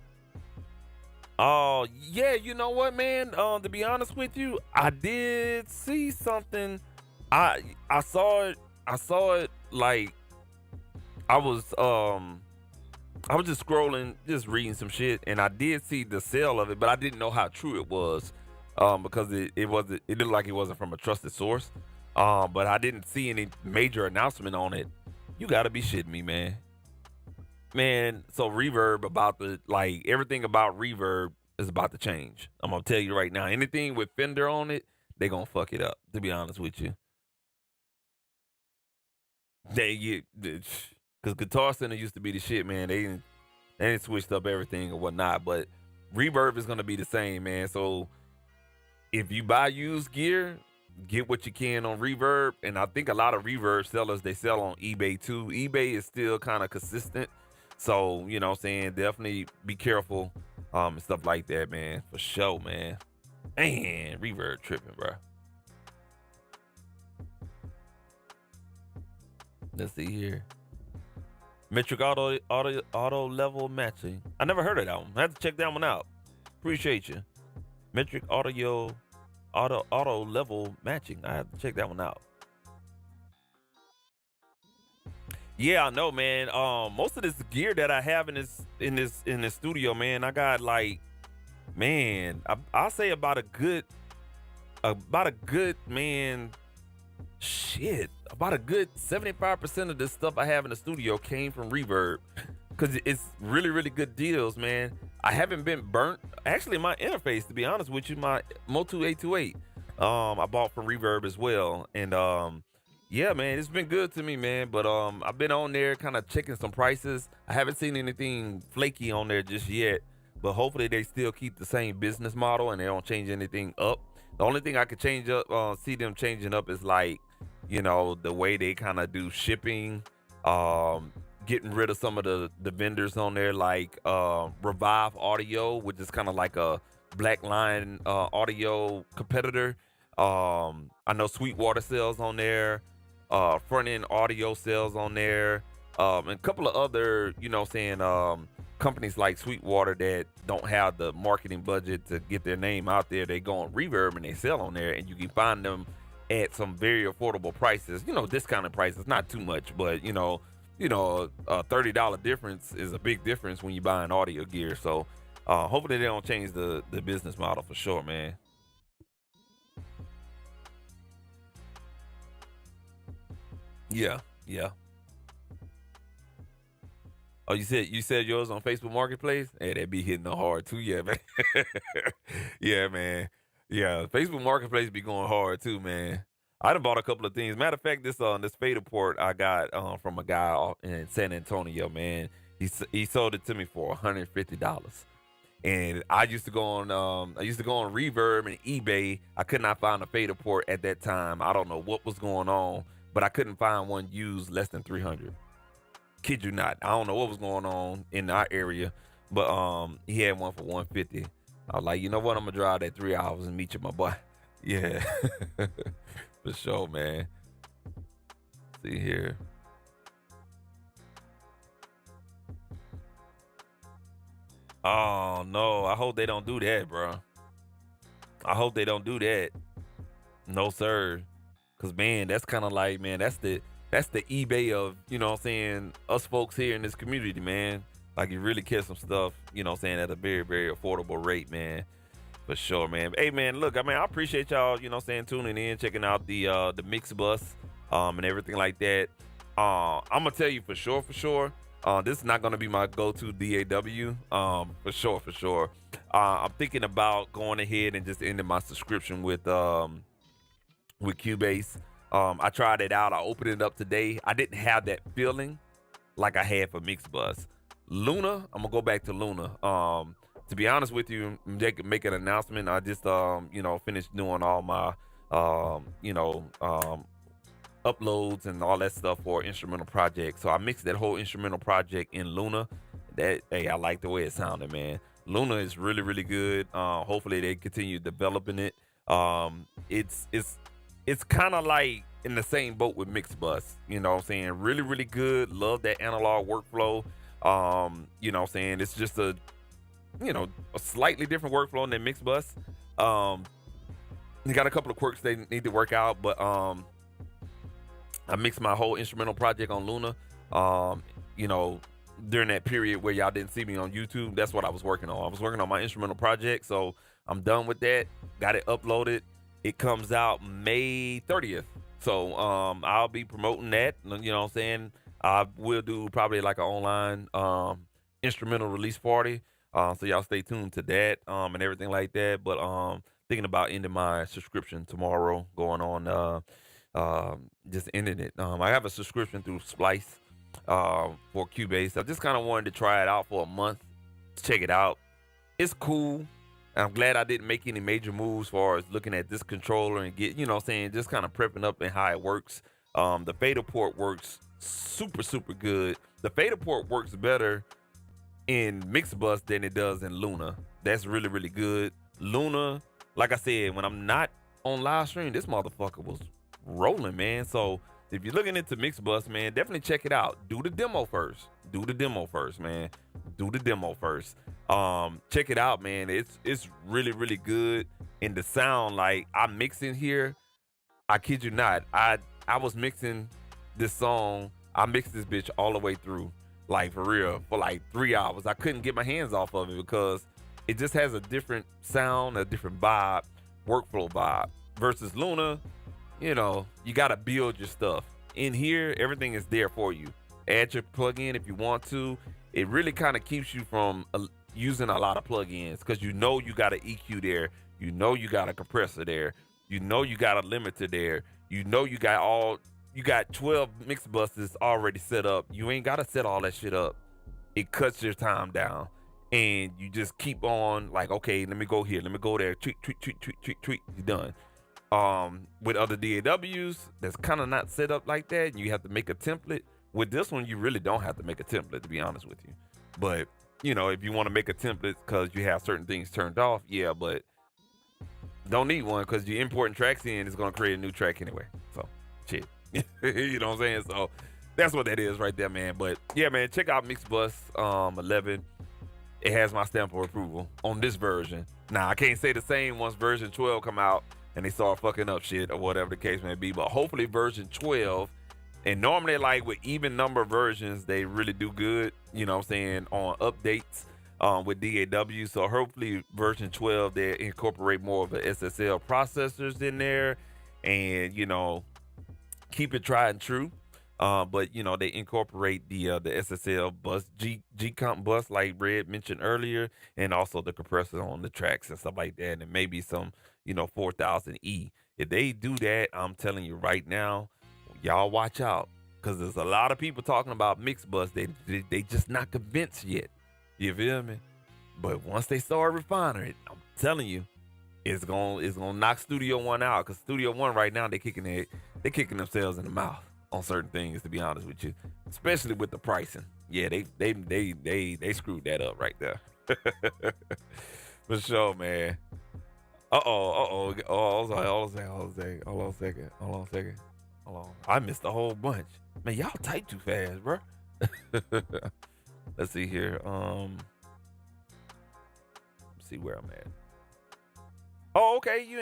Oh, yeah, you know what, man? To be honest with you, I did see something. I saw it. I saw it like I was um I was just scrolling, just reading some shit, and I did see the sale of it, but I didn't know how true it was. Because it wasn't, it looked like it wasn't from a trusted source. But I didn't see any major announcement on it. You gotta be shitting me, man. Man, so Reverb about the like everything about Reverb is about to change. I'm gonna tell you right now. Anything with Fender on it, they gonna fuck it up. To be honest with you, they get because Guitar Center used to be the shit, man. They switched up everything and whatnot, but Reverb is gonna be the same, man. So if you buy used gear, get what you can on Reverb. And I think a lot of Reverb sellers they sell on eBay too. eBay is still kind of consistent. So, you know what I'm saying? Definitely be careful and stuff like that, man. For sure, man. Man, Reverb tripping, bro. Let's see here. Metric auto level matching. I never heard of that one. I have to check that one out. Appreciate you. Metric auto level matching. I have to check that one out. Yeah, I know, man. Most of this gear that I have in this studio, man, I got like, man, I'll say about a good man. Shit, about a good 75% of the stuff I have in the studio came from Reverb, because it's really, really good deals, man. I haven't been burnt. Actually, my interface, to be honest with you, my Motu 828, I bought from Reverb as well, and yeah, man, it's been good to me, man. But I've been on there, kind of checking some prices. I haven't seen anything flaky on there just yet, but hopefully they still keep the same business model and they don't change anything up. The only thing I could change up, see them changing up is like, you know, the way they kind of do shipping, getting rid of some of the vendors on there, like Revive Audio, which is kind of like a Black Line audio competitor. I know Sweetwater sells on there, Front End Audio sells on there, and a couple of other, you know, saying companies like Sweetwater that don't have the marketing budget to get their name out there. They go on Reverb and they sell on there, and you can find them at some very affordable prices. You know, discounted prices, not too much, but a $30 difference is a big difference when you buying audio gear. So hopefully they don't change the business model for sure, man. Yeah, yeah. Oh, you said yours on Facebook Marketplace? Hey, that be hitting the hard too, yeah, man. Yeah, man. Yeah, Facebook Marketplace be going hard too, man. I done bought a couple of things. Matter of fact, this fader port I got from a guy in San Antonio, man. He sold it to me for $150. And I used to go on Reverb and eBay. I could not find a fader port at that time. I don't know what was going on, but I couldn't find one used less than 300. Kid you not. I don't know what was going on in our area, but he had one for 150. I was like, you know what? I'm gonna drive that 3 hours and meet you, my boy. Yeah, for sure, man. See here. Oh no, I hope they don't do that, bro. I hope they don't do that. No, sir. Cause man, that's kind of like, man, that's the eBay of, you know what I'm saying, us folks here in this community, man. Like you really catch some stuff, you know what I'm saying, at a very, very affordable rate, man. For sure, man. Hey man, look, I mean, I appreciate y'all, you know what I'm saying, tuning in, checking out the Mixbus and everything like that. I'm gonna tell you for sure. This is not gonna be my go-to DAW. For sure, for sure. I'm thinking about going ahead and just ending my subscription with Cubase. I tried it out. I opened it up today. I didn't have that feeling like I had for Mixbus. Luna, I'm gonna go back to Luna. To be honest with you, make an announcement. I just finished doing all my uploads and all that stuff for instrumental project. So I mixed that whole instrumental project in Luna. I like the way it sounded, man. Luna is really, really good. Hopefully they continue developing it. It's kind of like in the same boat with Mixbus. You know what I'm saying? Really, really good. Love that analog workflow. You know what I'm saying? It's just a slightly different workflow than Mixbus. They got a couple of quirks they need to work out, but I mixed my whole instrumental project on Luna. Um, you know, during that period where y'all didn't see me on YouTube, that's what I was working on. I was working on my instrumental project, so I'm done with that. Got it uploaded. It comes out May 30th. So I'll be promoting that. You know what I'm saying? I will do probably like an online instrumental release party. So y'all stay tuned to that and everything like that. But thinking about ending my subscription tomorrow, going on just ending it. I have a subscription through Splice for Cubase. I just kind of wanted to try it out for a month to check it out. It's cool. I'm glad I didn't make any major moves as far as looking at this controller and get, just kind of prepping up and how it works. The fader port works super, super good. The fader port works better in Mixbus than it does in Luna. That's really, really good. Luna, like I said, when I'm not on live stream, this motherfucker was rolling, man. So if you're looking into Mixbus, man, definitely check it out. Do the demo first, man. Do the demo first. Check it out, man. It's really, really good. And the sound, like I'm mixing here, I kid you not. I was mixing this song. I mixed this bitch all the way through, like for real, for like 3 hours. I couldn't get my hands off of it because it just has a different sound, a different vibe, workflow vibe. Versus Luna, you gotta build your stuff. In here, everything is there for you. Add your plugin if you want to. It really kind of keeps you from using a lot of plugins because you got an EQ there. You got a compressor there. You got a limiter there. You got 12 mix buses already set up. You ain't got to set all that shit up. It cuts your time down. And you just keep on like, okay, let me go here. Let me go there. Tweak. You're done. With other DAWs, that's kind of not set up like that. You have to make a template. With this one, you really don't have to make a template, to be honest with you. But, if you want to make a template because you have certain things turned off, yeah, but don't need one because you're importing tracks in, it's going to create a new track anyway. So, shit. You know what I'm saying? So, that's what that is right there, man. But, yeah, man, check out Mixbus 11. It has my stamp of approval on this version. Now, I can't say the same once version 12 come out and they start fucking up shit or whatever the case may be. But hopefully version 12, and normally like with even number versions, they really do good, you know what I'm saying, on updates with DAW. So hopefully version 12, they incorporate more of the SSL processors in there and, keep it tried and true. But they incorporate the SSL bus, G-Comp bus, like Red mentioned earlier, and also the compressor on the tracks and stuff like that, and maybe some 4000E. If they do that, I'm telling you right now, y'all watch out, because there's a lot of people talking about Mixbus. They just not convinced yet. You feel me? But once they start refining it, I'm telling you, it's gonna knock Studio One out, because Studio One right now they kicking themselves in the mouth on certain things, to be honest with you, especially with the pricing. Yeah, they screwed that up right there. For sure, man. Hold on a second. I missed a whole bunch. Man, y'all type too fast, bro. Let's see here. Let's see where I'm at. Oh, okay, you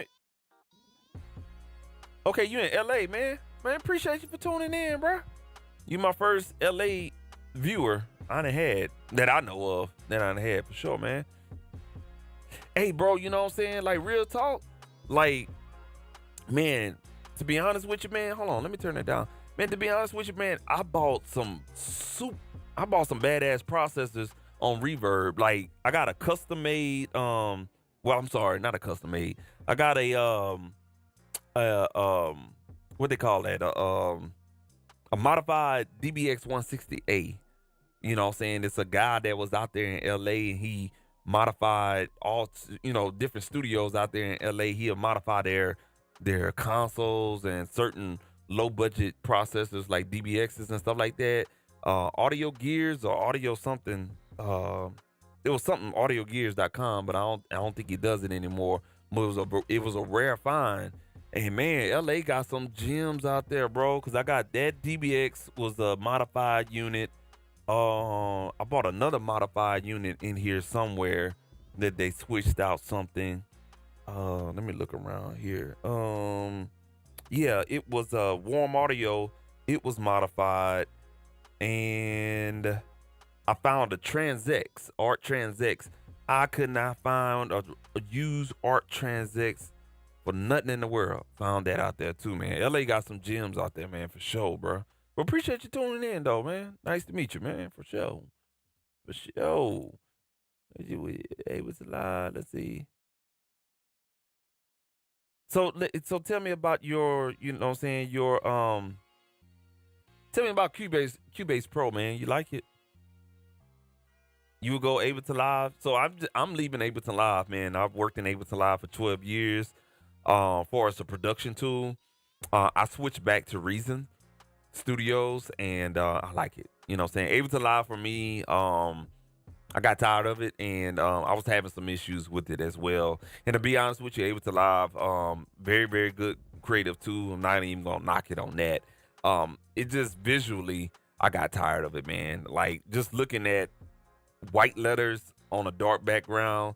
in LA, man. Man, appreciate you for tuning in, bro. You my first LA viewer I done had that I know of, for sure, man. Hey, bro, you know what I'm saying? Like, real talk. Like, man, to be honest with you, man, hold on, let me turn that down. Man, to be honest with you, man, I bought some badass processors on Reverb. Like, I got a custom made, well, I'm sorry, not a custom made. I got a what they call that? A modified DBX 160A. You know what I'm saying? It's a guy that was out there in LA and he modified all, different studios out there in LA. He'll modify their consoles and certain low budget processors like DBXs and stuff like that. Audio Gears or Audio something. It was something audiogears.com, but I don't think he does it anymore. But it was a rare find. And man, LA got some gems out there, bro. Cause I got that DBX was a modified unit. I bought another modified unit in here somewhere. that they switched out something. Let me look around here. Yeah, it was warm audio. It was modified, and I found a Transx, Art Transx. I could not find a used Art Transx for nothing in the world. Found that out there too, man. LA got some gems out there, man, for sure, bro. But appreciate you tuning in, though, man. Nice to meet you, man, for sure. For sure. Hey, what's a lie? Let's see. So tell me about your, you know what I'm saying, your tell me about Cubase Pro, man. You like it? You would go Ableton Live. So I'm leaving Ableton Live, man. I've worked in Ableton Live for 12 years. For as a production tool, I switched back to Reason Studios, and I like it. You know what I'm saying? Ableton Live for me, I got tired of it, and I was having some issues with it as well. And to be honest with you, Ableton Live, very, very good creative tool. I'm not even gonna knock it on that. It just visually, I got tired of it, man. Like just looking at white letters on a dark background,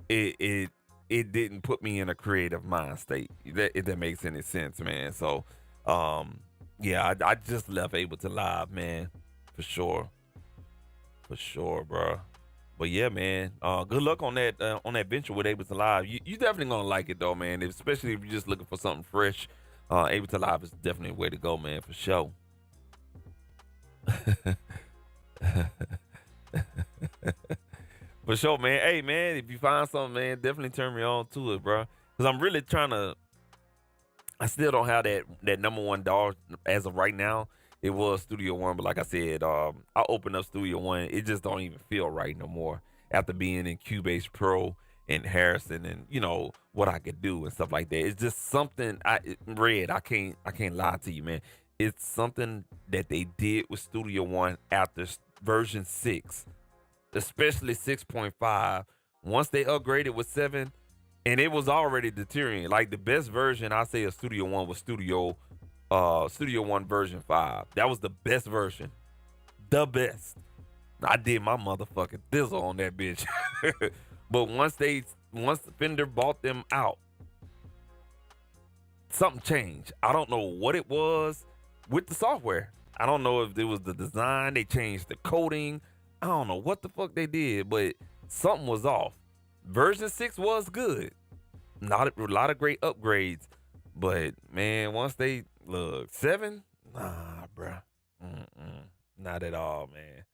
it didn't put me in a creative mind state. If that makes any sense, man. So, yeah, I just left Ableton Live, man, for sure, bro. But yeah, man, good luck on that venture with Ableton Live. You definitely gonna like it though, man. Especially if you're just looking for something fresh. Ableton Live is definitely a way to go, man, for sure. For sure, man. Hey, man, if you find something, man, definitely turn me on to it, bro. Cause I'm really trying to. I still don't have that number one dog as of right now. It was Studio One, but like I said, I opened up Studio One. It just don't even feel right no more after being in Cubase Pro and Harrison, and you know what I could do and stuff like that. It's just something Red. I can't lie to you, man. It's something that they did with Studio One after version 6, especially 6.5. Once they upgraded with 7, and it was already deteriorating. Like the best version I say of Studio One was Studio One version 5. That was the best version. The best. I did my motherfucking thizzle on that bitch. But once Fender bought them out, something changed. I don't know what it was with the software. I don't know if it was the design, they changed the coding. I don't know what the fuck they did, but something was off. Version 6 was good. Not a lot of great upgrades. But man, once they look 7, nah, bruh. Not at all, man.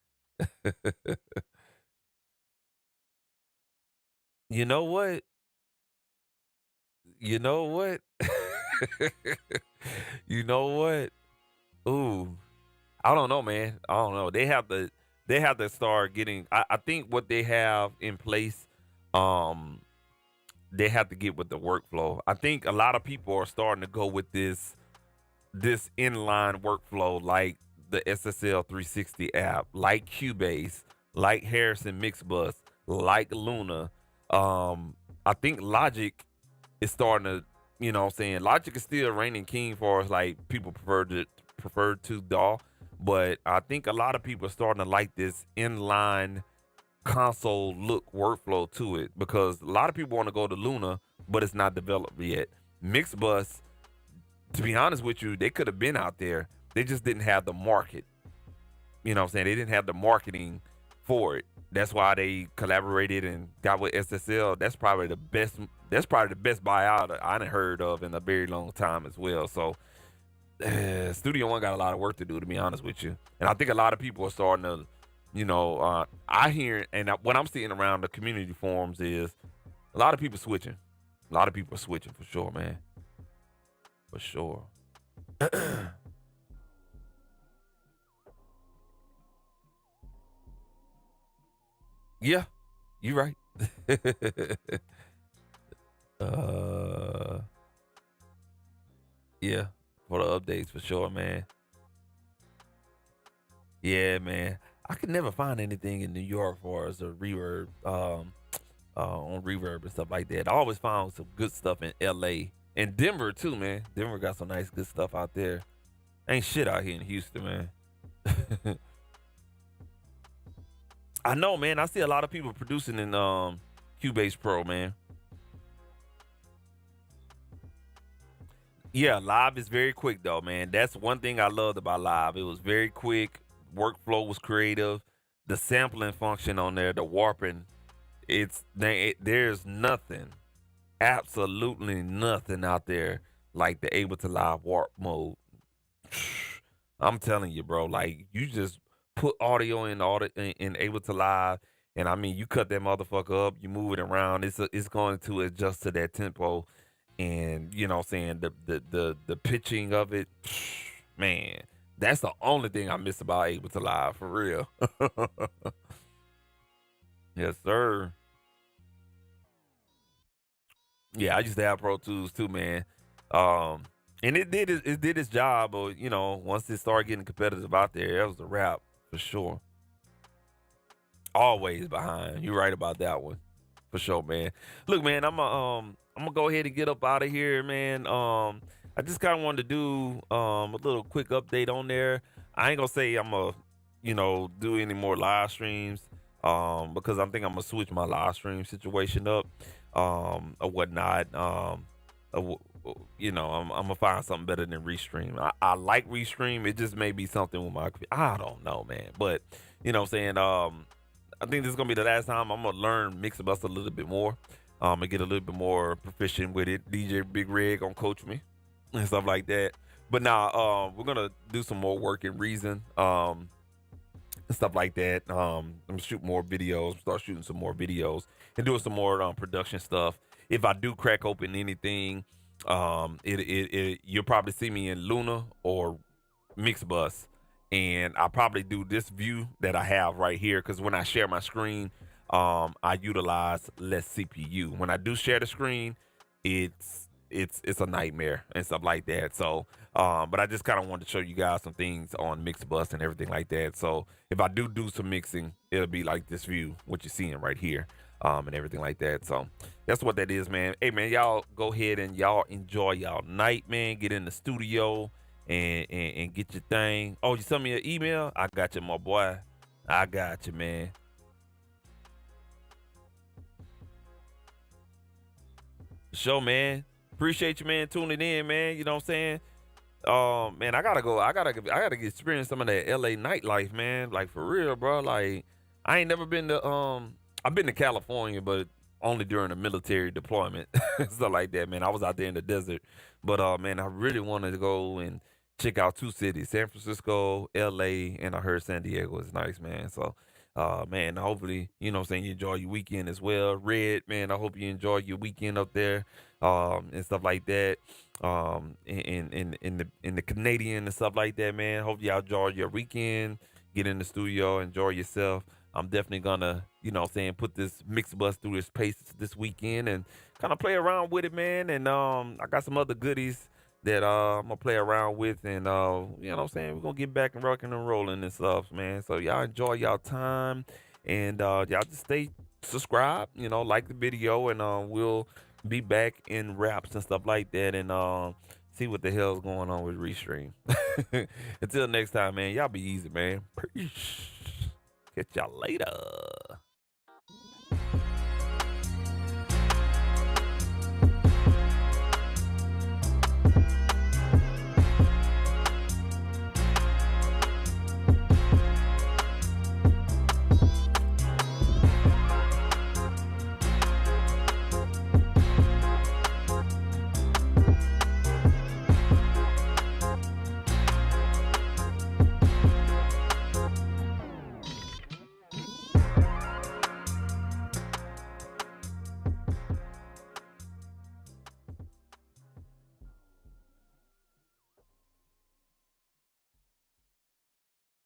You know what? You know what? You know what? Ooh, I don't know, man. I don't know. They have to start getting. I think what they have in place, they have to get with the workflow. I think a lot of people are starting to go with this inline workflow, like the SSL 360 app, like Cubase, like Harrison Mixbus, like Luna. I think Logic is starting to, you know what I'm saying, Logic is still reigning king for us, like people prefer to DAW, but I think a lot of people are starting to like this inline console look workflow to it, because a lot of people want to go to Luna, but it's not developed yet. Mixbus, to be honest with you, they could have been out there. They just didn't have the market. You know what I'm saying? They didn't have the marketing for it. That's why they collaborated and got with SSL. That's probably the best buyout I done heard of in a very long time as well. So Studio One got a lot of work to do, to be honest with you. And I think a lot of people are starting to, you know, I hear, and what I'm seeing around the community forums is a lot of people switching. A lot of people are switching for sure, man. For sure. Yeah, you right. uh, yeah, for the updates for sure, man. Yeah, man. I could never find anything in New York for as a reverb, on reverb and stuff like that. I always found some good stuff in LA and Denver too, man. Denver got some nice good stuff out there. Ain't shit out here in Houston, man. I know, man. I see a lot of people producing in Cubase Pro, man. Yeah, live is very quick though, man. That's one thing I loved about live. It was very quick. Workflow was creative. The sampling function on there, the warping, there's nothing, absolutely nothing out there like the Ableton Live warp mode. I'm telling you, bro. Like you just put audio in Ableton Live, and I mean you cut that motherfucker up, you move it around. It's going to adjust to that tempo, and you know what I'm saying the pitching of it, man. That's the only thing I miss about Ableton Live for real. Yes, sir. Yeah, I used to have Pro Tools too, man. Um, and it did its job, but you know, once it started getting competitive out there, that was a wrap for sure. Always behind. You're right about that one, for sure, man. Look, man, I'm gonna go ahead and get up out of here, man. I just kind of wanted to do a little quick update on there. I ain't gonna say I'm gonna, do any more live streams, because I think I'm gonna switch my live stream situation up, or whatnot. Uh, w- I'm gonna find something better than Restream. I like Restream. It just may be something with my. I don't know, man. But what I'm saying. I think this is gonna be the last time I'm gonna learn Mixbus a little bit more, and get a little bit more proficient with it. DJ Big Red gonna coach me and stuff like that. But now, we're gonna do some more work in Reason, and stuff like that. I'm gonna shoot more videos, start shooting some more videos, and doing some more production stuff. If I do crack open anything, you'll probably see me in Luna or Mixbus, and I probably do this view that I have right here because when I share my screen, I utilize less CPU. When I do share the screen, it's a nightmare and stuff like that. So, but I just kind of wanted to show you guys some things on Mixbus and everything like that. So if I do some mixing, it'll be like this view, what you're seeing right here, and everything like that. So that's what that is, man. Hey, man, y'all go ahead and y'all enjoy y'all night, man. Get in the studio and get your thing. Oh, you send me an email? I got you, my boy. I got you, man. Show, man. Appreciate you, man, tuning in, man. You know what I'm saying? Man, I gotta go. I gotta get experience some of that LA nightlife, man. Like for real, bro. Like I ain't never been to I've been to California, but only during a military deployment. Stuff like that, man. I was out there in the desert. But man, I really wanted to go and check out two cities, San Francisco, LA, and I heard San Diego is nice, man. So man, hopefully, you know what I'm saying, you enjoy your weekend as well. Red, man, I hope you enjoy your weekend up there, and stuff like that. In the Canadian and stuff like that, man. Hope y'all enjoy your weekend. Get in the studio, enjoy yourself. I'm definitely gonna, put this mix bus through this pace this weekend and kind of play around with it, man. And I got some other goodies that I'm gonna play around with, and we're gonna get back and rocking and rolling and stuff, man. So y'all enjoy y'all time, and y'all just stay subscribed, like the video, and we'll be back in raps and stuff like that, and see what the hell's going on with Restream. Until next time, man, y'all be easy, man. Peace. Catch y'all later.